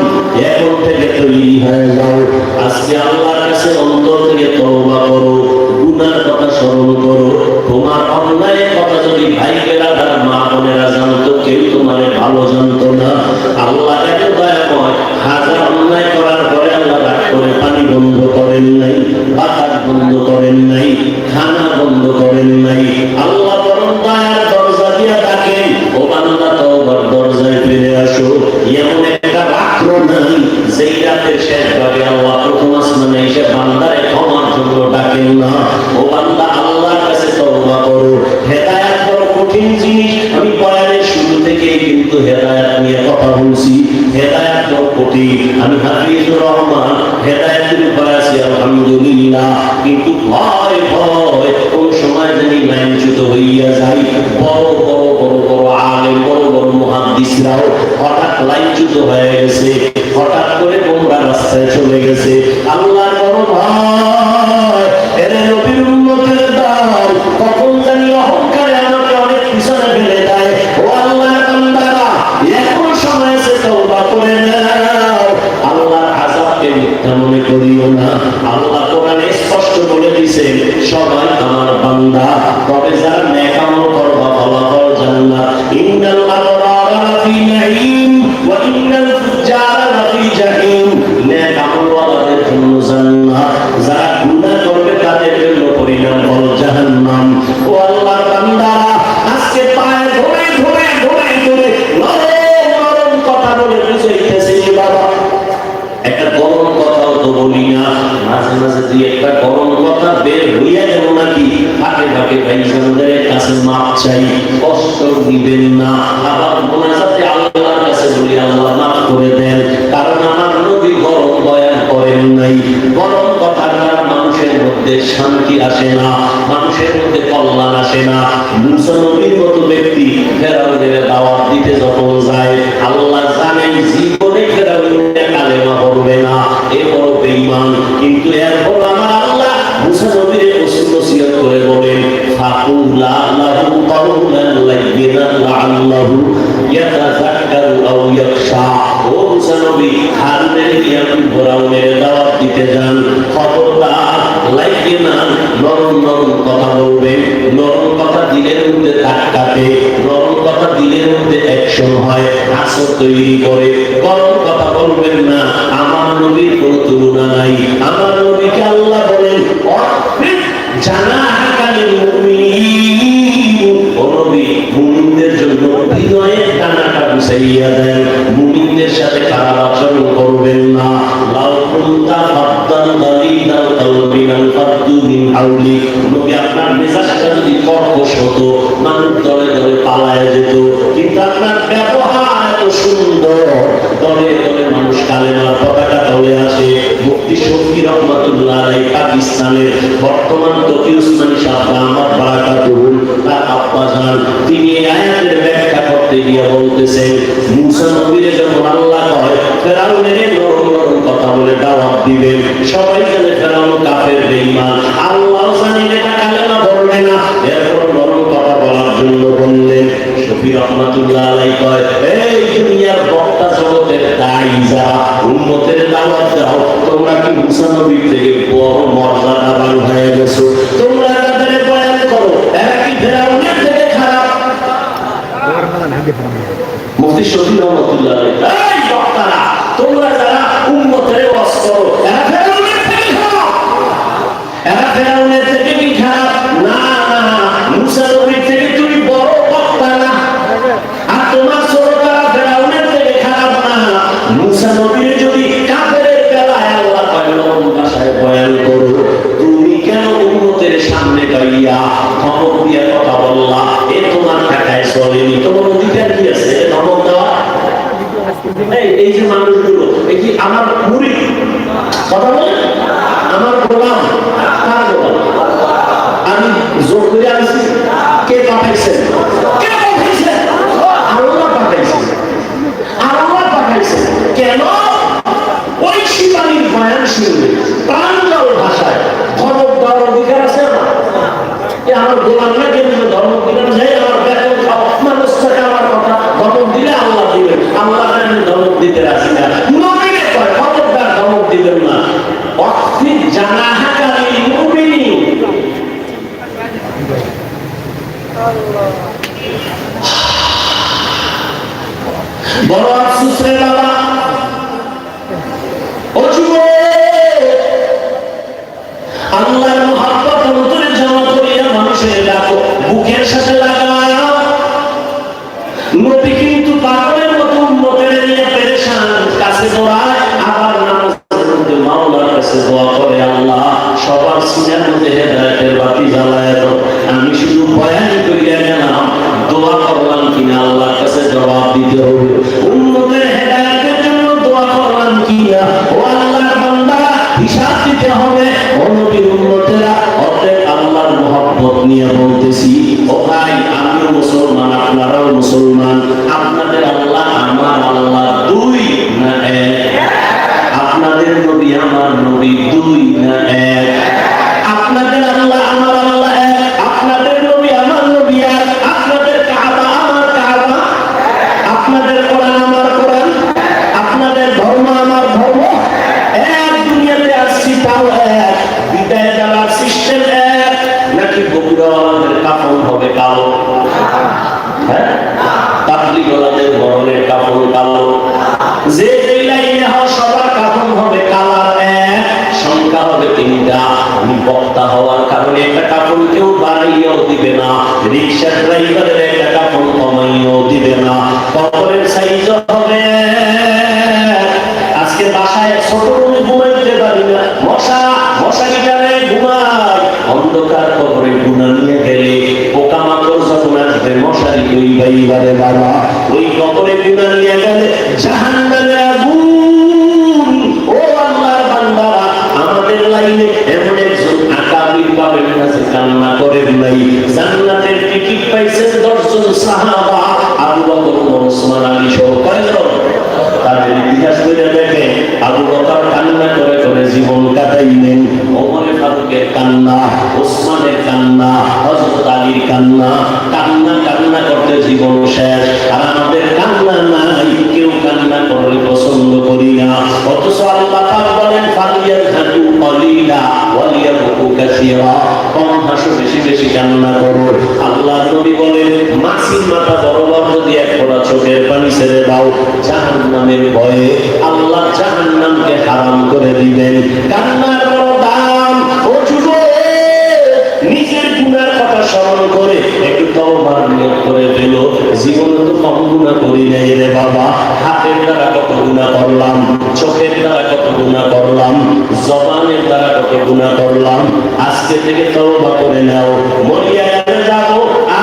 এখন থেকে তৈরি হয়ে যাও, আজকে আল্লাহর কাছে অন্তর থেকে তওবা করো, গুনার কথা স্মরণ করো। তোমার অন্যায়ের কথা যদি ভাই বেরাদার, মা বোনেরা জানতো, কেউ তোমারে ভালো জানতো না। আল্লাহ এত দয়াময়, হাজার অন্যায় করার পরে আল্লাহ রাগ করে পানি বন্ধ করেন নাই, বাতাস বন্ধ করেন নাই, খানা বন্ধ করেন নাই। আল্লাহ বরং দয়ার দরজা দিয়া ডাকেন, ও বান্দা, তওবার দরজায় ফিরে আসো। এমন একটা রাত্র নাই যেই রাতের শেষ ভাগে আল্লাহ প্রথম আসমানে এসে বান্দারে ক্ষমার জন্য ডাকেন না, ও বান্দা আল্লাহর কাছে তওবা করো। হেদায়েত বড় কঠিন জিনিস, আমি বয়ানের শুরু থেকেই কিন্তু হেদায়েত নিয়ে কথা বলছি। হেদায়েত বড় কঠিন, আমি হাফিজুর রহমান হেদায়েতের উপরে আছি আলহামদুলিল্লাহ, কিন্তু ভয় ভয় কোন সময় জানি লাইনচ্যুত হইয়া যাই। বড় বড় বড় বড় আলেম, বড় বড় মুহাদ্দিসরাও হঠাৎ লাইনচ্যুত হয়ে গেছে, হঠাৎ করে তোমরা রাস্তায় চলে গেছে। আল্লাহর বড় ভয়, এর নবীর উম্মতের দল কখন জানি অহংকারে আমাকে অনেক পিছনে ফেলে দেয়। ও আল্লাহর বান্দারা, এখন সময় আছে তওবা করে নাও, আল্লাহর আযাবকে মিথ্যা মনে করিও না। আল্লাহ কোরআনে স্পষ্ট বলে দিয়েছেন, সবাই আমার বান্দা, তবে যারা নেক আমল করবা ফলাফল জান্নাত। ইন্নাল আবরারা লাফি নাঈম ওয়া ইন্নাল ফুজ্জারা লাফি জাহিম। নেক আমলওয়ালাদের জন্য জান্নাত, যারা গুনাহ করবে তাদের জন্য পরিণাম হল জাহান্নাম। ও আল্লাহর বান্দারা, আজকে পায়ে ধরে ধরে ধরে ধরে নরম নরম কথা বলে বুঝাইতেছি বাবা, একটা গরম কথাও তো বলি না, মাঝে মাঝে দুই একটা গরম কথা বের হইয়া গেল নাকি ফাঁকে ফাঁকে ভাইজানদের কাছে মাপ চাই, কষ্ট দিবেন না। আবার মোনাজাতে আল্লাহর কাছে বলি, আল্লাহ মাফ করে দেন, কারণ আমার নবী গরম বয়ান করেন নাই। গরম কথার দ্বারা মানুষের মধ্যে শান্তি আসে না, মানুষের মধ্যে কল্যাণ আসে না। মুসা নবীর মতো ব্যক্তি ফেরাউনের দাওয়াত দিতে যখন যায়, আল্লাহ জানেন জীবনে ফেরাউনের কালেমা পড়বে না, এ বড় বেঈমান। কিন্তু এরপর আমার আল্লাহ মুসা নবীর ওসিয়ত করে বলেন, ফাকুলা লাহু কাওলান লাইয়িনান লাআল্লাহু ইয়াতাযাক্কারু আও ইয়াখশা। ও মুসা নবী, হারুনের ইয়াকুব ফেরাউনের দাওয়াত দিতে যান, খবরদার লাইয়িনান নরম নরম কথা বলবেন। নরম কথা দিলের মধ্যে দাগ কাটে, নরম কথা দিলের মধ্যে অ্যাকশন হয়, আসর তৈরি করে। গরম কথা বলবেন না, আমার নবীর কোনো তুলনা নাই। আমার নবীকে আল্লাহ বলেন, জানাহাকা লিল মুমিনিন, ও নবী মুমিনদের জন্য হৃদয়ের ডানাটা বিছাইয়া দেন, মুমিনদের সাথে খারাপ আচরণ করবেন না। লাউ কুনতা ফাদ্দান গালিদাল কলবি লানফাদ্দু মিন হাওলি, নবী আপনার মেজাজটা যদি কর্কশ হতো, মানুষ দলে দলে পালায় যেত, কিন্তু আপনার ব্যবহার এত সুন্দর, দলে দলে মানুষ কালেমার পতাকা তলে আসে। মুফতি শফি রহমাতুল্লাহ আলাইহি পাকিস্তানের বর্তমান তকি উসমানী সাহেব আহমদ বারাকাতুল তার আব্বা জান, তিনি এই আয়াতের ব্যাখ্যা করতে গিয়ে বলতেছেন, মুসা নবীরে যখন আল্লাহ কয় ফেরাউনের নরম নরম কথা বলে দাওয়াত দিবেন, সবাই জানে ফেরাউন কাফের বেঈমান, আল্লাহ জানেন এটা কালেমা বলবে না, এরপর নরম কথা বলার জন্য বললেন। শফি রহমাতুল্লাহ আলাইহি কয়, এই দুনিয়ার বক্তা জগতের দায়ী যারা উম্মতের দাওয়াত দাও, তোমরা কি মুসা নবীর থেকে বড় মর্যাদাবান হয়ে গেছো? তোমরা তাদের বয়ান করো, এরা কি ফেরাউনের থেকে খারাপ? মুফতি শফি রহমাতুল্লাহ আলাইহি, এই বক্তারা, তোমরা যারা উম্মতের ওয়াজ করো, এরা ফেরাউনের থেকে খারাপ? এরা ফেরাউনের থেকে কি খারাপ? না না, মুসা নবীর থেকে তুমি বড় বক্তা না, আর তোমার ছোটরা ফেরাউনের থেকে খারাপ না। মুসা নবীর যদি কাফেরের বেলায় আল্লাহ নরম ভাষায় বয়ান করো, তুমি কেন উম্মতের সামনে গাইয়া ধমক দিয়া কথা বললা? এ তোমার টাকায় চলেনি, তোমার অধিকার কি আছে ধমক দেওয়া? এই যে মানুষগুলো, এই কি আমার মুরিদ কথা বলে, আমার গোলাম, কার গোলাম? আমি জোর করে আনছি? কে পাঠাইছেন? কে পাঠাইছেন? আল্লাহ পাঠাইছেন, আল্লাহ পাঠাইছেন। কেন? ওই শিবানীর বয়ান শুনবে প্রাঞ্জল ভাষায় ধমক দেওয়ার অধিকার আছে না? আমার গোলাম না, কিন্তু ধমক দিলাম, যাই আমার বেতন খাও, মানুষ থেকে আমার কথা ধমক দিলে আল্লাহ দিবেন, আল্লাহ ধমক দিতে রাজি না। নবীকে কয় খবরদার ধমক দিবেন না। অর্থিক জানাহাকা লিল মুমিনিন, বড় আফসোস রে বাবা, ও যুবক, কাছে দোয়া করে, আল্লাহ সবার সিনার মধ্যে হেদায়েতের বাতি জ্বালায় দাও। আমি শুধু বয়ান করিয়া গেলাম, দোয়া করলাম কিনা আল্লাহর কাছে জবাব দিতে হবে। উম্মতের হেদায়েতের জন্য দোয়া করলাম কিনা ও আল্লাহর বান্দা হিসাব দিতে হবে। ও নবীর উম্মতেরা, অতএব আল্লাহর মহব্বত নিয়ে বলতেছি, ও ভাই আমিও মুসলমান, আপনারাও মুসলমান। আপনাদের আল্লাহ আমার আল্লাহ দুই না এক? আপনাদের নবী আমার নবী দুই না এক? আপনাদের আল্লাহ আমার আল্লাহ এক, আপনাদের নবী আমার নবী এক, আপনাদের কাবা আমার কাবা, আপনাদের কোরআন আমার কোরআন, আপনাদের ধর্ম আমার ধর্ম এক। দুনিয়াতে আসছি তাও এক, বিদায় দেওয়ার সিস্টেম এক। নাকি বগুড়াওয়ালাদের কাফন হবে কালো, হ্যাঁ, তাবলীগওয়ালাদের বরণের কাফন কালো, যে যেই লাইনে হয় সবার কাফন হবে কালার এক। সংখ্যা হবে তিনটা। বক্তা হওয়ার কারণে একটা কাফন কেউ বাড়াইয়াও দিবে না, রিক্সা ড্রাইভারের একটা কাফন কমাইয়াও দিবে না। কবরের সাইজ হবে। আজকে বাসায় ছোট রুমে ঘুমাইতে পারি না, মশারি টানে ঘুমাই। অন্ধকার কবরে গুণা নিয়ে গেলে পোকামাকড় যখন আসবে মশারি ওই বাইবারে বাবা, ওই কবরে গুণা নিয়ে গেলে জাহান্নামের আগুন। ও আল্লাহর বান্দারা, আমাদের লাইনে এমন একজন আকাবির পাবেন কাছে কান্না করেন নাই। জান্নাতের টিকিট পাইছেন 10 জন সাহাবা, আবু বকর, ওসমান, আলী সহ কয়জন? তাদের ইতিহাস করে দেখে আবু বকর কান্না করে করে জীবন কাটাইলেন। ওমরে ফারুকের কান্না, ওসমানের কান্না, হযরত আলীর কান্না, কান্না কান্না করতে জীবন শেষ। আর আমাদের কান্না নাই, কেউ কান্না করলে পছন্দ করি না। অথচ আল্লাহ পাক বলেন ফালিয়াযহাকু ক্বালিলা ওয়ালিয়াবকু কাসীরা, কম হাসো, বেশি বেশি কান্না করো। আল্লাহর নবী বলেন মাছির মাথা বরাবর যদি এক ফোঁটা চোখের পানি ছেড়ে দাও, জাহান্নামের ভয়ে আল্লাহ জাহান্নামকে হারাম করে দিবেন। কান্নার বড় দাম। ও যুবক, নিজের গুনার কথা স্মরণ করে একটু তওবার নিয়ত করে ফেলো। জীবনে তো কম গুনাহ করি নাই রে বাবা। হাতের দ্বারা কত গুনাহ করলাম, চোখের দ্বারা কত গুনাহ করলাম, জবানের দ্বারা কত গুনাহ করলাম। আজকে থেকে তওবা করে নাও। মরিয়া যাব,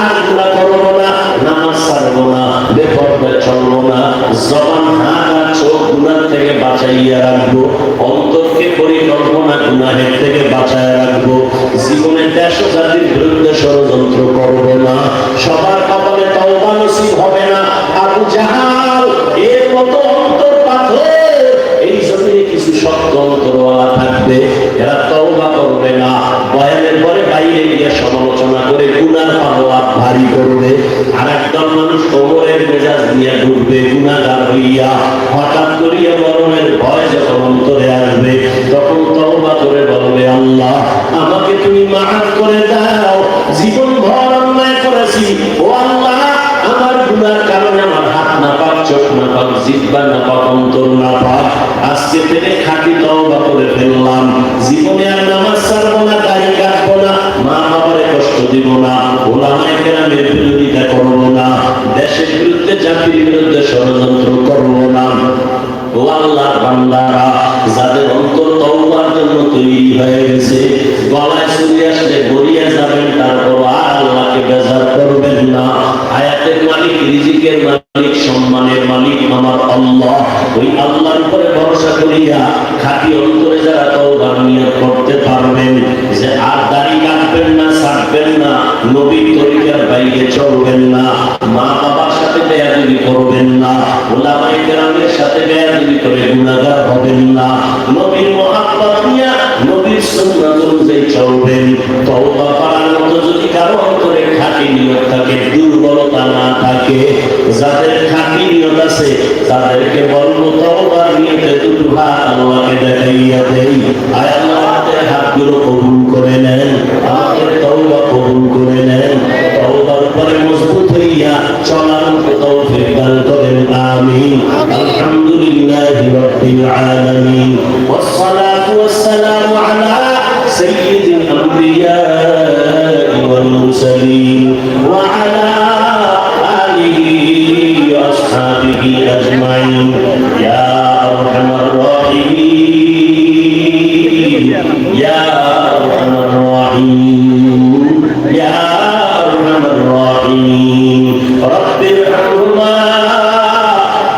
আর গুনাহ করব না, নামাজ ছাড়ব না, বেপরদা চলবো না, জবান হাত আর চোখ গুনাহ থেকে বাঁচাইয়া রাখবো, অন্তরকে পরিকল্পনা গুনাহের থেকে বাঁচাইয়া রাখবো। জীবনে দেশ ও জাতির বিরুদ্ধে ষড়যন্ত্র করবো না। সবার কপালে তওবা নসিব হবে না। আবু জাহাল এর মতো অন্তর পাথর, এই জমিনে কিছু শক্ত অন্তরওয়ালা থাকবে, এরা তওবা করবে না। বয়ানের পরে বাইরে গিয়ে সমালোচনা করে গুনার পাল্লা ভারী করবে। আর একদল মানুষ কোমরের মেজাজ নিয়ে ঢুকবে গুনাহগার হইয়া। হঠাৎ করিয়া মরণের ভয় যখন অন্তরে আসবে, তখন তওবা করে বলবে, আল্লাহ আমাকে তুমি মাফ করে দাও, জীবন ভর অন্যায় করেছি। ও আল্লাহ, আমার গুনার কারণে আমার হাত না পাক, চোখ না পাক, জিহ্বা না পাক, অন্তর না পাক। আজকে থেকে খাঁটি তওবা করে ফেললাম। জীবনে আর নামাজ ছাড়বো না, দাড়ি কাটবো না, মা বাবারে কষ্ট দিব না, ওলামায়ে কেরামের বিরোধিতা করবো না, দেশের বিরুদ্ধে জাতির বিরুদ্ধে ষড়যন্ত্র করবো না। ও আল্লাহর বান্দারা, যাদের অন্তর তওবার জন্য তৈরি হয়ে গেছে, গলায় ছুরি আসলে গড়িয়ে যাবেন, তারপর আর আল্লাহকে বেজার করবেন না। হায়াতের মালিক, রিজিকের মালিক, সম্মানের মালিক আমার আল্লাহ। ওই আল্লাহর উপরে ভরসা করিয়া খাঁটি অন্তরে যারা তওবার নিয়ত করতে পারবেন, যে আর দাড়ি কাটবেন না, ছাড়বেন না, নবীর তরিকার বাইরে চলবেন না, মা বাবার সাথে বেয়াদবি করবেন না, ওলামায়ে কেরামের সাথে বেয়াদবি করে গুনাহগার হবেন না, নবীর মহব্বত নিয়ে নবীর সুন্নাত অনুযায়ী চলবেন। তওবা করার মতো যদি কারো অন্তরে খাঁটি নিয়ত থাকে, দুর্বলতা না থাকে, যাদের খাঁটি নিয়ত আছে তাদেরকে বলবো তওবার নিয়তে দুটো হাত আল্লাহকে দেখাইয়া দেই। আয় আল্লাহ, আমাদের হাতগুলো কবুল করে নেন, আমাদের তওবা কবুল করে নেন। তওবার উপরে মজবুত হইয়া চলার মতো তৌফিক দান করেন, আমিন। আলহামদুলিল্লাহি রাব্বিল আলামিন, ওয়াসসালাতু ওয়াসসালামু আলা সাইয়্যিদিল আমবিয়া ওয়াল মুরসালিন ওয়া আলা আলিহি ওয়া আসহাবিহি আজমাইন। ইয়া আরহামার রাহিমিন, ইয়া আরহামার রাহিম ইয়া আরহামার রাহিম রাব্বিরহামহুমা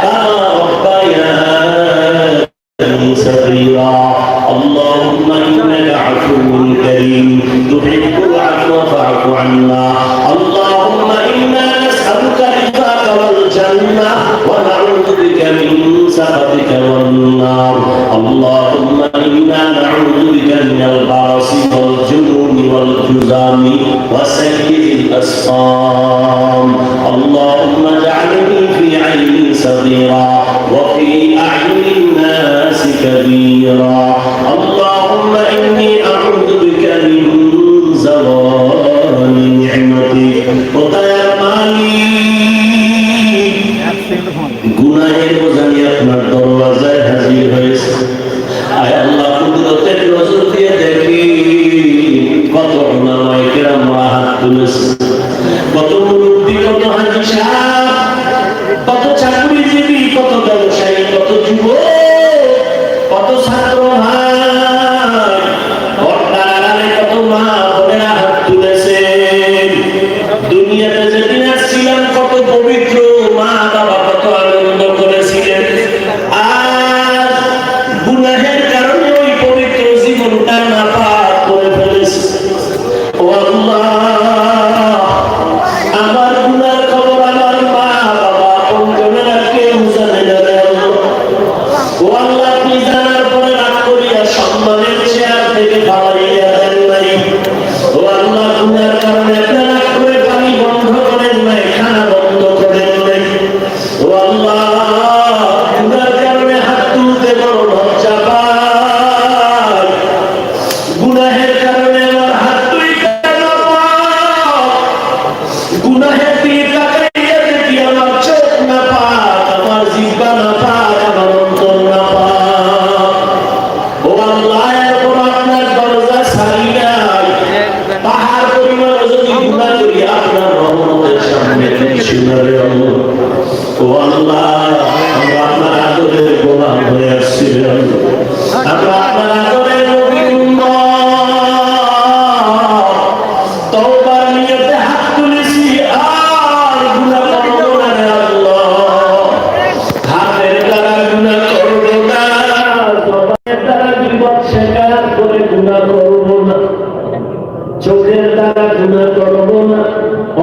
কামা রাব্বায়ানি সগীরা اللهم إنك عفو كريم تحب العفو فاعف عنا اللهم إنا نسألك رضاك والجنة ونعوذ بك من سخطك والنار اللهم إنا نعوذ بك من البرص والجنون والجذام وسيء الأسقام اللهم اجعلني في عيني صغيرا وفي أعين الناس كبيرا اللهم إني أعوذ بك من زوال نعمتك وضياع مالك গুনাহের বোঝা নিয়ে আপনার দরওয়াজায় হাজির হয়েছে আয় আল্লাহ কুদরতের নজর দিয়ে দেখি কত উলামায়ে কেরাম হাত তুলেছে কত মুরব্বি কত হাজী সাহেব কত চাকরিজীবী কত ব্যবসায়ী কত যুবক কত ছাত্র ভাই কত মা বোনেরা হাত তুলেছেন দুনিয়াতে যেদিন আসছিলাম কত পবিত্র মা বাবা কত আনন্দ করেছিলেন আর গুনাহের কারণে ওই পবিত্র জীবনটা নাপাক করে ফেলেছে ও আল্লাহ আমার গুনার খবর আমার মা বাবা অন্তরের কেউ জানে না ও আল্লাহ আপনি জানার পরে রাগ করিয়া সম্মানের চেয়ার থেকে ফালাইয়া দেন নাই ও আল্লাহ গুনার কারণে আপনি রাগ করে পানি বন্ধ করেন নাই খানা বন্ধ করেন নাই ও আল্লাহ গুনার কারণে হাত তুলতে বড় লজ্জা পাই গুনাহের কারণে আমার হাত তুলতে না পাই গুনাহের দিকে তাকাইয়া দেখি আমার চোখ না পাক আমার জিহ্বা না পাক আমার অন্তর না পাক ও আল্লাহ এরপর আপনার দরজা ছাড়ি নাই পাহাড় পরিমাণ যদি গুনাহ করি আপনার রহমতের সামনে শুনারে ও আল্লাহ আমরা আপনার আদরের গোলাম হয়ে আসছি আমরা আপনার আদরের নবী উম্মত তওবার নিয়তে হাত তুলেছি আর গুনাহ করব না রে আল্লাহ হাতের দ্বারা গুনাহ করব না জবানের দ্বারা বিপদ স্বীকার করে গুনাহ করব না চোখের দ্বারা গুনাহ করব না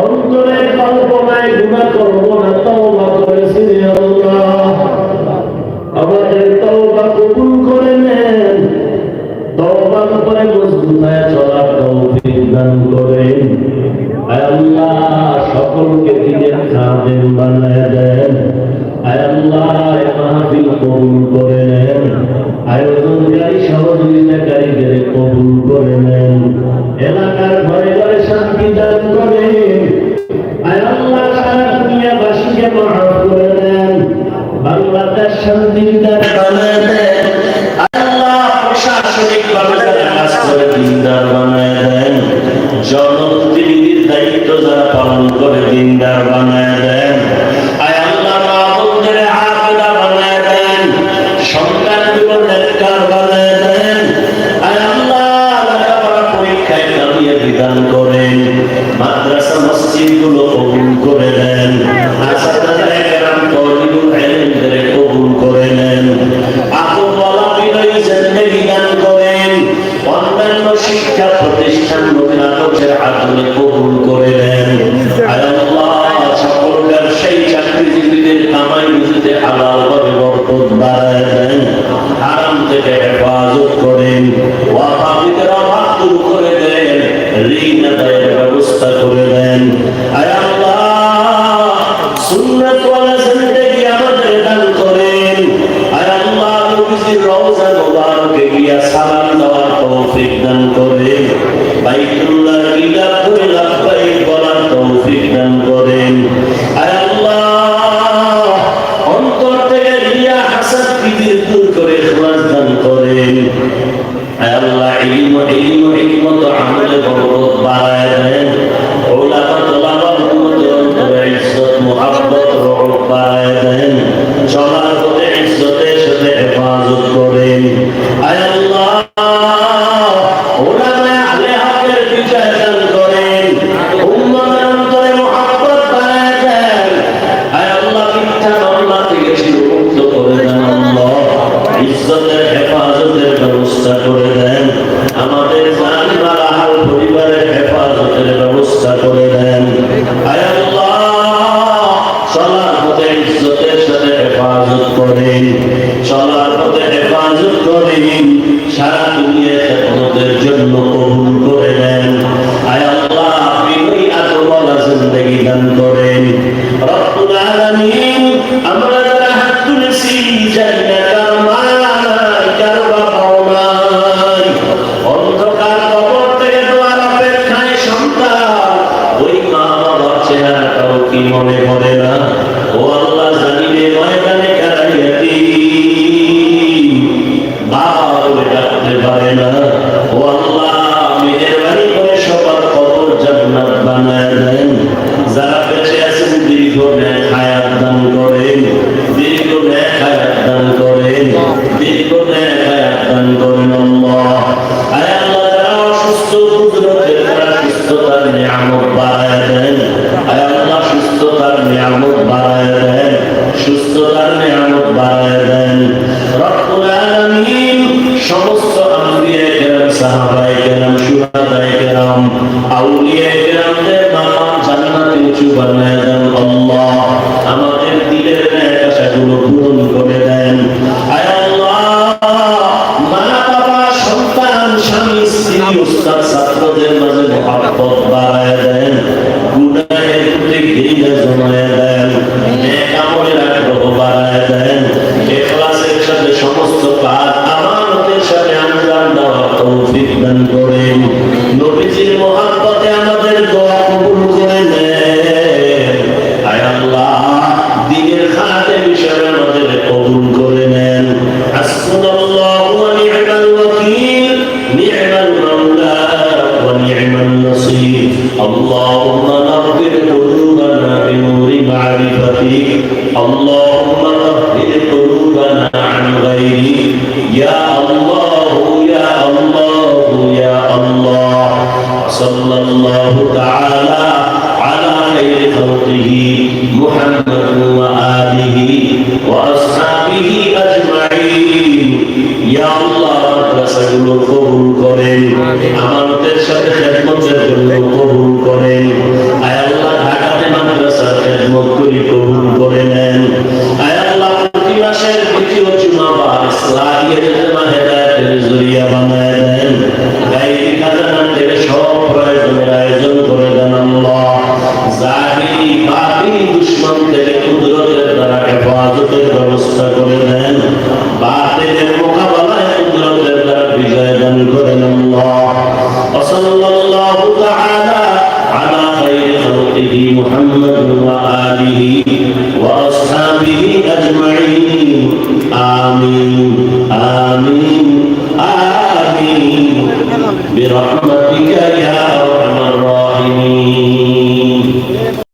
অন্তরের কল্পনায় গুনাহ করব না তওবা করেছি রে আল্লাহ আমাদের তওবা কবুল করে নেন তওবার উপরে মজবুত হয়ে চলার তৌফিক দান করেন আয় আল্লাহ সকলকে দিনের খাদেম বানায় দেন আয় আল্লাহ এই মাহফিল কবুল করে নেন আয়োজনকারী সহযোগিতাকারীদের কবুল করে নেন এলাকার ঘরে ঘরে শান্তি দান করেন আয় আল্লাহ সারা দুনিয়াবাসীকে মাফ করে দেন বাংলাদেশ শান্তির দ্বার বানায় দেন আল্লাহ প্রশাসনিকভাবে যারা কাজ করে দিনদার বানায় দেন জনপ্রতিনিধির দায়িত্ব যারা পালন করে দিনদার বানায় দেন আয় আল্লাহ মা বোনদের আকিদা বানায় দেন সন্তানগুলো নেককার বানায় দেন আয় আল্লাহ লেখাপড়া পরীক্ষায় কামিয়াবি দান করেন মাদ্রাসা মসজিদগুলো কবুল করে দেন আসাদায়ে কেরাম তলিবুল ইলমদের কবুল করে নেন আকওয়ালা বিনয়ী জিন্দেগি দান করেন অন্যান্য শিক্ষা প্রতিষ্ঠান নাটকের আদলে কবুল করে নেন আয় আল্লাহ সকল ব্যবসায়ী চাকরিজীবীদের কামাই রুজিতে হালাল ভাবে বরকত বাড়ায় দেন হারাম থেকে হেফাজত করেন ওয়াহাবিদের অভাব দূর করে দেন ঋণ আদায়ের ব্যবস্থা করে দেন আয় আল্লাহ সুন্নাত ওয়ালা জিন্দেগি আমাদের দান করেন আয় আল্লাহ নবীজির রওজা মুবারকে গিয়া সালাম দেওয়ার তৌফিক দান করেন বাইতুল্লাহ কিলা ধরে লাব্বাইক বলার তৌফিক দান করেন আয় আল্লাহ অন্তর থেকে রিয়া হাসাদ কিবির দূর করে ইখলাস দান করেন আয় আল্লাহ হিকমত আমলে বরকত বাড়ায় দেন ওলামা তোলাবার উম্মতের অন্তরে ইজ্জত মুহাব্বত রহমত বাড়ায় দেন চলার পথে ইজ্জতের সাথে হেফাজত করেন আয় আল্লাহ ব্যবস্থা করে দেন, আমাদের জান মাল আহল পরিবারের হেফাজতের ব্যবস্থা করে দেন। আয় আল্লাহ, চলার পথে ইজ্জতের সাথে হেফাজত করেন, চলার পথে হেফাজত করেন, সারা দুনিয়াতে আমাদের জন্য কবুল করে নেন। আয় আল্লাহ, আপনি ওই আজওয়ালা জিন্দেগি দান করেন। রব্বুল আলামিন, আমরা যারা হাত তুলেছি জান্নাতের মালায় কারো বাবাও নাই, অন্ধকার কবর থেকে দোয়ার অপেক্ষায় সন্তান, ওই মা বাবার চেহারাটাও কি মনে পড়ে না? ও আল্লাহ, জানিলে ময়দানে কারাইয়া দিন, বাবা বলে ডাকতে পারে না। ও আল্লাহ, মেহেরবানি করে সবার কবর জান্নাত বানায় দেন। যারা বেঁচে আছেন দীর্ঘ নেক হায়াত দান করেন, দীর্ঘ নেক হায়াত দান করেন, দীর্ঘ নেক হায়াত দান করেন। আল্লাহ, আয় আল্লাহ, যারা অসুস্থ কুদরতের দ্বারা সুস্থতার নিয়ামত বাড়ায় দেন। আয় আল্লাহ, সুস্থতার নিয়ামত বাড়ায় দেন, সুস্থতার নিয়ামত বাড়ায় দেন। রব্বুল আলামিন, সমস্ত আম্বিয়া কেরাম, সাহাবায়ে কেরাম, শুহাদায়ে কেরাম, আউলিয়া কেরামদের মাকাম জান্নাতে উঁচু বানায় দেন। আল্লাহ, আমাদের দিলের নেক আশাগুলো পূরণ করে দেন। আয় আল্লাহ, মা বাবা, সন্তান, স্বামী স্ত্রী, উস্তাদ ছাত্রদের মাঝে মহব্বত বাড়ায় দেন, গুনাহের প্রতি ঘৃণা জমায় দেন, নেক আমলের আগ্রহ বাড়ায় দেন, ইখলাসের সাথে সমস্ত কাজ আমানতের সাথে আঞ্জাম দেওয়ার তৌফিক দান করেন। নবীজির মহব্বতে আমাদের দোয়া কবুল করে নেন। আয় আল্লাহ, দ্বীনের খাতে বিষয়ে আমাদের কবুল করে নেন। হাসবুনাল্লাহু ওয়া নি'মাল ওয়াকিল, নি'মাল মাওলা ওয়া নি'মান নাসীর। আল্লাহুম্মা নাব্বির কুলুবানা বিনূরি মা'রিফাতিক, আল্লাহুম্মা তাহহির কুলুবানা আন গায়রিক, ইয়া আল্লাহু ইয়া আল্লাহু ইয়া আল্লাহ। সাল্লাল্লাহু তাআলা আলা খায়রি খালকিহি মুহাম্মাদ ওয়া আলিহি ওয়া আসহাবিহি আজমাইন। ইয়া আল্লাহ, মাদ্রাসাগুলো কবুল করেন, আমাদের সাথে খেদমতের জন্য কবুল করেন। আয় আল্লাহ, ঢাকাতে মাদ্রাসার খেদমত করি কবুল করে নেন। আয় আল্লাহ, প্রতি মাসের দ্বিতীয় জুমাবার ইসলাহিয়াত ইজতেমা হেদায়েতের জরিয়া বানায় দেন। গায়রি খাজানা থেকে সব প্রয়োজনের আয়োজন করে দেন। আল্লাহ, জাহিরি বাতিনি দুশমন থেকে কুদরতের দ্বারা হেফাজতের ব্যবস্থা করে দেন, বাতিলের মোকাবেলায় কুদরতের দ্বারা বিজয় দান করেন। আল্লাহ, সাল্লাল্লাহু তাআলা আলা খায়রি খালকিহি মুহাম্মাদ ওয়া আলিহি ওয়া আসহাবিহি আজমাইন। আমিন আমিন আমিন বিরহমাতিকা ইয়া